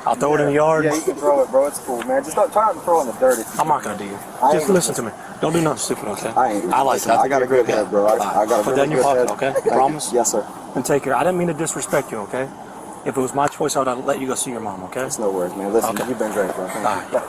[SPEAKER 14] I'll throw it in the yard.
[SPEAKER 10] Yeah, you can throw it, bro. It's cool, man. Just don't try not to throw it in the dirt.
[SPEAKER 14] I'm not gonna do it. Just listen to me. Don't do nothing stupid, okay?
[SPEAKER 10] I
[SPEAKER 14] like
[SPEAKER 10] listen, I got a good head, bro. I got a
[SPEAKER 14] Put that in your pocket, okay? Promise?
[SPEAKER 10] Yes, sir.
[SPEAKER 14] And take care. I didn't mean to disrespect you, okay? If it was my choice, I would have let you go see your mom, okay?
[SPEAKER 10] It's no worries, man. Listen, you've been great, bro. Thank you.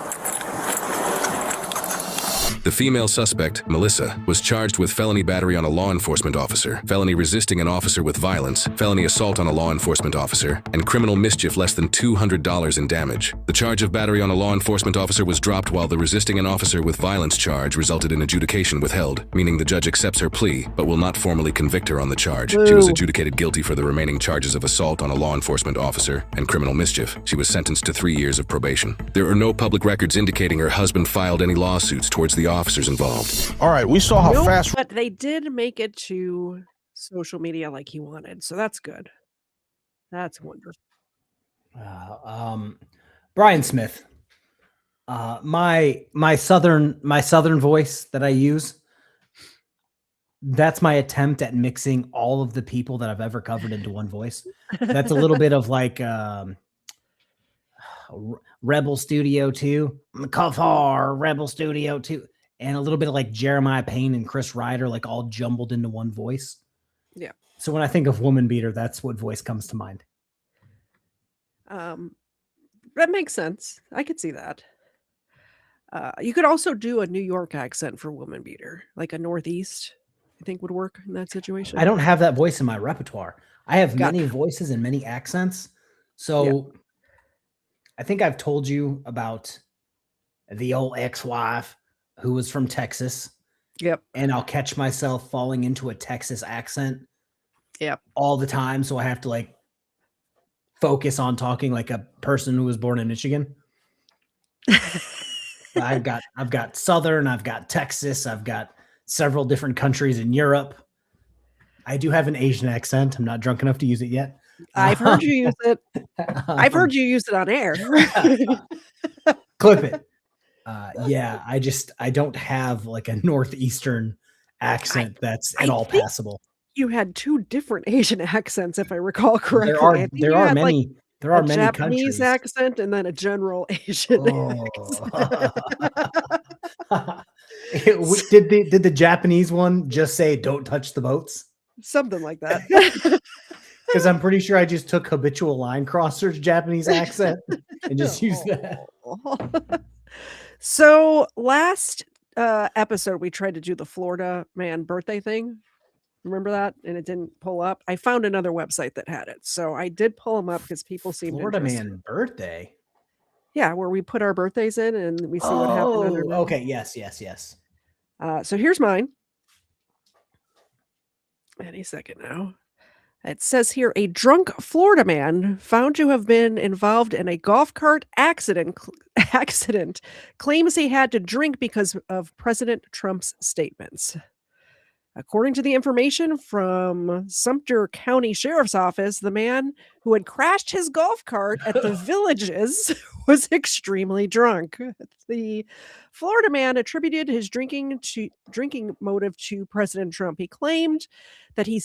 [SPEAKER 13] The female suspect, Melissa, was charged with felony battery on a law enforcement officer, felony resisting an officer with violence, felony assault on a law enforcement officer, and criminal mischief less than $200 in damage. The charge of battery on a law enforcement officer was dropped while the resisting an officer with violence charge resulted in adjudication withheld, meaning the judge accepts her plea but will not formally convict her on the charge. She was adjudicated guilty for the remaining charges of assault on a law enforcement officer and criminal mischief. She was sentenced to 3 years of probation. There are no public records indicating her husband filed any lawsuits towards the officers involved.
[SPEAKER 18] All right, we saw how fast.
[SPEAKER 2] But they did make it to social media like he wanted, so that's good. That's wonderful.
[SPEAKER 3] Brian Smith. My southern voice that I use. That's my attempt at mixing all of the people that I've ever covered into one voice. That's a little bit of like Rebel Studio 2, KFARR, Rebel Studio 2, and a little bit of like Jeremiah Payne and Chris Ryder, like all jumbled into one voice.
[SPEAKER 2] Yeah.
[SPEAKER 3] So when I think of woman beater, that's what voice comes to mind.
[SPEAKER 2] That makes sense. I could see that. You could also do a New York accent for woman beater, like a Northeast. I think would work in that situation.
[SPEAKER 3] I don't have that voice in my repertoire. I have many voices and many accents. So I think I've told you about the old ex-wife who was from Texas.
[SPEAKER 2] Yep.
[SPEAKER 3] And I'll catch myself falling into a Texas accent.
[SPEAKER 2] Yep.
[SPEAKER 3] All the time. So I have to like focus on talking like a person who was born in Michigan. I've got Southern, I've got Texas, I've got several different countries in Europe. I do have an Asian accent. I'm not drunk enough to use it yet.
[SPEAKER 2] I've heard you use it. I've heard you use it on air.
[SPEAKER 3] Clip it. Yeah, I don't have like a Northeastern accent that's at all passable.
[SPEAKER 2] You had two different Asian accents, if I recall correctly.
[SPEAKER 3] There are many
[SPEAKER 2] Japanese
[SPEAKER 3] countries.
[SPEAKER 2] accent and then a general Asian accent.
[SPEAKER 3] Did the Japanese one just say "Don't touch the boats"?
[SPEAKER 2] Something like that.
[SPEAKER 3] Because I'm pretty sure I just took habitual line crosser's Japanese accent and just used that.
[SPEAKER 2] So last episode, we tried to do the Florida man birthday thing. Remember that? And it didn't pull up. I found another website that had it. So I did pull them up because people seemed
[SPEAKER 3] Florida
[SPEAKER 2] interested.
[SPEAKER 3] man birthday?
[SPEAKER 2] Yeah, where we put our birthdays in and we see what happened underneath.
[SPEAKER 3] Okay. Yes.
[SPEAKER 2] So here's mine. Any second now. It says here, a drunk Florida man found to have been involved in a golf cart accident claims he had to drink because of President Trump's statements. According to the information from Sumter County Sheriff's Office, the man who had crashed his golf cart at the Villages was extremely drunk. The Florida man attributed his drinking motive to President Trump. He claimed that he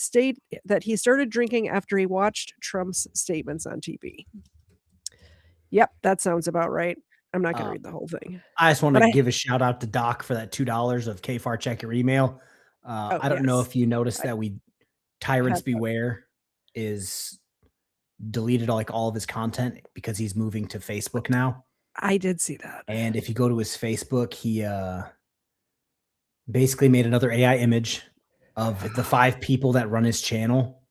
[SPEAKER 2] started drinking after he watched Trump's statements on TV. Yep, that sounds about right. I'm not going to read the whole thing.
[SPEAKER 3] I just want to give a shout out to Doc for that $2 of KFARR check your email. I don't know if you noticed that Tyrants Beware is deleted like all of his content because he's moving to Facebook now.
[SPEAKER 2] I did see that.
[SPEAKER 3] And if you go to his Facebook, he basically made another AI image of the 5 people that run his channel.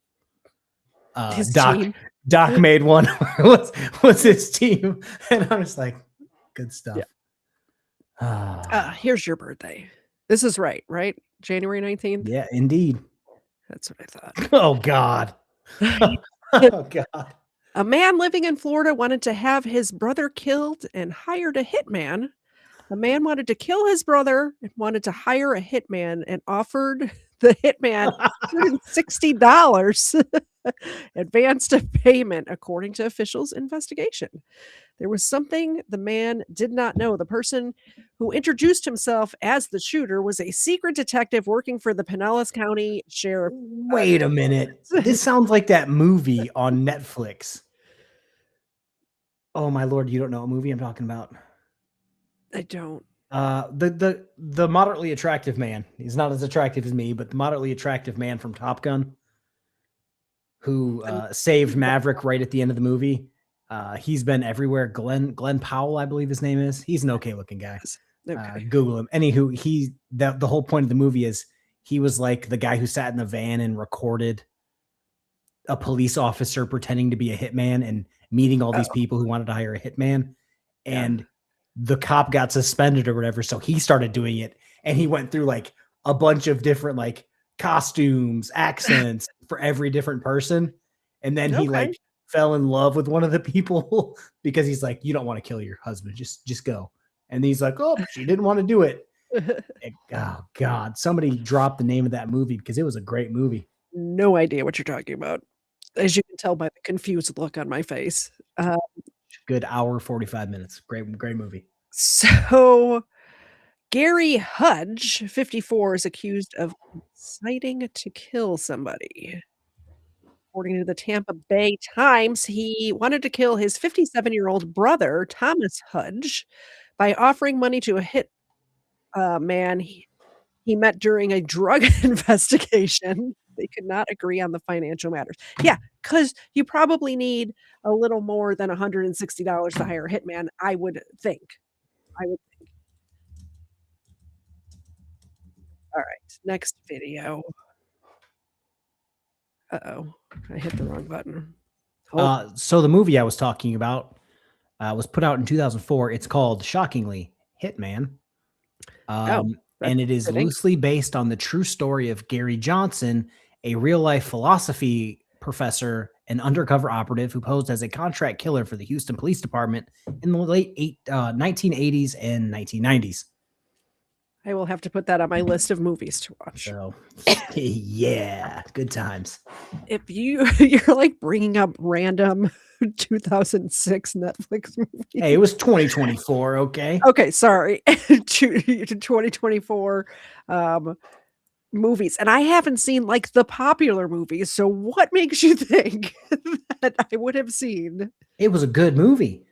[SPEAKER 3] Doc made one. was his team, and I was like, good stuff.
[SPEAKER 2] Yeah. Here's your birthday. This is right? January 19th?
[SPEAKER 3] Yeah, indeed.
[SPEAKER 2] That's what I thought.
[SPEAKER 3] Oh, God. Oh, God.
[SPEAKER 2] A man living in Florida wanted to have his brother killed and hired a hitman. A man wanted to kill his brother and wanted to hire a hitman and offered the hitman $160 advance payment, according to officials' investigation. There was something the man did not know. The person who introduced himself as the shooter was a secret detective working for the Pinellas County Sheriff.
[SPEAKER 3] Wait a minute. This sounds like that movie on Netflix. Oh, my Lord. You don't know what movie I'm talking about?
[SPEAKER 2] I don't.
[SPEAKER 3] The moderately attractive man. He's not as attractive as me, but the moderately attractive man from Top Gun who saved Maverick right at the end of the movie. He's been everywhere. Glenn Powell, I believe his name is. He's an okay looking guy.
[SPEAKER 2] Okay.
[SPEAKER 3] Google him. Anywho, the whole point of the movie is he was like the guy who sat in the van and recorded a police officer pretending to be a hitman and meeting all these people who wanted to hire a hitman. And the cop got suspended or whatever. So he started doing it, and he went through like a bunch of different like costumes, accents for every different person. And then he like fell in love with one of the people because he's like, you don't want to kill your husband. Just go. And he's like, oh, she didn't want to do it. Oh God, somebody dropped the name of that movie because it was a great movie.
[SPEAKER 2] No idea what you're talking about, as you can tell by the confused look on my face.
[SPEAKER 3] Good hour, 45 minutes. Great movie.
[SPEAKER 2] So Gary Hudge, 54, is accused of inciting to kill somebody. According to the Tampa Bay Times, he wanted to kill his 57-year-old brother, Thomas Hudge, by offering money to a hit man he met during a drug investigation. They could not agree on the financial matters. Yeah, because you probably need a little more than $160 to hire a hitman, I would think. All right, next video. Uh-oh, I hit the wrong button.
[SPEAKER 3] So the movie I was talking about was put out in 2004. It's called, shockingly, Hitman. And it is loosely based on the true story of Gary Johnson, a real-life philosophy professor and undercover operative who posed as a contract killer for the Houston Police Department in the late 1980s and 1990s.
[SPEAKER 2] I will have to put that on my list of movies to watch.
[SPEAKER 3] So, yeah, good times.
[SPEAKER 2] If you're like bringing up random 2006 Netflix movies.
[SPEAKER 3] Hey, it was 2024, okay?
[SPEAKER 2] Okay, sorry. 2024 movies. And I haven't seen like the popular movies. So what makes you think that I would have seen?
[SPEAKER 3] It was a good movie.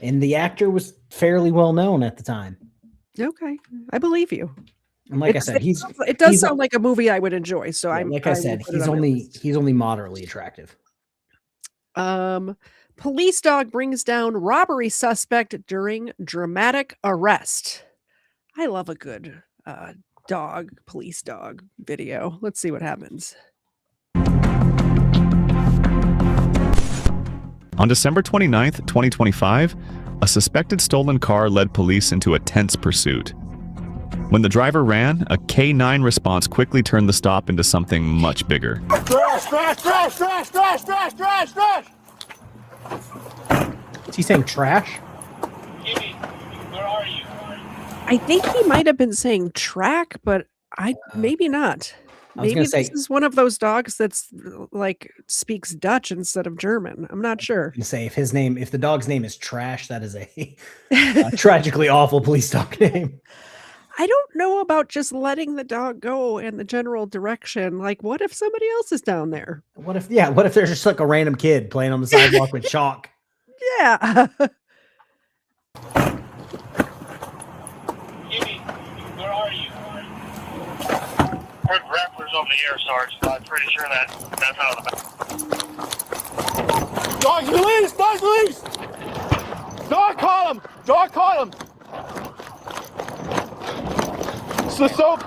[SPEAKER 3] And the actor was fairly well known at the time.
[SPEAKER 2] Okay, I believe you.
[SPEAKER 3] And like I said,
[SPEAKER 2] it does sound like a movie I would enjoy. So I'm
[SPEAKER 3] like I said, he's only moderately attractive.
[SPEAKER 2] Police dog brings down robbery suspect during dramatic arrest. I love a good police dog video. Let's see what happens.
[SPEAKER 18] On December 29th, 2025, a suspected stolen car led police into a tense pursuit. When the driver ran, a K9 response quickly turned the stop into something much bigger.
[SPEAKER 10] Trash, trash, trash, trash, trash, trash, trash, trash!
[SPEAKER 3] Is he saying trash?
[SPEAKER 10] Where are you?
[SPEAKER 2] I think he might have been saying track, but maybe not. Maybe this is one of those dogs that's like speaks Dutch instead of German. I'm not sure.
[SPEAKER 3] Say if the dog's name is Trash, that is a tragically awful police dog name.
[SPEAKER 2] I don't know about just letting the dog go in the general direction. Like, what if somebody else is down there?
[SPEAKER 3] What if there's just like a random kid playing on the sidewalk with chalk?
[SPEAKER 2] Yeah.
[SPEAKER 10] Where are you? We're grapplers over the air, Sarge. I'm pretty sure that's out of the back. Dog's released! Dog's released! Dog caught him! Dog caught him! Sissoko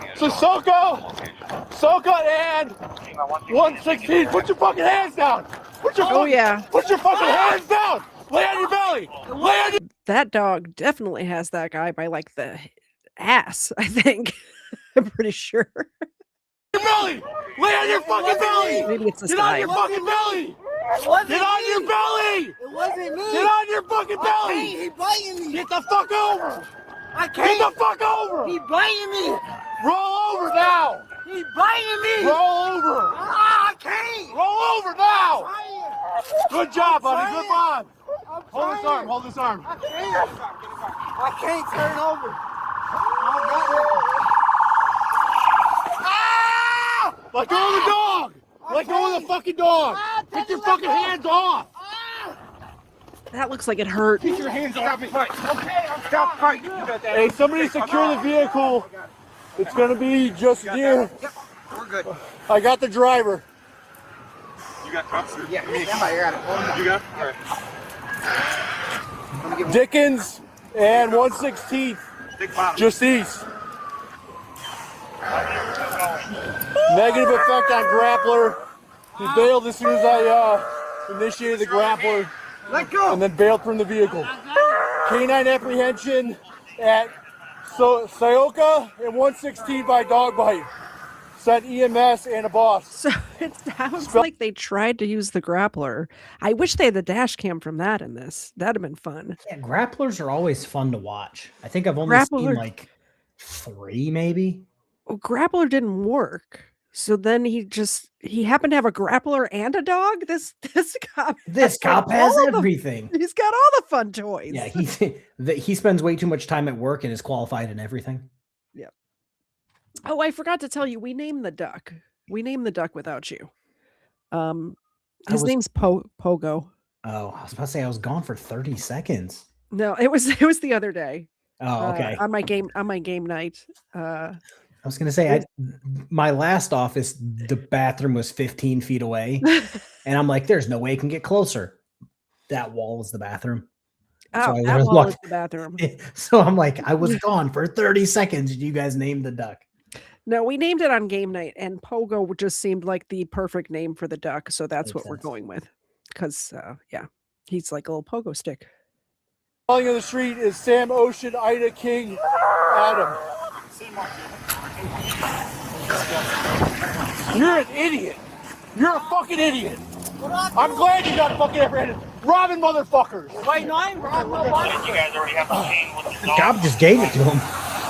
[SPEAKER 10] and 116. Put your fucking hands down! Put your fucking hands down! Lay on your belly!
[SPEAKER 2] That dog definitely has that guy by like the ass, I think. I'm pretty sure.
[SPEAKER 10] Your belly! Lay on your fucking belly!
[SPEAKER 2] Maybe it's the
[SPEAKER 10] Get on your fucking belly! Get on your belly!
[SPEAKER 11] It wasn't me.
[SPEAKER 10] Get on your fucking belly!
[SPEAKER 11] He biting me.
[SPEAKER 10] Get the fuck over!
[SPEAKER 11] I can't.
[SPEAKER 10] Get the fuck over!
[SPEAKER 11] He biting me.
[SPEAKER 10] Roll over now!
[SPEAKER 11] He biting me.
[SPEAKER 10] Roll over!
[SPEAKER 11] I can't.
[SPEAKER 10] Roll over now! Good job, buddy. Good job. Hold this arm. Hold this arm.
[SPEAKER 11] I can't turn over.
[SPEAKER 10] Ah! Let go of the dog! Let go of the fucking dog! Get your fucking hands off!
[SPEAKER 2] That looks like it hurt.
[SPEAKER 11] Keep your hands off me. Okay, stop fighting.
[SPEAKER 14] Hey, somebody secure the vehicle. It's gonna be just near.
[SPEAKER 11] Yep, we're good.
[SPEAKER 14] I got the driver.
[SPEAKER 11] You got cups? Yeah, somebody got it. You got it? All right.
[SPEAKER 14] Dickens and 116th, just east. Negative effect on grappler. He bailed as soon as I initiated the grappler.
[SPEAKER 11] Let go.
[SPEAKER 14] And then bailed from the vehicle. Canine apprehension at Sayoka and 116 by dog bite. Sent EMS and a boss.
[SPEAKER 2] So it sounds like they tried to use the grappler. I wish they had the dash cam from that in this. That'd have been fun.
[SPEAKER 3] Yeah, grapplers are always fun to watch. I think I've only seen like 3 maybe.
[SPEAKER 2] Well, grappler didn't work. So then he happened to have a grappler and a dog. This cop
[SPEAKER 3] has everything.
[SPEAKER 2] He's got all the fun toys.
[SPEAKER 3] Yeah, he spends way too much time at work and is qualified in everything.
[SPEAKER 2] Yeah. Oh, I forgot to tell you, we named the duck. We named the duck without you. His name's Pogo.
[SPEAKER 3] Oh, I was about to say I was gone for 30 seconds.
[SPEAKER 2] No, it was the other day.
[SPEAKER 3] Oh, okay.
[SPEAKER 2] On my game night.
[SPEAKER 3] I was going to say, my last office, the bathroom was 15 feet away. And I'm like, there's no way it can get closer. That wall was the bathroom.
[SPEAKER 2] Oh, so that wall is the bathroom.
[SPEAKER 3] So I'm like, I was gone for 30 seconds. And you guys named the duck.
[SPEAKER 2] No, we named it on game night. And Pogo just seemed like the perfect name for the duck. So that's what we're going with. Because, yeah, he's like a little pogo stick.
[SPEAKER 14] Calling on the street is Sam Ocean, Ida King, Adam. You're an idiot. You're a fucking idiot. I'm glad you got fucking apprehended. Robbing motherfuckers.
[SPEAKER 11] Wait, no, I ain't robbing nobody.
[SPEAKER 5] You guys already have the scene with the
[SPEAKER 3] The cop just gave it to him.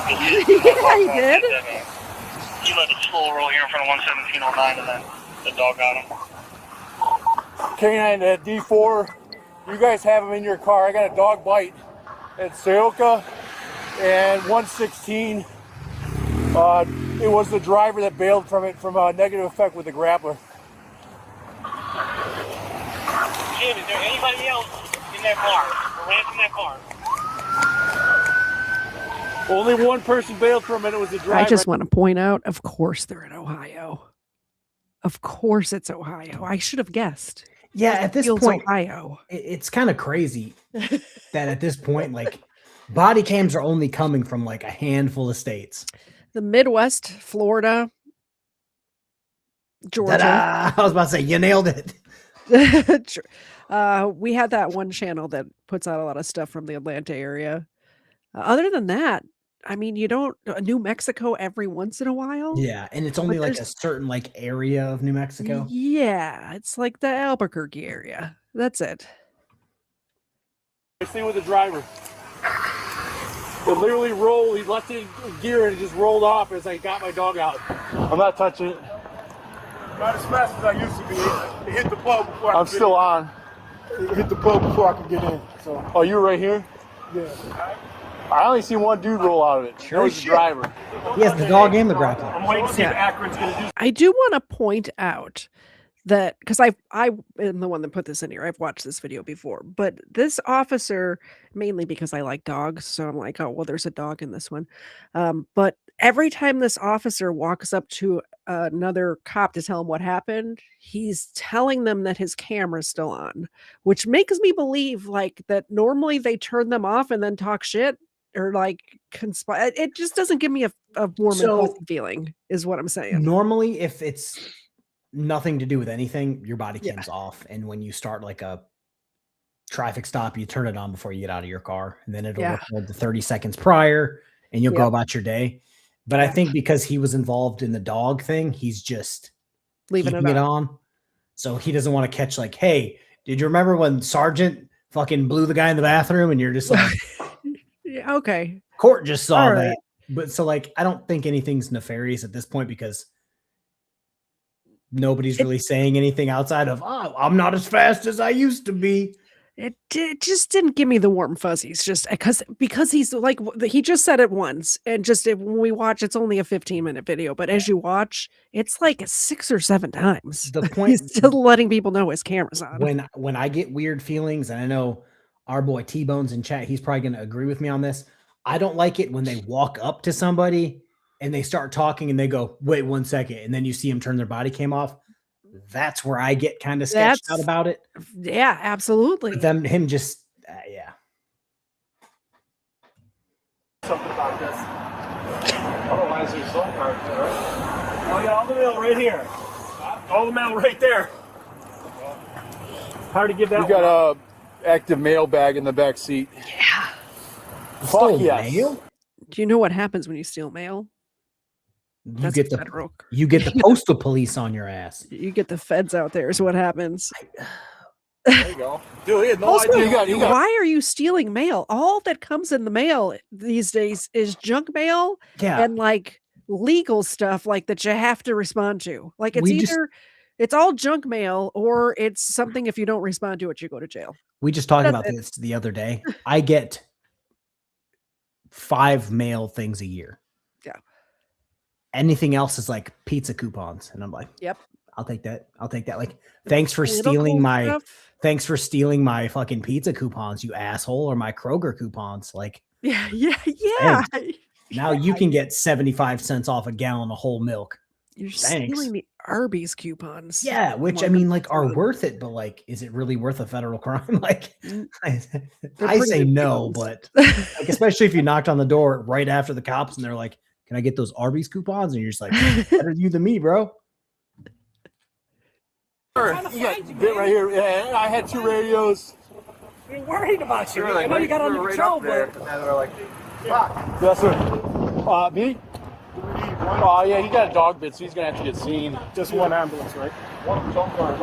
[SPEAKER 2] Yeah, he did.
[SPEAKER 5] You let the slow roll here in front of 11709 and then the dog got him.
[SPEAKER 14] Canine at D4. You guys have him in your car. I got a dog bite at Sayoka and 116. It was the driver that bailed from it from a negative effect with the grappler.
[SPEAKER 5] Jim, is there anybody else in that car? Or ran from that car?
[SPEAKER 14] Only one person bailed from it. It was the driver.
[SPEAKER 2] I just want to point out, of course they're in Ohio. Of course it's Ohio. I should have guessed.
[SPEAKER 3] Yeah, at this point,
[SPEAKER 2] Ohio.
[SPEAKER 3] It's kind of crazy that at this point, like, body cams are only coming from like a handful of states.
[SPEAKER 2] The Midwest, Florida, Georgia.
[SPEAKER 3] Ta-da! I was about to say, you nailed it.
[SPEAKER 2] We had that one channel that puts out a lot of stuff from the Atlanta area. Other than that, I mean, you don't New Mexico every once in a while.
[SPEAKER 3] Yeah, and it's only like a certain like area of New Mexico.
[SPEAKER 2] Yeah, it's like the Albuquerque area. That's it.
[SPEAKER 14] I stay with the driver. It literally rolled. He left it in gear and it just rolled off as I got my dog out. I'm not touching it.
[SPEAKER 11] Not as fast as I used to be. It hit the plug before
[SPEAKER 14] I'm still on.
[SPEAKER 11] It hit the plug before I could get in. So.
[SPEAKER 14] Oh, you're right here?
[SPEAKER 11] Yeah.
[SPEAKER 14] I only see one dude roll out of it. That was the driver.
[SPEAKER 3] He has the dog and the grappler.
[SPEAKER 11] I'm waiting to see if Akron's going to do.
[SPEAKER 2] I do want to point out that because I am the one that put this in here. I've watched this video before, but this officer, mainly because I like dogs, so I'm like, oh well, there's a dog in this one. But every time this officer walks up to another cop to tell him what happened, he's telling them that his camera's still on, which makes me believe like that normally they turn them off and then talk shit or like conspire. It just doesn't give me a warm and fuzzy feeling, is what I'm saying.
[SPEAKER 3] Normally, if it's nothing to do with anything, your body cam's off, and when you start like a traffic stop, you turn it on before you get out of your car, and then it'll record the 30 seconds prior, and you'll go about your day. But I think because he was involved in the dog thing, he's just
[SPEAKER 2] leaving
[SPEAKER 3] it on. So he doesn't want to catch like, hey, did you remember when Sergeant fucking blew the guy in the bathroom? And you're just like,
[SPEAKER 2] yeah, okay.
[SPEAKER 3] Court just saw
[SPEAKER 2] All
[SPEAKER 3] that.
[SPEAKER 2] right.
[SPEAKER 3] But so like, I don't think anything's nefarious at this point because nobody's really saying anything outside of, oh, I'm not as fast as I used to be.
[SPEAKER 2] It just didn't give me the warm fuzzies, just because he's like, he just said it once, and just when we watch, it's only a 15-minute video, but as you watch, it's like 6 or 7 times.
[SPEAKER 3] The point
[SPEAKER 2] he's still letting people know his camera's on.
[SPEAKER 3] When I get weird feelings, and I know our boy T-Bones in chat, he's probably going to agree with me on this. I don't like it when they walk up to somebody and they start talking and they go, wait 1 second. And then you see them turn their body cam off. That's where I get kind of sketched out about it.
[SPEAKER 2] Yeah, absolutely.
[SPEAKER 3] But him just, yeah.
[SPEAKER 14] Something about this. Otherwise, there's some cards there, right? Oh, yeah, all the mail right here. All the mail right there. Hard to give that.
[SPEAKER 19] We got a active mail bag in the back seat.
[SPEAKER 2] Yeah.
[SPEAKER 19] Fuck yes.
[SPEAKER 2] Mail? Do you know what happens when you steal mail?
[SPEAKER 3] You get the postal police on your ass.
[SPEAKER 2] You get the feds out there is what happens.
[SPEAKER 14] There you go. Dude, he had no
[SPEAKER 2] Also,
[SPEAKER 14] idea.
[SPEAKER 2] why are you stealing mail? All that comes in the mail these days is junk mail and like legal stuff like that you have to respond to. Like it's all junk mail or it's something if you don't respond to it, you go to jail.
[SPEAKER 3] We just talked about this the other day. I get 5 mail things a year.
[SPEAKER 2] Yeah.
[SPEAKER 3] Anything else is like pizza coupons. And I'm like,
[SPEAKER 2] yep.
[SPEAKER 3] I'll take that. I'll take that. Like, thanks for stealing my fucking pizza coupons, you asshole, or my Kroger coupons. Like,
[SPEAKER 2] yeah.
[SPEAKER 3] Thanks. Now you can get 75 cents off a gallon of whole milk.
[SPEAKER 2] You're stealing the Arby's coupons.
[SPEAKER 3] Yeah, which I mean, like, are worth it, but like, is it really worth a federal crime? Like, I say no, but like, especially if you knocked on the door right after the cops and they're like, "Can I get those Arby's coupons?" And you're just like, "Better you than me, bro."
[SPEAKER 19] You got a bit right here. Yeah, I had 2 radios.
[SPEAKER 14] We're worried about you. I know you got under control, but
[SPEAKER 11] now they're like, fuck.
[SPEAKER 19] Yes, sir. Me? Oh, yeah, he got a dog bit, so he's going to have to get seen.
[SPEAKER 14] Just one ambulance, right?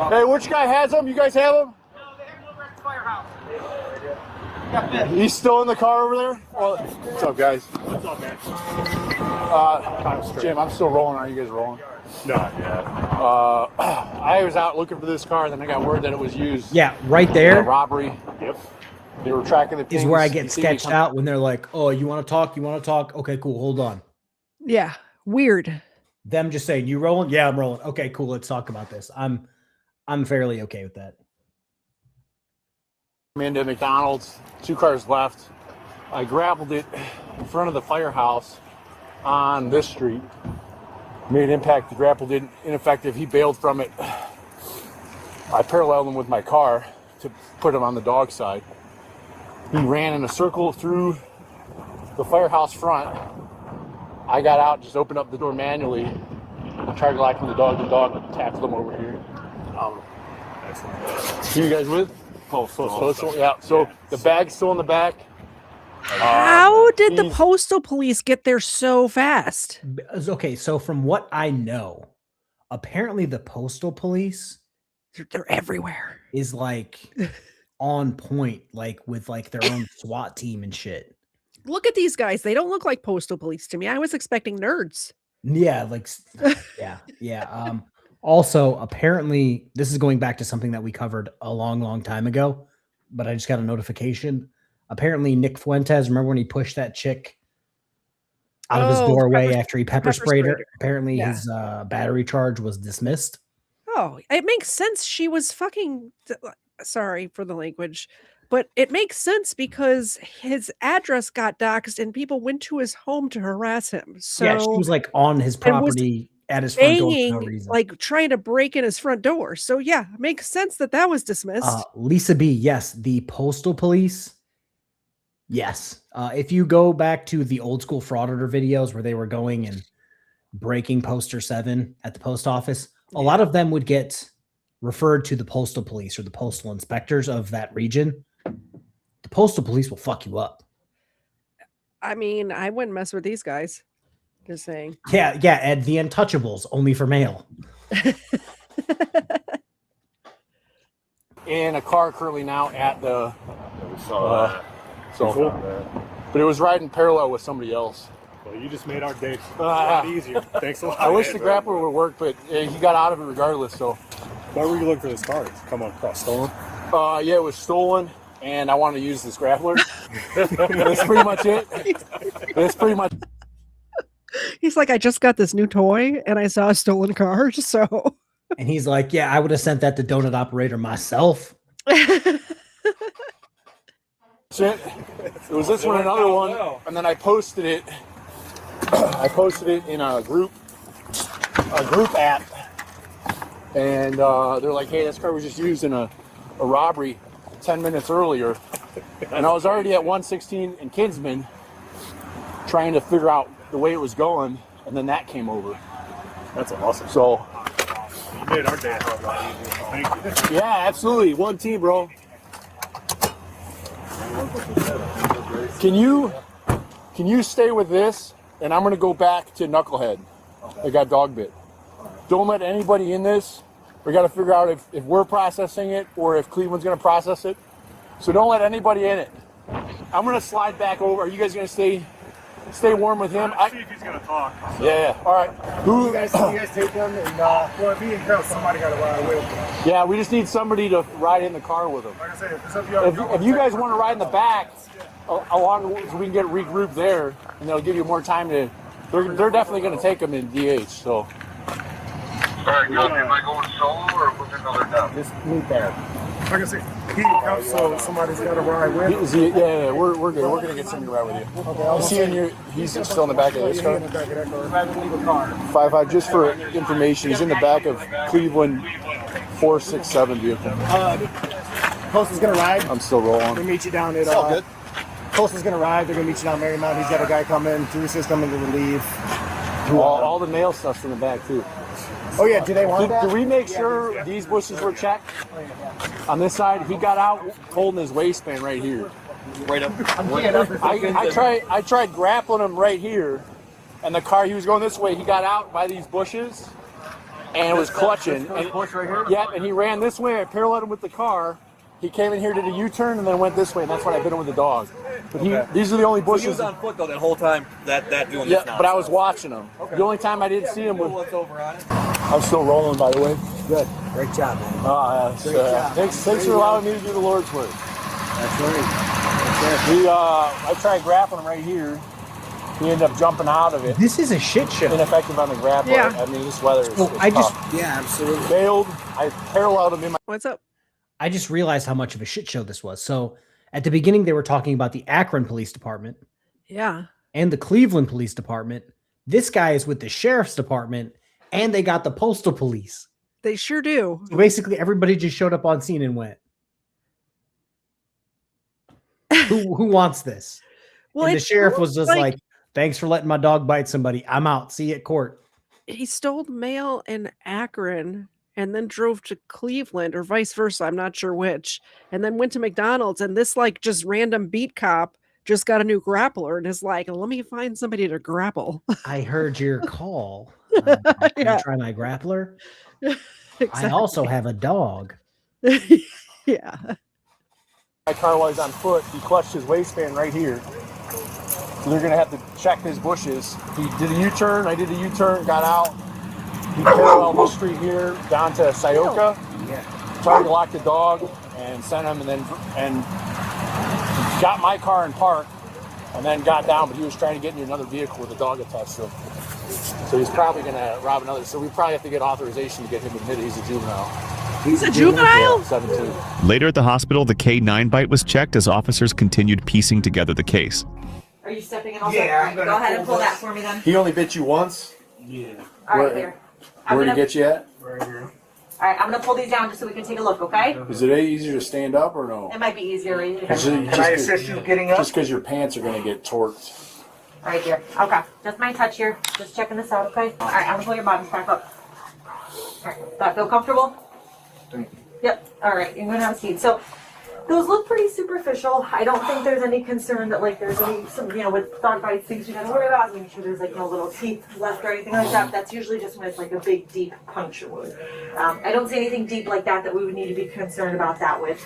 [SPEAKER 19] Hey, which guy has them? You guys have them?
[SPEAKER 11] No, they have them over at the firehouse.
[SPEAKER 19] He's still in the car over there? Well, what's up, guys?
[SPEAKER 14] What's up, man?
[SPEAKER 19] Jim, I'm still rolling. Are you guys rolling?
[SPEAKER 14] No, yeah.
[SPEAKER 19] I was out looking for this car, then I got word that it was used.
[SPEAKER 3] Yeah, right there.
[SPEAKER 19] Robbery.
[SPEAKER 14] Yep.
[SPEAKER 19] They were tracking the
[SPEAKER 3] Is where I get sketched out when they're like, "Oh, you want to talk? You want to talk? Okay, cool. Hold on."
[SPEAKER 2] Yeah, weird.
[SPEAKER 3] Them just saying, "You rolling?" Yeah, I'm rolling. Okay, cool. Let's talk about this. I'm fairly okay with that.
[SPEAKER 19] I'm into McDonald's. 2 cars left. I grappled it in front of the firehouse on this street. Made impact. The grapple did ineffective. He bailed from it. I paralleled him with my car to put him on the dog side. He ran in a circle through the firehouse front. I got out, just opened up the door manually, and tried to lock on the dog. The dog tackled him over here.
[SPEAKER 14] Excellent.
[SPEAKER 19] You guys with? Postal. Yeah. So the bag's still in the back.
[SPEAKER 2] How did the postal police get there so fast?
[SPEAKER 3] Okay, so from what I know, apparently the postal police,
[SPEAKER 2] they're everywhere.
[SPEAKER 3] Is like on point, like with like their own SWAT team and shit.
[SPEAKER 2] Look at these guys. They don't look like postal police to me. I was expecting nerds.
[SPEAKER 3] Yeah, like yeah. Also, apparently, this is going back to something that we covered a long time ago, but I just got a notification. Apparently, Nick Fuentes, remember when he pushed that chick out of his doorway after he pepper sprayed her? Apparently, his battery charge was dismissed.
[SPEAKER 2] Oh, it makes sense. She was fucking, sorry for the language, but it makes sense because his address got doxxed and people went to his home to harass him. So
[SPEAKER 3] yeah, she was like on his property at his front door for no reason.
[SPEAKER 2] Like trying to break in his front door. So yeah, it makes sense that was dismissed.
[SPEAKER 3] Lisa B, yes. The postal police, yes. If you go back to the old school fraud order videos where they were going and breaking poster 7 at the post office, a lot of them would get referred to the postal police or the postal inspectors of that region. The postal police will fuck you up.
[SPEAKER 2] I mean, I wouldn't mess with these guys. Just saying.
[SPEAKER 3] Yeah, Ed, the Untouchables, only for mail.
[SPEAKER 19] In a car currently now at the but it was riding parallel with somebody else.
[SPEAKER 14] Well, you just made our day a lot easier. Thanks a lot.
[SPEAKER 19] I wish the grappler would work, but he got out of it regardless. So
[SPEAKER 14] why were you looking for this car? Come on, across stolen?
[SPEAKER 19] Yeah, it was stolen, and I wanted to use this grappler. That's pretty much it. That's pretty much.
[SPEAKER 2] He's like, I just got this new toy and I saw a stolen car, so.
[SPEAKER 3] And he's like, yeah, I would have sent that to Donut Operator myself.
[SPEAKER 19] It was this one, another one, and then I posted it. I posted it in a group app, and they're like, "Hey, this car was just used in a robbery 10 minutes earlier," and I was already at 116 in Kinsman, trying to figure out the way it was going, and then that came over.
[SPEAKER 14] That's awesome.
[SPEAKER 19] So,
[SPEAKER 14] you made our day. Thank you.
[SPEAKER 19] yeah, absolutely, one team, bro. Can you stay with this? And I'm gonna go back to Knucklehead. They got dog bit. Don't let anybody in this. We got to figure out if we're processing it or if Cleveland's gonna process it. So don't let anybody in it. I'm gonna slide back over. Are you guys gonna stay warm with him?
[SPEAKER 14] See if he's gonna talk. So.
[SPEAKER 19] Yeah. All right.
[SPEAKER 10] You guys take them, and well, me and Carol, somebody got to ride with them.
[SPEAKER 19] Yeah, we just need somebody to ride in the car with them.
[SPEAKER 10] Like I said,
[SPEAKER 19] If you guys want to ride in the back, along so we can get regrouped there, and they'll give you more time to. They're definitely going to take them in DH. So.
[SPEAKER 11] All right, John, am I going solo or with another dog?
[SPEAKER 19] Just meet there.
[SPEAKER 10] Like I said, he helps, so somebody's got to ride with him.
[SPEAKER 19] Yeah, we're good. We're going to get somebody to ride with you. Okay, he's still in the back of this car?
[SPEAKER 10] In the back of that car.
[SPEAKER 19] 5-5, just for information, he's in the back of Cleveland 467 vehicle.
[SPEAKER 10] Post is going to ride.
[SPEAKER 19] I'm still rolling.
[SPEAKER 10] We'll meet you down at, Post is going to ride. They're going to meet you down Marymount. He's got a guy coming through system and to relieve.
[SPEAKER 19] All the mail stuff's in the back, too.
[SPEAKER 10] Oh, yeah, do they want that?
[SPEAKER 19] Did we make sure these bushes were checked? On this side, he got out holding his waistband right here.
[SPEAKER 5] Right up.
[SPEAKER 19] I tried grappling him right here, and the car, he was going this way. He got out by these bushes, and was clutching.
[SPEAKER 10] Bush right here?
[SPEAKER 19] Yep, and he ran this way. I paralleled him with the car. He came in here, did a U-turn, and then went this way, and that's when I bit him with the dog. But these are the only bushes.
[SPEAKER 5] So he was on foot though that whole time. That doing
[SPEAKER 19] yeah,
[SPEAKER 5] this now.
[SPEAKER 19] but I was watching him.
[SPEAKER 5] Okay.
[SPEAKER 19] The only time I didn't see him was.
[SPEAKER 5] What's over on it?
[SPEAKER 19] I'm still rolling, by the way. Good.
[SPEAKER 10] Great job, man.
[SPEAKER 19] Great job. Thanks for allowing me to do the Lord's work.
[SPEAKER 10] That's right.
[SPEAKER 19] I tried grappling him right here. He ended up jumping out of it.
[SPEAKER 3] This is a shit show.
[SPEAKER 19] Ineffective on the grapple.
[SPEAKER 2] Yeah.
[SPEAKER 19] I mean, this weather is tough.
[SPEAKER 10] Yeah, absolutely.
[SPEAKER 19] Bailed. I paralleled him in my.
[SPEAKER 2] What's up?
[SPEAKER 3] I just realized how much of a shit show this was. So at the beginning, they were talking about the Akron Police Department.
[SPEAKER 2] Yeah.
[SPEAKER 3] And the Cleveland Police Department. This guy is with the Sheriff's Department, and they got the Postal Police.
[SPEAKER 2] They sure do.
[SPEAKER 3] So basically, everybody just showed up on scene and went, who wants this?
[SPEAKER 2] Well,
[SPEAKER 3] and the
[SPEAKER 2] it
[SPEAKER 3] sheriff was just
[SPEAKER 2] like
[SPEAKER 3] like, thanks for letting my dog bite somebody. I'm out. See you at court.
[SPEAKER 2] he stole mail in Akron and then drove to Cleveland or vice versa. I'm not sure which. And then went to McDonald's, and this like just random beat cop just got a new grappler and is like, let me find somebody to grapple.
[SPEAKER 3] I heard your call. Can
[SPEAKER 2] Yeah.
[SPEAKER 3] you try my grappler?
[SPEAKER 2] Exactly.
[SPEAKER 3] I also have a dog.
[SPEAKER 2] Yeah.
[SPEAKER 19] My car while he's on foot, he clutched his waistband right here. So they're going to have to check his bushes. He did a U-turn. I did a U-turn, got out. He paralleled this street here down to Syoka. Tried to lock the dog and sent him, and got my car in park, and then got down, but he was trying to get into another vehicle with a dog attached to him. So he's probably going to rob another. So we probably have to get authorization to get him admitted. He's a juvenile.
[SPEAKER 2] He's a juvenile?
[SPEAKER 19] Yeah, 17.
[SPEAKER 18] Later at the hospital, the K9 bite was checked as officers continued piecing together the case.
[SPEAKER 20] Are you stepping in also? Yeah, go ahead and pull that for me then.
[SPEAKER 19] He only bit you once?
[SPEAKER 20] Yeah. All right, here.
[SPEAKER 19] Where did he get you at?
[SPEAKER 10] Right here.
[SPEAKER 20] All right, I'm going to pull these down just so we can take a look, okay?
[SPEAKER 19] Is it easier to stand up or no?
[SPEAKER 20] It might be easier right here.
[SPEAKER 19] Can
[SPEAKER 10] I assist you getting up?
[SPEAKER 19] Just because your pants are going to get torqued.
[SPEAKER 20] Right here. Okay. Just my touch here. Just checking this out, okay? All right, I'm going to pull your bottoms back up. All right. That feel comfortable? Yep. All right. You're going to have a seat. So those look pretty superficial. I don't think there's any concern that like there's any with dog bites things you got to worry about. Make sure there's like no little teeth left or anything like that. That's usually just when it's like a big deep puncture wound. I don't see anything deep like that we would need to be concerned about that with.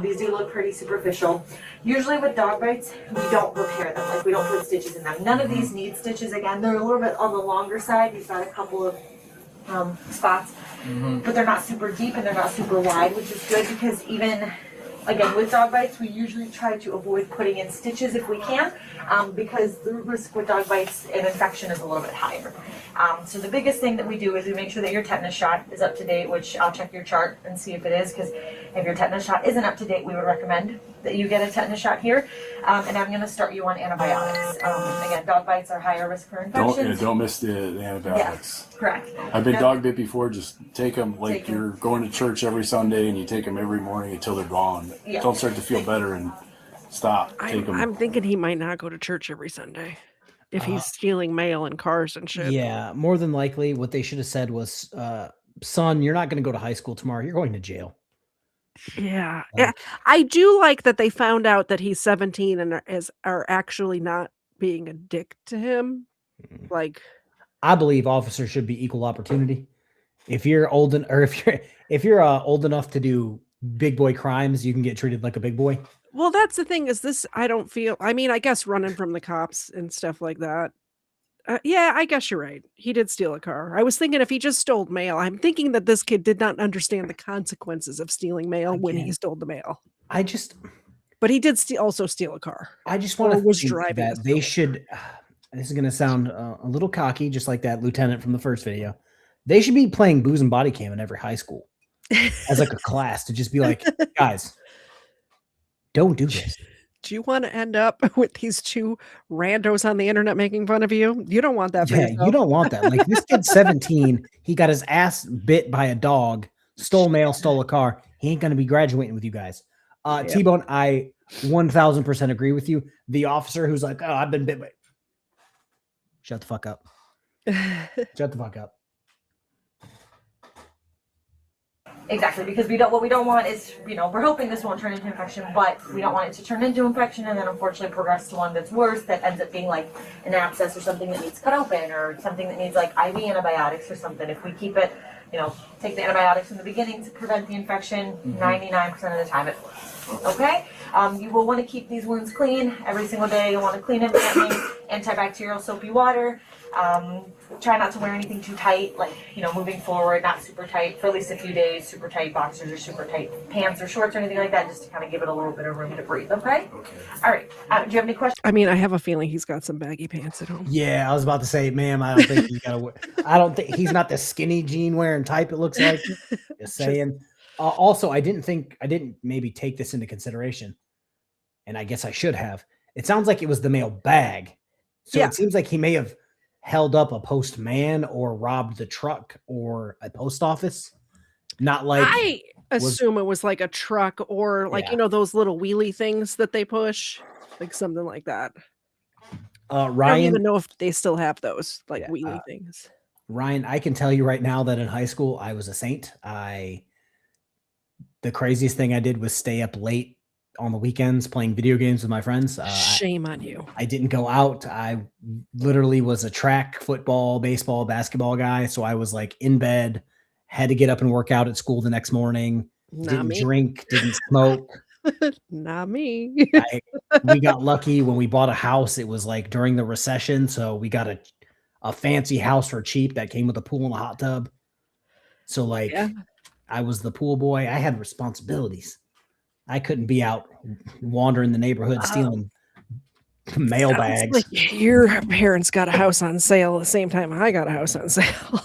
[SPEAKER 20] These do look pretty superficial. Usually with dog bites, we don't repair them. Like we don't put stitches in them. None of these need stitches. Again, they're a little bit on the longer side. He's got a couple of spots, but they're not super deep and they're not super wide, which is good because even Again, with dog bites, we usually try to avoid putting in stitches if we can, because the risk with dog bites and infection is a little bit higher. So the biggest thing that we do is we make sure that your tetanus shot is up to date, which I'll check your chart and see if it is, because if your tetanus shot isn't up to date, we would recommend that you get a tetanus shot here. And I'm going to start you on antibiotics. Again, dog bites are higher risk for infections.
[SPEAKER 19] Don't miss the antibiotics.
[SPEAKER 20] Yes, correct.
[SPEAKER 19] I've been dog bit before. Just take them like you're going to church every Sunday, and you take them every morning until they're gone.
[SPEAKER 20] Yeah.
[SPEAKER 19] Don't start to feel better and stop. Take them.
[SPEAKER 2] I'm thinking he might not go to church every Sunday if he's stealing mail and cars and shit.
[SPEAKER 3] Yeah, more than likely, what they should have said was, "Son, you're not going to go to high school tomorrow. You're going to jail."
[SPEAKER 2] Yeah. Yeah. I do like that they found out that he's 17 and are actually not being a dick to him. Like,
[SPEAKER 3] I believe officers should be equal opportunity. If you're old or if you're old enough to do big boy crimes, you can get treated like a big boy.
[SPEAKER 2] well, that's the thing is this, I don't feel, I mean, I guess running from the cops and stuff like that. Yeah, I guess you're right. He did steal a car. I was thinking if he just stole mail, I'm thinking that this kid did not understand the consequences of stealing mail when he stole the mail. But he did also steal a car.
[SPEAKER 3] I just want to
[SPEAKER 2] was
[SPEAKER 3] think
[SPEAKER 2] driving
[SPEAKER 3] that they should. This is going to sound a little cocky, just like that lieutenant from the first video. They should be playing booze and body cam in every high school as like a class to just be like, guys, don't do this.
[SPEAKER 2] Do you want to end up with these two randos on the internet making fun of you? You don't want that.
[SPEAKER 3] Yeah, you don't want that. Like this kid's 17. He got his ass bit by a dog, stole mail, stole a car. He ain't going to be graduating with you guys. T-Bone, I 1000% agree with you. The officer who's like, oh, I've been bit by. Shut the fuck up. Shut the fuck up.
[SPEAKER 20] Exactly, because what we don't want is, we're hoping this won't turn into infection, but we don't want it to turn into infection and then unfortunately progress to one that's worse, that ends up being like an abscess or something that needs cut open or something that needs like IV antibiotics or something. If we keep it, take the antibiotics in the beginning to prevent the infection, 99% of the time it works. Okay? You will want to keep these wounds clean every single day. You'll want to clean them gently, antibacterial soapy water. Try not to wear anything too tight, like, moving forward, not super tight for at least a few days, super tight boxers or super tight pants or shorts or anything like that, just to kind of give it a little bit of room to breathe, okay? All right. Do you have any questions?
[SPEAKER 2] I mean, I have a feeling he's got some baggy pants at home.
[SPEAKER 3] Yeah, I was about to say, ma'am, I don't think he's got to. I don't think he's not the skinny jean wearing type. It looks like. Just saying. Also, I didn't maybe take this into consideration, and I guess I should have. It sounds like it was the mail bag, so it seems like he may have held up a postman or robbed the truck or a post office. Not like
[SPEAKER 2] I assume it was like a truck or like those little wheelie things that they push, like something like that.
[SPEAKER 3] Ryan,
[SPEAKER 2] I don't even know if they still have those like wheelie things.
[SPEAKER 3] Ryan, I can tell you right now that in high school I was a saint. The craziest thing I did was stay up late on the weekends playing video games with my friends.
[SPEAKER 2] Shame on you.
[SPEAKER 3] I didn't go out. I literally was a track, football, baseball, basketball guy. So I was like in bed, had to get up and work out at school the next morning. Didn't drink, didn't smoke.
[SPEAKER 2] Not me.
[SPEAKER 3] We got lucky when we bought a house. It was like during the recession. So we got a fancy house for cheap that came with a pool and a hot tub. So like I was the pool boy. I had responsibilities. I couldn't be out wandering the neighborhood stealing mail bags.
[SPEAKER 2] Like your parents got a house on sale at the same time I got a house on sale.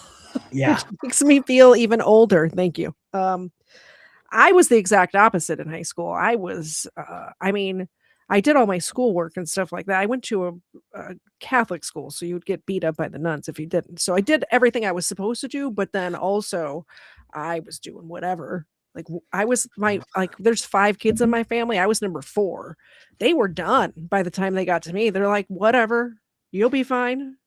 [SPEAKER 3] Yeah.
[SPEAKER 2] Which makes me feel even older. Thank you. I was the exact opposite in high school. I was, I did all my schoolwork and stuff like that. I went to a Catholic school, so you would get beat up by the nuns if you didn't. So I did everything I was supposed to do, but then also I was doing whatever. Like there's 5 kids in my family. I was number 4. They were done by the time they got to me. They're like, whatever, you'll be fine.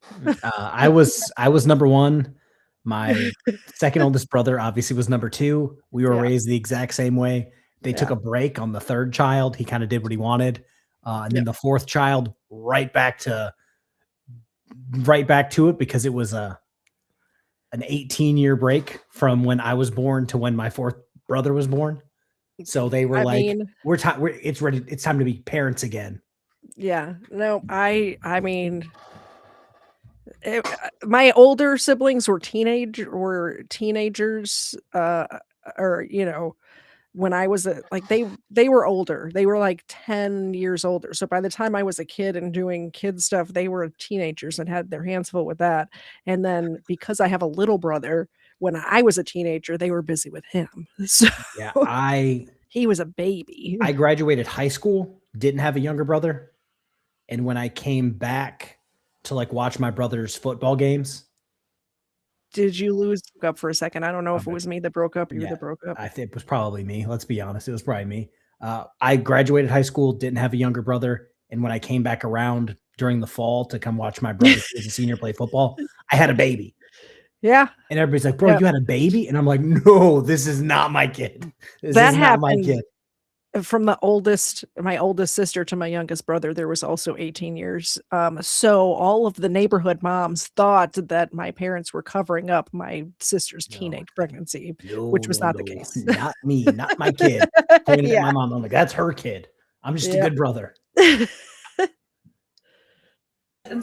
[SPEAKER 3] I was number 1. My second oldest brother obviously was number 2. We were raised the exact same way. They took a break on the 3rd child. He kind of did what he wanted. And then the 4th child, right back to it, because it was an 18-year break from when I was born to when my 4th brother was born. So they were it's ready. It's time to be parents again.
[SPEAKER 2] Yeah, no, I mean, my older siblings were teenagers, or when I was they were older. They were like 10 years older. So by the time I was a kid and doing kid stuff, they were teenagers and had their hands full with that. And then because I have a little brother, when I was a teenager, they were busy with him. So
[SPEAKER 3] Yeah,
[SPEAKER 2] he was a baby.
[SPEAKER 3] I graduated high school, didn't have a younger brother, and when I came back to like watch my brother's football games.
[SPEAKER 2] Did you lose up for a second? I don't know if it was me that broke up, you that broke up.
[SPEAKER 3] I think it was probably me. Let's be honest. It was probably me. I graduated high school, didn't have a younger brother. And when I came back around during the fall to come watch my brother as a senior play football, I had a baby.
[SPEAKER 2] Yeah.
[SPEAKER 3] And everybody's like, bro, you had a baby? And I'm like, no, this is not my kid. This
[SPEAKER 2] That
[SPEAKER 3] is not my
[SPEAKER 2] happened
[SPEAKER 3] kid.
[SPEAKER 2] from my oldest sister to my youngest brother. There was also 18 years. So all of the neighborhood moms thought that my parents were covering up my sister's teenage pregnancy, which was not the case.
[SPEAKER 3] Not me, not my kid. Pointing at my mom. I'm like, that's her kid. I'm just a good brother.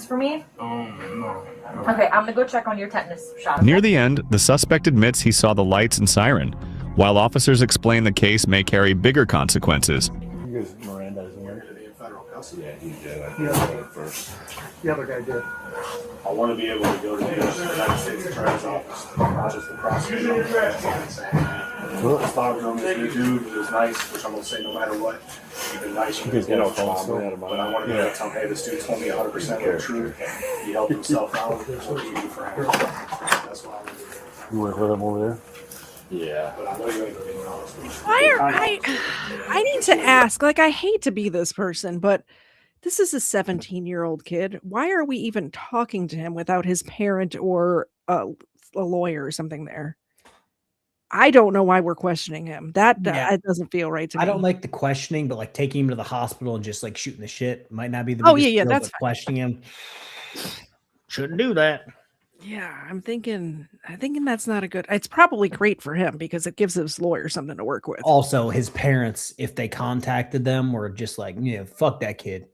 [SPEAKER 20] For me? No. Okay, I'm gonna go check on your tetanus shot.
[SPEAKER 18] Near the end, the suspect admits he saw the lights and siren, while officers explain the case may carry bigger consequences.
[SPEAKER 19] Because Miranda isn't here.
[SPEAKER 11] Yeah, he did. I did it first.
[SPEAKER 19] The other guy did.
[SPEAKER 11] I want to be able to go to the United States Attorney's Office, not just the prosecutor's office. This dog on this new dude was nice, which I'm going to say no matter what. You've been nice, you can get off phone, but I want to be able to tell him, hey, this dude told me 100% the truth. He helped himself out. So he did for him. That's why I want to do it.
[SPEAKER 19] You work with him over there?
[SPEAKER 11] Yeah. But I know you ain't getting all this.
[SPEAKER 2] Why are I need to ask, like, I hate to be this person, but this is a 17-year-old kid. Why are we even talking to him without his parent or a lawyer or something there? I don't know why we're questioning him. That doesn't feel right to me.
[SPEAKER 3] I don't like the questioning, but like taking him to the hospital and just like shooting the shit might not be the
[SPEAKER 2] Oh,
[SPEAKER 3] biggest
[SPEAKER 2] yeah,
[SPEAKER 3] deal,
[SPEAKER 2] that's
[SPEAKER 3] but questioning him shouldn't do that.
[SPEAKER 2] Yeah, I'm thinking that's not a good. It's probably great for him because it gives his lawyer something to work with.
[SPEAKER 3] Also, his parents, if they contacted them, were just like, yeah, fuck that kid.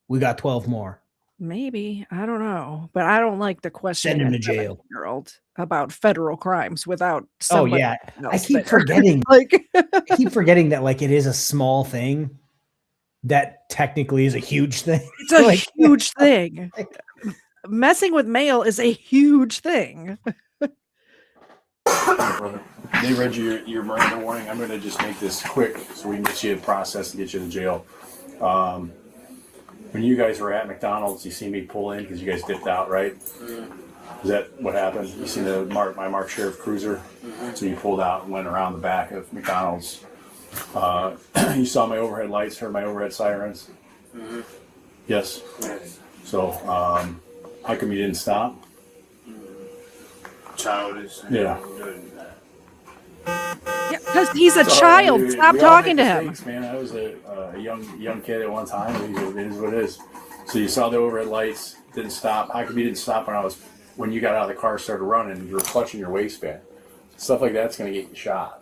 [SPEAKER 3] We got 12 more.
[SPEAKER 2] Maybe. I don't know. But I don't like the question.
[SPEAKER 3] Send him to jail.
[SPEAKER 2] Year-old about federal crimes without somebody.
[SPEAKER 3] Oh, yeah. I
[SPEAKER 2] else
[SPEAKER 3] keep
[SPEAKER 2] there.
[SPEAKER 3] forgetting.
[SPEAKER 2] Like,
[SPEAKER 3] I keep forgetting that like it is a small thing that technically is a huge thing.
[SPEAKER 2] It's a huge thing. Messing with mail is a huge thing.
[SPEAKER 19] They read your Miranda warning. I'm going to just make this quick so we can get you a process and get you to jail. When you guys were at McDonald's, you see me pull in because you guys dipped out, right? Is that what happened? You seen my marked sheriff cruiser? So you pulled out and went around the back of McDonald's. You saw my overhead lights, heard my overhead sirens? Yes. So, how come you didn't stop?
[SPEAKER 11] Childish.
[SPEAKER 19] Yeah.
[SPEAKER 2] Yeah, because he's a child. Stop talking to him.
[SPEAKER 19] Man, I was a young kid at one time. It is what it is. So you saw the overhead lights, didn't stop. How come you didn't stop when you got out of the car, started running, you were clutching your waistband? Stuff like that's going to get you shot.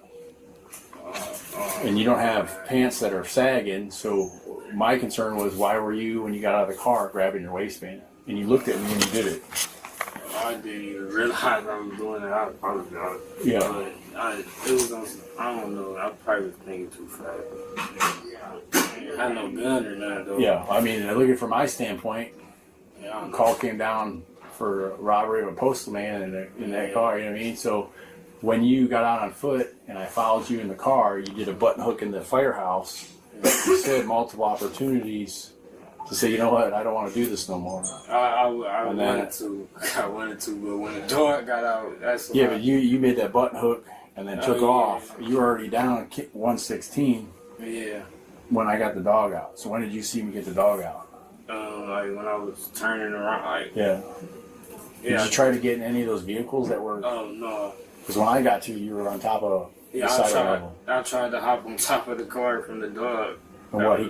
[SPEAKER 19] And you don't have pants that are sagging, so my concern was, why were you, when you got out of the car, grabbing your waistband? And you looked at me when you did it.
[SPEAKER 11] I didn't even realize I was doing it. I apologize.
[SPEAKER 19] Yeah.
[SPEAKER 11] But it was on, I don't know, I probably was thinking too fast. I had no gun or nothing, though.
[SPEAKER 19] Yeah, I mean, looking from my standpoint, a call came down for robbery of a postal man in that car, you know what I mean? So when you got out on foot and I followed you in the car, you did a button hook in the firehouse. You said multiple opportunities to say, you know what, I don't want to do this no more.
[SPEAKER 11] I wanted to, but when the door got out, that's
[SPEAKER 19] yeah. But you made that button hook and then took off. You were already down 116.
[SPEAKER 11] Yeah.
[SPEAKER 19] When I got the dog out. So when did you see me get the dog out?
[SPEAKER 11] Like when I was turning around. Like,
[SPEAKER 19] yeah. Did you try to get in any of those vehicles that were?
[SPEAKER 11] Oh no.
[SPEAKER 19] Because when I got to you, were on top of the side level.
[SPEAKER 11] I tried to hop on top of the car from the dog.
[SPEAKER 19] And what, he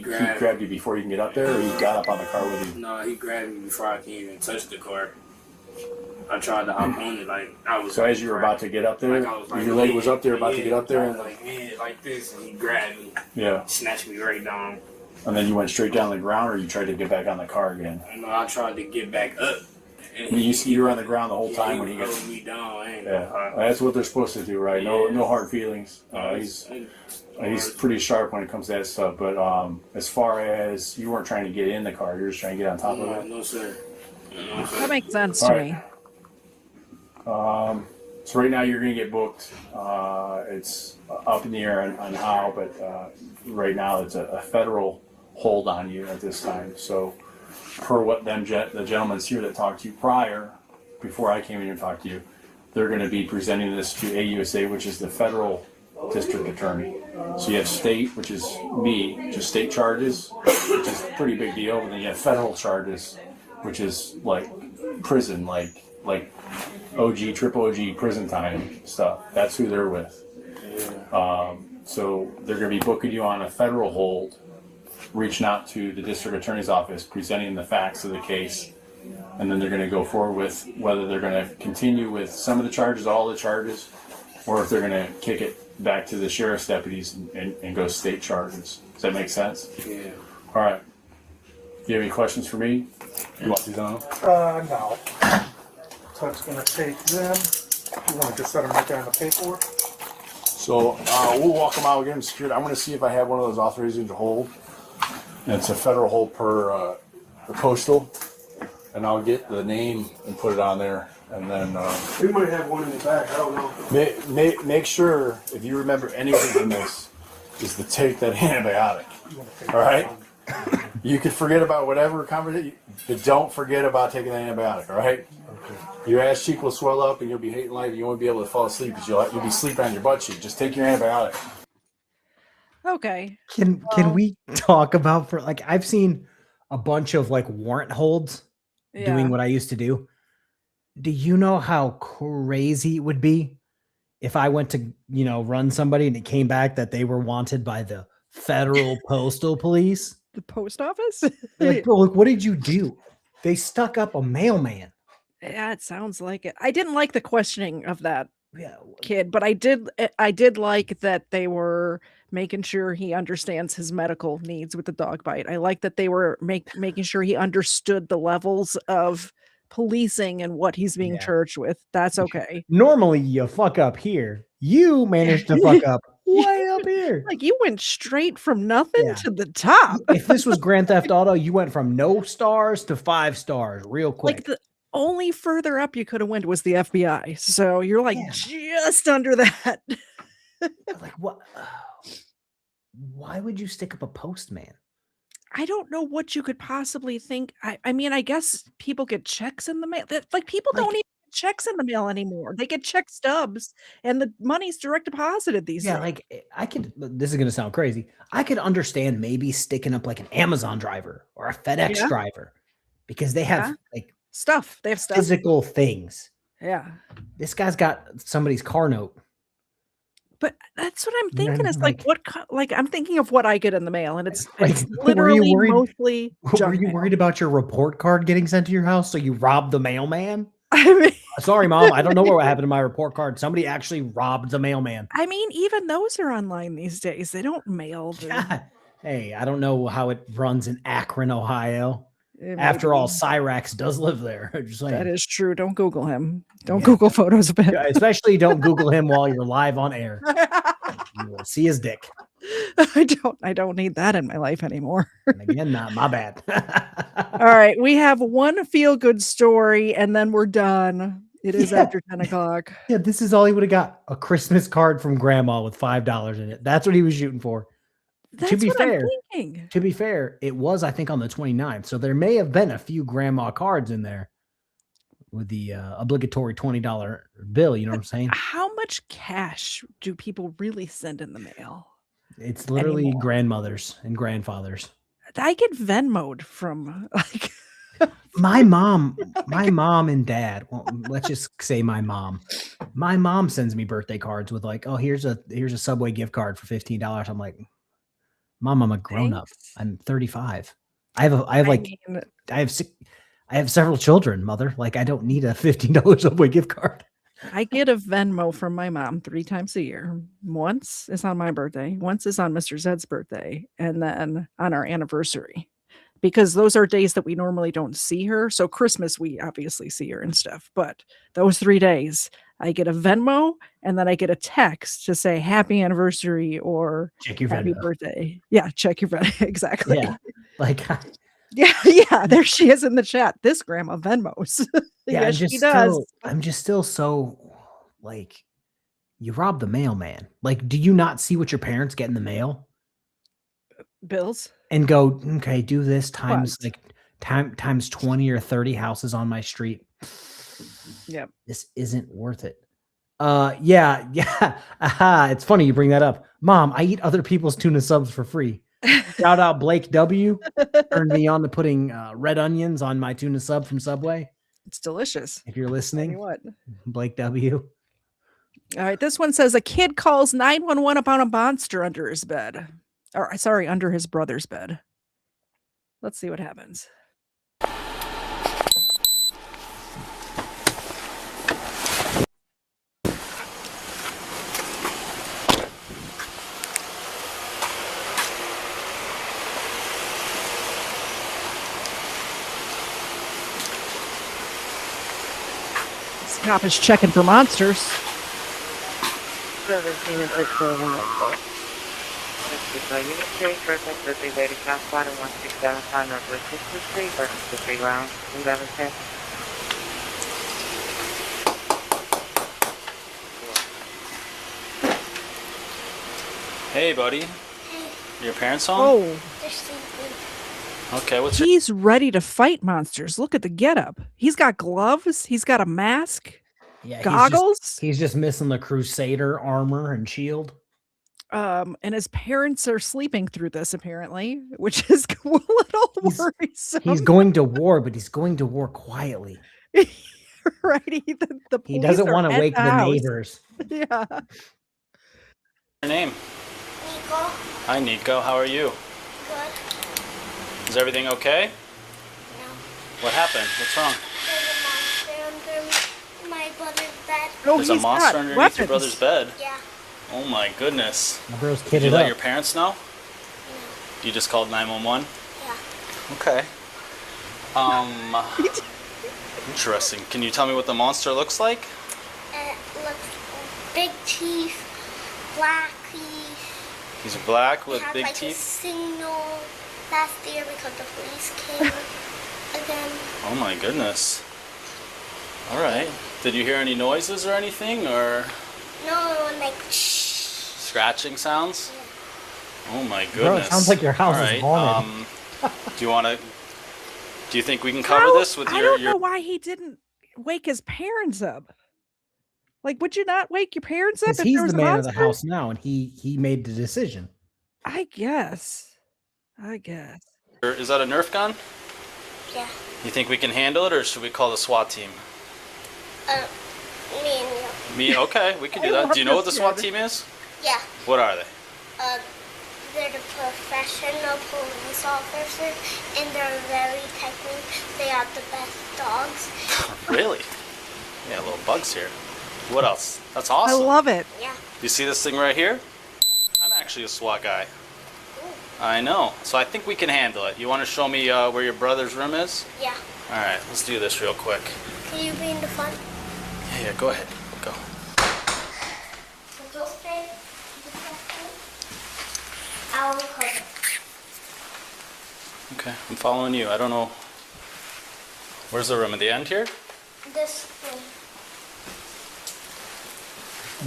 [SPEAKER 19] grabbed you before you can get up there, or he got up on the car with you?
[SPEAKER 11] No, he grabbed me before I can even touch the car. I tried to hop on it, like I was.
[SPEAKER 19] So as you were about to get up there, your leg was up there, about to get up there,
[SPEAKER 11] and like this, and he grabbed me.
[SPEAKER 19] Yeah.
[SPEAKER 11] Snatched me right down.
[SPEAKER 19] And then you went straight down the ground, or you tried to get back on the car again?
[SPEAKER 11] No, I tried to get back up,
[SPEAKER 19] You see her on the ground the whole time when he gets. Yeah, that's what they're supposed to do, right? No hard feelings. He's pretty sharp when it comes to that stuff. But as far as you weren't trying to get in the car, you're just trying to get on top of it.
[SPEAKER 11] No, sir.
[SPEAKER 2] That makes sense to me.
[SPEAKER 19] So right now you're going to get booked. It's up in the air on how, but right now it's a federal hold on you at this time. So per what the gentlemen here that talked to you prior, before I came in here and talked to you, they're going to be presenting this to AUSA, which is the federal district attorney. So you have state, which is me, just state charges, which is a pretty big deal. And then you have federal charges, which is like prison, like OG, triple OG prison time stuff. That's who they're with. So they're going to be booking you on a federal hold, reaching out to the district attorney's office, presenting the facts of the case, and then they're going to go forward with whether they're going to continue with some of the charges, all the charges, or if they're going to kick it back to the sheriff's deputies and go state charges. Does that make sense?
[SPEAKER 11] Yeah.
[SPEAKER 19] All right. Do you have any questions for me? You want these on?
[SPEAKER 21] No. Tuck's gonna take them. You want to just set them right there on the paperwork?
[SPEAKER 19] So we'll walk them out, get them secured. I'm going to see if I have one of those authorizations to hold. And it's a federal hold per the postal. And I'll get the name and put it on there. And then
[SPEAKER 21] We might have one in the back. I don't know.
[SPEAKER 19] make sure, if you remember anything from this, is to take that antibiotic. All right? You could forget about whatever conversation, but don't forget about taking the antibiotic. All right? Your ass cheek will swell up and you'll be hating life. You won't be able to fall asleep because you'll be sleeping on your butt cheek. Just take your antibiotic.
[SPEAKER 2] Okay.
[SPEAKER 3] Can we talk about I've seen a bunch of warrant holds doing what I used to do. Do you know how crazy it would be if I went to, run somebody and it came back that they were wanted by the federal postal police?
[SPEAKER 2] The post office?
[SPEAKER 3] Bro, what did you do? They stuck up a mailman.
[SPEAKER 2] Yeah, it sounds like it. I didn't like the questioning of that kid, but I did like that they were making sure he understands his medical needs with the dog bite. I like that they were making sure he understood the levels of policing and what he's being charged with. That's okay.
[SPEAKER 3] Normally you fuck up here. You managed to fuck up way up here.
[SPEAKER 2] Like you went straight from nothing to the top.
[SPEAKER 3] If this was Grand Theft Auto, you went from no stars to 5 stars real quick.
[SPEAKER 2] Like the only further up you could have went was the FBI. So you're just under that.
[SPEAKER 3] What? Why would you stick up a postman?
[SPEAKER 2] I don't know what you could possibly think. I mean, I guess people get checks in the mail. People don't even get checks in the mail anymore. They get check stubs and the money's direct deposited these days.
[SPEAKER 3] I could, this is going to sound crazy. I could understand maybe sticking up an Amazon driver or a FedEx driver because they have
[SPEAKER 2] stuff. They have stuff.
[SPEAKER 3] Physical things.
[SPEAKER 2] Yeah.
[SPEAKER 3] This guy's got somebody's car note.
[SPEAKER 2] But that's what I'm thinking. Is I'm thinking of what I get in the mail, and it's
[SPEAKER 3] literally
[SPEAKER 2] mostly.
[SPEAKER 3] Were you worried about your report card getting sent to your house, so you robbed the mailman?
[SPEAKER 2] I mean,
[SPEAKER 3] sorry, Mom, I don't know what happened to my report card. Somebody actually robbed the mailman.
[SPEAKER 2] I mean, even those are online these days. They don't mail.
[SPEAKER 3] Hey, I don't know how it runs in Akron, Ohio. After all, Cyrax does live there.
[SPEAKER 2] That is true. Don't Google him. Don't Google photos of him.
[SPEAKER 3] Especially don't Google him while you're live on air. You will see his dick.
[SPEAKER 2] I don't need that in my life anymore.
[SPEAKER 3] And again, not my bad.
[SPEAKER 2] All right. We have one feel-good story and then we're done. It is after 10 o'clock.
[SPEAKER 3] Yeah, this is all he would have got. A Christmas card from grandma with $5 in it. That's what he was shooting for.
[SPEAKER 2] That's
[SPEAKER 3] to be
[SPEAKER 2] what
[SPEAKER 3] fair,
[SPEAKER 2] I'm thinking.
[SPEAKER 3] To be fair, it was, I think, on the 29th. So there may have been a few grandma cards in there with the obligatory $20 bill. You know what I'm saying?
[SPEAKER 2] How much cash do people really send in the mail?
[SPEAKER 3] It's literally grandmothers and grandfathers.
[SPEAKER 2] I get Venmo'd from
[SPEAKER 3] my mom and dad. Well, let's just say my mom. My mom sends me birthday cards with oh, here's a Subway gift card for $15. I'm like, Mom, I'm a grown up. I'm 35. I have several children, mother. I don't need a $15 Subway gift card.
[SPEAKER 2] I get a Venmo from my mom 3 times a year. Once is on my birthday. Once is on Mr. Zed's birthday. And then on our anniversary. because those are days that we normally don't see her. So Christmas, we obviously see her and stuff. But those 3 days, I get a Venmo and then I get a text to say happy anniversary or
[SPEAKER 3] Check your
[SPEAKER 2] happy
[SPEAKER 3] Venmo.
[SPEAKER 2] birthday. Yeah, check your Venmo. Exactly.
[SPEAKER 3] Yeah. Like,
[SPEAKER 2] Yeah, there she is in the chat. This grandma Venmos.
[SPEAKER 3] yeah,
[SPEAKER 2] Yes, she does.
[SPEAKER 3] I'm just still so like, you robbed the mailman. Like, do you not see what your parents get in the mail
[SPEAKER 2] Bills.
[SPEAKER 3] and go, okay, do this times
[SPEAKER 2] What?
[SPEAKER 3] times 20 or 30 houses on my street?
[SPEAKER 2] Yep.
[SPEAKER 3] This isn't worth it. Yeah. Aha, it's funny you bring that up. Mom, I eat other people's tuna subs for free. Shout out Blake W. Turned me on to putting red onions on my tuna sub from Subway.
[SPEAKER 2] It's delicious.
[SPEAKER 3] If you're
[SPEAKER 2] Tell me
[SPEAKER 3] listening,
[SPEAKER 2] what.
[SPEAKER 3] Blake W.
[SPEAKER 2] All right, this one says a kid calls 911 about a monster under his bed. Or sorry, under his brother's bed. Let's see what happens. This cop is checking for monsters.
[SPEAKER 17] Hey, buddy. Your parents home?
[SPEAKER 2] Oh.
[SPEAKER 17] Okay, what's your...
[SPEAKER 2] He's ready to fight monsters. Look at the getup. He's got gloves. He's got a mask.
[SPEAKER 3] Yeah,
[SPEAKER 2] Goggles.
[SPEAKER 3] He's just missing the Crusader armor and shield.
[SPEAKER 2] And his parents are sleeping through this apparently, which is a little worrisome.
[SPEAKER 3] He's going to war, but he's going to war quietly.
[SPEAKER 2] Right. The
[SPEAKER 3] He doesn't
[SPEAKER 2] police are
[SPEAKER 3] want to
[SPEAKER 2] at
[SPEAKER 3] wake the
[SPEAKER 2] house.
[SPEAKER 3] neighbors.
[SPEAKER 2] Yeah.
[SPEAKER 17] Your name?
[SPEAKER 9] Nico.
[SPEAKER 17] Hi, Nico. How are you?
[SPEAKER 9] Good.
[SPEAKER 17] Is everything okay?
[SPEAKER 9] No.
[SPEAKER 17] What happened? What's wrong?
[SPEAKER 9] There's a monster under my brother's bed.
[SPEAKER 2] No,
[SPEAKER 17] There's a
[SPEAKER 2] he's got
[SPEAKER 17] monster underneath
[SPEAKER 2] weapons.
[SPEAKER 17] your brother's bed?
[SPEAKER 9] Yeah.
[SPEAKER 17] Oh my goodness.
[SPEAKER 3] My bro's
[SPEAKER 17] Did you
[SPEAKER 3] kitted
[SPEAKER 17] let
[SPEAKER 3] up.
[SPEAKER 17] your parents know? You just called 911?
[SPEAKER 9] Yeah.
[SPEAKER 17] Okay. Interesting. Can you tell me what the monster looks like?
[SPEAKER 9] It looks big teeth, black teeth.
[SPEAKER 17] He's black with
[SPEAKER 9] It has
[SPEAKER 17] big
[SPEAKER 9] like a
[SPEAKER 17] teeth?
[SPEAKER 9] signal last year because the police came again.
[SPEAKER 17] Oh my goodness. Alright. Did you hear any noises or anything, or
[SPEAKER 9] No, like
[SPEAKER 17] scratching sounds? Oh my goodness.
[SPEAKER 3] Bro, it sounds like your house is haunted.
[SPEAKER 17] Do you think we can cover this with
[SPEAKER 2] I
[SPEAKER 17] your
[SPEAKER 2] don't know why he didn't wake his parents up. Like, would you not wake your parents up
[SPEAKER 3] Because
[SPEAKER 2] if
[SPEAKER 3] he's
[SPEAKER 2] there was
[SPEAKER 3] the
[SPEAKER 2] a
[SPEAKER 3] man of the
[SPEAKER 2] monster?
[SPEAKER 3] house now, and he made the decision.
[SPEAKER 2] I guess.
[SPEAKER 17] Is that a Nerf gun?
[SPEAKER 9] Yeah.
[SPEAKER 17] You think we can handle it, or should we call the SWAT team?
[SPEAKER 9] Me and you.
[SPEAKER 17] Me? Okay, we can do that. Do you know what the SWAT team is?
[SPEAKER 9] Yeah.
[SPEAKER 17] What are they?
[SPEAKER 9] They're the professional police officers, and they're very technical. They are the best dogs.
[SPEAKER 17] Really? Yeah, little bugs here. What else? That's
[SPEAKER 2] I
[SPEAKER 17] awesome.
[SPEAKER 2] love it.
[SPEAKER 9] Yeah.
[SPEAKER 17] You see this thing right here? I'm actually a SWAT guy. I know. So I think we can handle it. You want to show me where your brother's room is?
[SPEAKER 9] Yeah.
[SPEAKER 17] All right, let's do this real quick.
[SPEAKER 9] Can you be in the front?
[SPEAKER 17] Yeah, go ahead. Go.
[SPEAKER 9] Go straight. I'll cover.
[SPEAKER 17] Okay, I'm following you. I don't know. Where's the room? At the end here?
[SPEAKER 9] This way.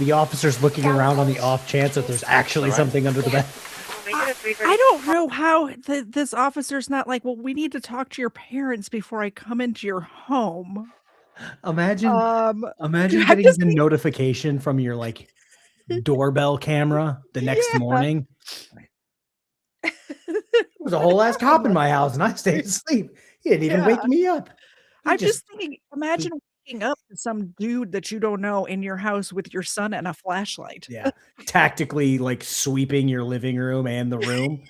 [SPEAKER 3] The officer's looking around on the off chance that there's actually something under the bed.
[SPEAKER 2] I don't know how this officer's not like, well, we need to talk to your parents before I come into your home.
[SPEAKER 3] Imagine
[SPEAKER 2] I
[SPEAKER 3] getting
[SPEAKER 2] just
[SPEAKER 3] the notification from your like doorbell camera the next morning. There's a whole ass cop in my house, and I stayed asleep. He didn't even wake me up.
[SPEAKER 2] I'm just thinking, imagine waking up to some dude that you don't know in your house with your son and a flashlight.
[SPEAKER 3] Yeah, tactically like sweeping your living room and the room.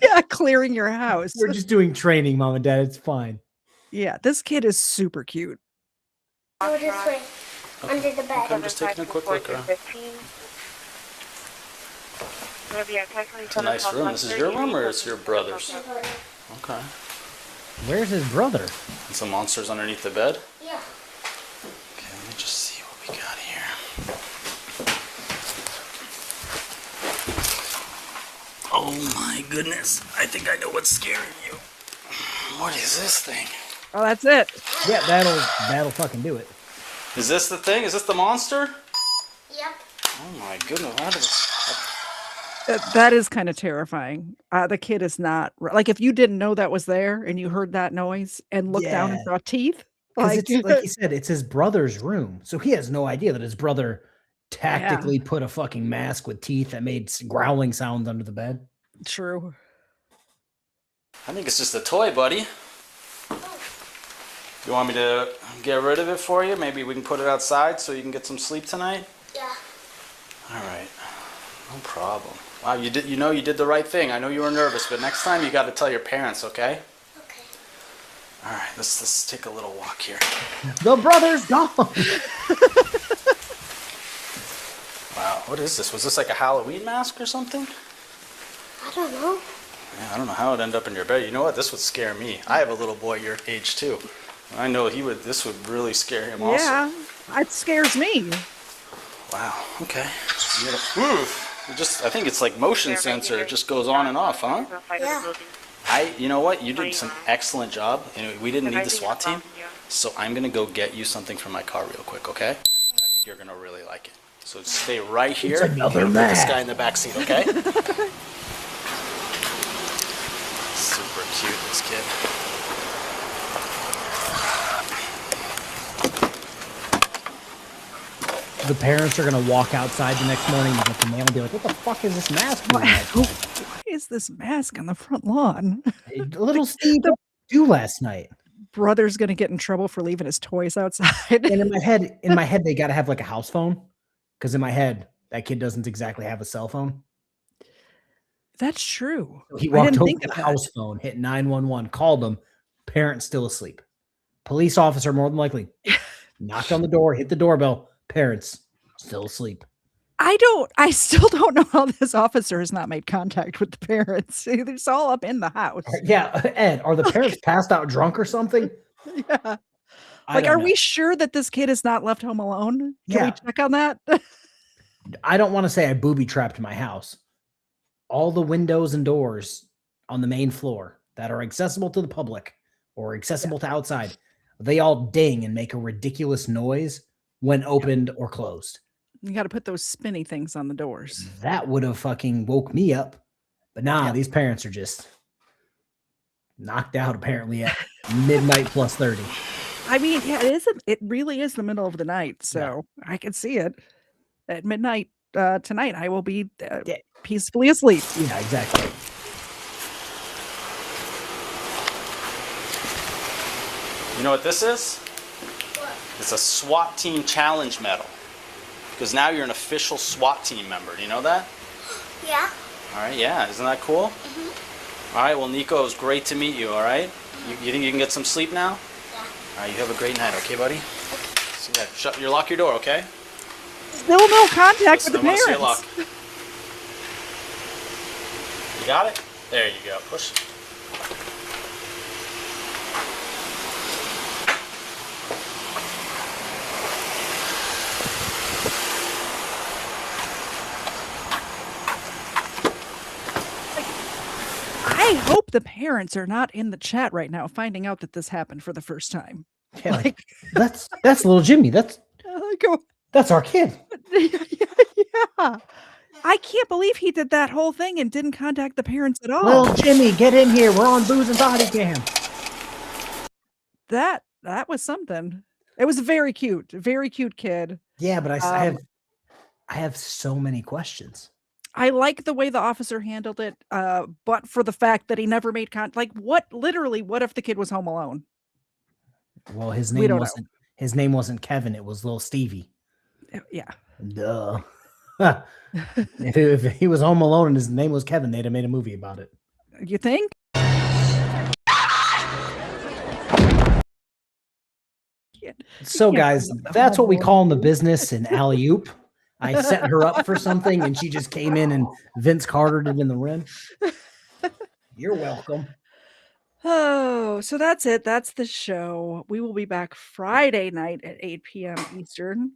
[SPEAKER 2] Yeah, clearing your house.
[SPEAKER 3] We're just doing training, Mom and Dad. It's fine.
[SPEAKER 2] Yeah, this kid is super cute.
[SPEAKER 9] Go this way. Under the bed.
[SPEAKER 17] Okay, I'm just taking a quick look around. It's a nice room. This is your room or it's your brother's? Okay.
[SPEAKER 3] Where's his brother?
[SPEAKER 17] And some monsters underneath the bed?
[SPEAKER 9] Yeah.
[SPEAKER 17] Okay, let me just see what we got here. Oh my goodness. I think I know what's scaring you. What is this thing?
[SPEAKER 2] Oh, that's it.
[SPEAKER 3] Yeah, that'll fucking do it.
[SPEAKER 17] Is this the thing? Is this the monster?
[SPEAKER 9] Yep.
[SPEAKER 17] Oh my goodness. How did
[SPEAKER 2] That is kind of terrifying. The kid is not like if you didn't know that was there and you heard that noise and looked down and
[SPEAKER 3] Yeah.
[SPEAKER 2] saw teeth.
[SPEAKER 3] Because
[SPEAKER 2] Like,
[SPEAKER 3] it's like he said, it's his brother's room, so he has no idea that his brother tactically put a fucking mask with teeth that made growling sounds under the bed.
[SPEAKER 2] True.
[SPEAKER 17] I think it's just a toy, buddy. You want me to get rid of it for you? Maybe we can put it outside so you can get some sleep tonight?
[SPEAKER 9] Yeah.
[SPEAKER 17] All right. No problem. Wow, you did the right thing. I know you were nervous, but next time you got to tell your parents, okay?
[SPEAKER 9] Okay.
[SPEAKER 17] All right, let's take a little walk here.
[SPEAKER 3] The brother's gone.
[SPEAKER 17] Wow, what is this? Was this like a Halloween mask or something?
[SPEAKER 9] I don't know.
[SPEAKER 17] Yeah, I don't know how it ended up in your bed. You know what? This would scare me. I have a little boy your age too. I know this would really scare him also.
[SPEAKER 2] Yeah, it scares me.
[SPEAKER 17] Wow, okay. I think it's like motion sensor. It just goes on and off, huh?
[SPEAKER 9] Yeah.
[SPEAKER 17] You know what? You did some excellent job. Anyway, we didn't need the SWAT team, so I'm gonna go get you something from my car real quick, okay? I think you're gonna really like it. So stay right here.
[SPEAKER 3] It's another
[SPEAKER 17] Put
[SPEAKER 3] man.
[SPEAKER 17] this guy in the back seat, okay? Super cute, this kid.
[SPEAKER 3] The parents are gonna walk outside the next morning and get the mail and be like, "What the fuck is this mask doing?"
[SPEAKER 2] Why is this mask on the front lawn?
[SPEAKER 3] Little Steve do last night.
[SPEAKER 2] Brother's gonna get in trouble for leaving his toys outside.
[SPEAKER 3] And in my head, they gotta have like a house phone. Because in my head, that kid doesn't exactly have a cell phone.
[SPEAKER 2] That's true.
[SPEAKER 3] So he
[SPEAKER 2] I
[SPEAKER 3] walked
[SPEAKER 2] didn't
[SPEAKER 3] over
[SPEAKER 2] think
[SPEAKER 3] to
[SPEAKER 2] of
[SPEAKER 3] the
[SPEAKER 2] that.
[SPEAKER 3] house phone, hit 911, called them, parents still asleep. Police officer, more than likely, knocked on the door, hit the doorbell, parents still asleep.
[SPEAKER 2] I still don't know how this officer has not made contact with the parents. It's all up in the house.
[SPEAKER 3] Yeah, Ed, are the parents passed out drunk or something?
[SPEAKER 2] Yeah.
[SPEAKER 3] I
[SPEAKER 2] Like,
[SPEAKER 3] don't
[SPEAKER 2] are
[SPEAKER 3] know.
[SPEAKER 2] we sure that this kid is not left home alone? Can we
[SPEAKER 3] Yeah.
[SPEAKER 2] check on that?
[SPEAKER 3] I don't want to say I booby trapped my house. All the windows and doors on the main floor that are accessible to the public or accessible to outside, they all ding and make a ridiculous noise when opened or closed.
[SPEAKER 2] You got to put those spinny things on the doors.
[SPEAKER 3] That would have fucking woke me up. But nah, these parents are just knocked out apparently at midnight plus 30.
[SPEAKER 2] I mean, yeah, it really is the middle of the night, so I can see it. At midnight tonight, I will be peacefully asleep.
[SPEAKER 3] Yeah, exactly.
[SPEAKER 17] You know what this is? It's a SWAT team challenge medal. Because now you're an official SWAT team member. Do you know that?
[SPEAKER 9] Yeah.
[SPEAKER 17] All right, yeah. Isn't that cool? All right, well, Nico, it was great to meet you, all right? You think you can get some sleep now?
[SPEAKER 9] Yeah.
[SPEAKER 17] All right, you have a great night, okay, buddy? See that? Lock your door, okay?
[SPEAKER 2] Still no contact with the
[SPEAKER 17] I wanna see it
[SPEAKER 2] parents.
[SPEAKER 17] lock. You got it? There you go. Push.
[SPEAKER 2] I hope the parents are not in the chat right now finding out that this happened for the first time.
[SPEAKER 3] Yeah, like, that's little Jimmy. That's our kid.
[SPEAKER 2] Yeah. I can't believe he did that whole thing and didn't contact the parents at all.
[SPEAKER 3] Little Jimmy, get in here. We're on booze and body cam.
[SPEAKER 2] That was something. It was very cute kid.
[SPEAKER 3] Yeah, but I have so many questions.
[SPEAKER 2] I like the way the officer handled it, but for the fact that he never made contact. Like, what if the kid was home alone?
[SPEAKER 3] Well, his
[SPEAKER 2] We
[SPEAKER 3] name
[SPEAKER 2] don't
[SPEAKER 3] wasn't Kevin. It was little Stevie.
[SPEAKER 2] Yeah.
[SPEAKER 3] Duh. if he was home alone and his name was Kevin, they'd have made a movie about it.
[SPEAKER 2] You think?
[SPEAKER 3] So, guys, that's what we call in the business an alley-oop. I set her up for something, and she just came in and Vince Cartered it in the rim. You're welcome.
[SPEAKER 2] Oh, so that's it. That's the show. We will be back Friday night at 8 p.m. Eastern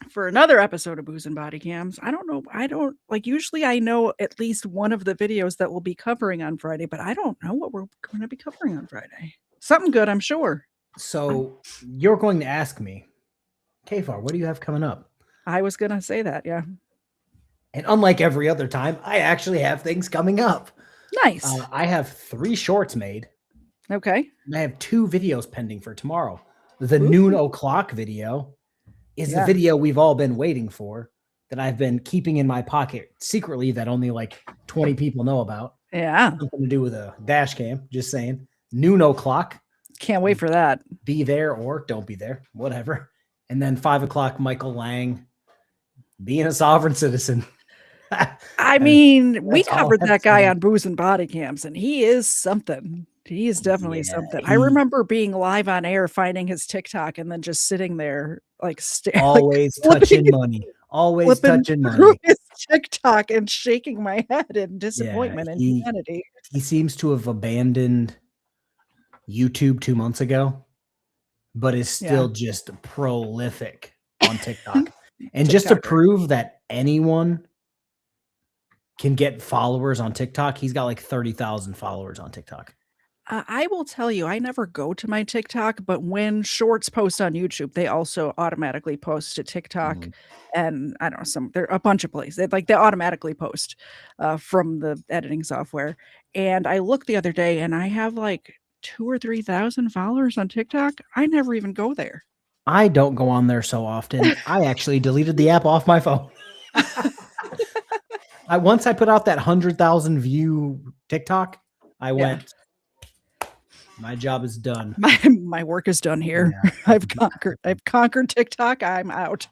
[SPEAKER 2] for another episode of Booze and Body Cams. I don't know. Usually I know at least one of the videos that we'll be covering on Friday, but I don't know what we're going to be covering on Friday. Something good, I'm sure.
[SPEAKER 3] So you're going to ask me, KFARR, what do you have coming up?
[SPEAKER 2] I was going to say that, yeah.
[SPEAKER 3] And unlike every other time, I actually have things coming up.
[SPEAKER 2] Nice.
[SPEAKER 3] I have 3 shorts made.
[SPEAKER 2] Okay.
[SPEAKER 3] And I have 2 videos pending for tomorrow. The noon o'clock video is the video we've all been waiting for that I've been keeping in my pocket secretly that only like 20 people know about.
[SPEAKER 2] Yeah.
[SPEAKER 3] Something to do with a dash cam. Just saying. Noon o'clock.
[SPEAKER 2] Can't wait for that.
[SPEAKER 3] Be there or don't be there. Whatever. And then 5 o'clock, Michael Lang being a sovereign citizen.
[SPEAKER 2] I mean, we covered that guy on Booze and Body Cams, and he is something. He is definitely something. I remember being live on air, finding his TikTok, and then just sitting there, like,
[SPEAKER 3] always touching money. Always touching money.
[SPEAKER 2] His TikTok and shaking my head in disappointment and humanity.
[SPEAKER 3] He seems to have abandoned YouTube 2 months ago, but is still just prolific on TikTok. And just to prove that anyone can get followers on TikTok, he's got like 30,000 followers on TikTok.
[SPEAKER 2] I will tell you, I never go to my TikTok, but when shorts post on YouTube, they also automatically post to TikTok, and I don't know, there are a bunch of places. They automatically post from the editing software. And I looked the other day, and I have like 2,000 or 3,000 followers on TikTok. I never even go there.
[SPEAKER 3] I don't go on there so often. I actually deleted the app off my phone. Once I put out that 100,000 view TikTok, I went, my job is done.
[SPEAKER 2] My work is done here. Yeah. I've conquered TikTok. I'm out.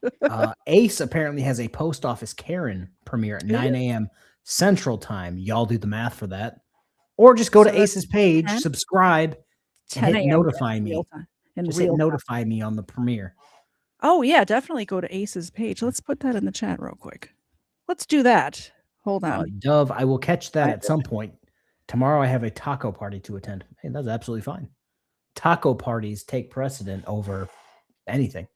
[SPEAKER 3] Ace apparently has a post office Karen premiere at 9 a.m. Central Time. Y'all do the math for that. Or just go to Ace's page, subscribe, and hit notify me. Just hit notify me on the premiere.
[SPEAKER 2] Oh, yeah, definitely go to Ace's page. Let's put that in the chat real quick. Let's do that. Hold on.
[SPEAKER 3] Dove, I will catch that at some point. Tomorrow I have a taco party to attend. Hey, that's absolutely fine. Taco parties take precedent over anything.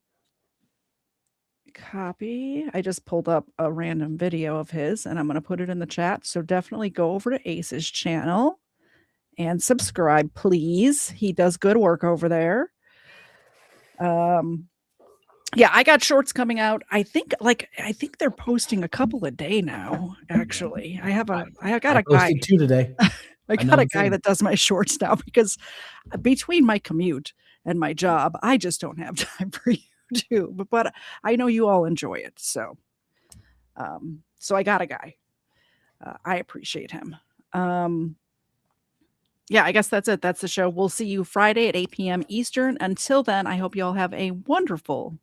[SPEAKER 2] Copy. I just pulled up a random video of his, and I'm going to put it in the chat. So definitely go over to Ace's channel and subscribe, please. He does good work over there. Yeah, I got shorts coming out. I think they're posting a couple a day now, actually. I got a guy
[SPEAKER 3] 2 today.
[SPEAKER 2] I got a guy that does my shorts now because between my commute and my job, I just don't have time for you too. But I know you all enjoy it. So I got a guy. I appreciate him. Yeah, I guess that's it. That's the show. We'll see you Friday at 8 p.m. Eastern. Until then, I hope you all have a wonderful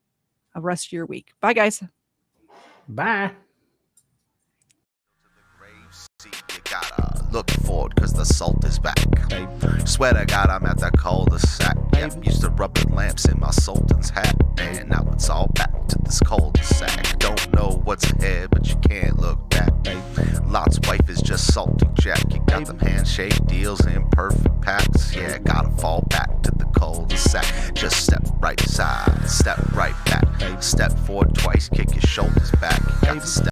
[SPEAKER 2] rest of your week. Bye, guys.
[SPEAKER 3] Bye.
[SPEAKER 1] You gotta look forward cause the salt is back. Swear to God I'm at the cul-de-sac. Yep, used to rub the lamps in my sultan's hat. And now it's all back to this cul-de-sac. Don't know what's ahead but you can't look back. Lot's wife is just salty Jack. You got them handshake deals in perfect packs. Yeah, gotta fall back to the cul-de-sac. Just step right side, step right back. Step forward twice, kick your shoulders back. Got to step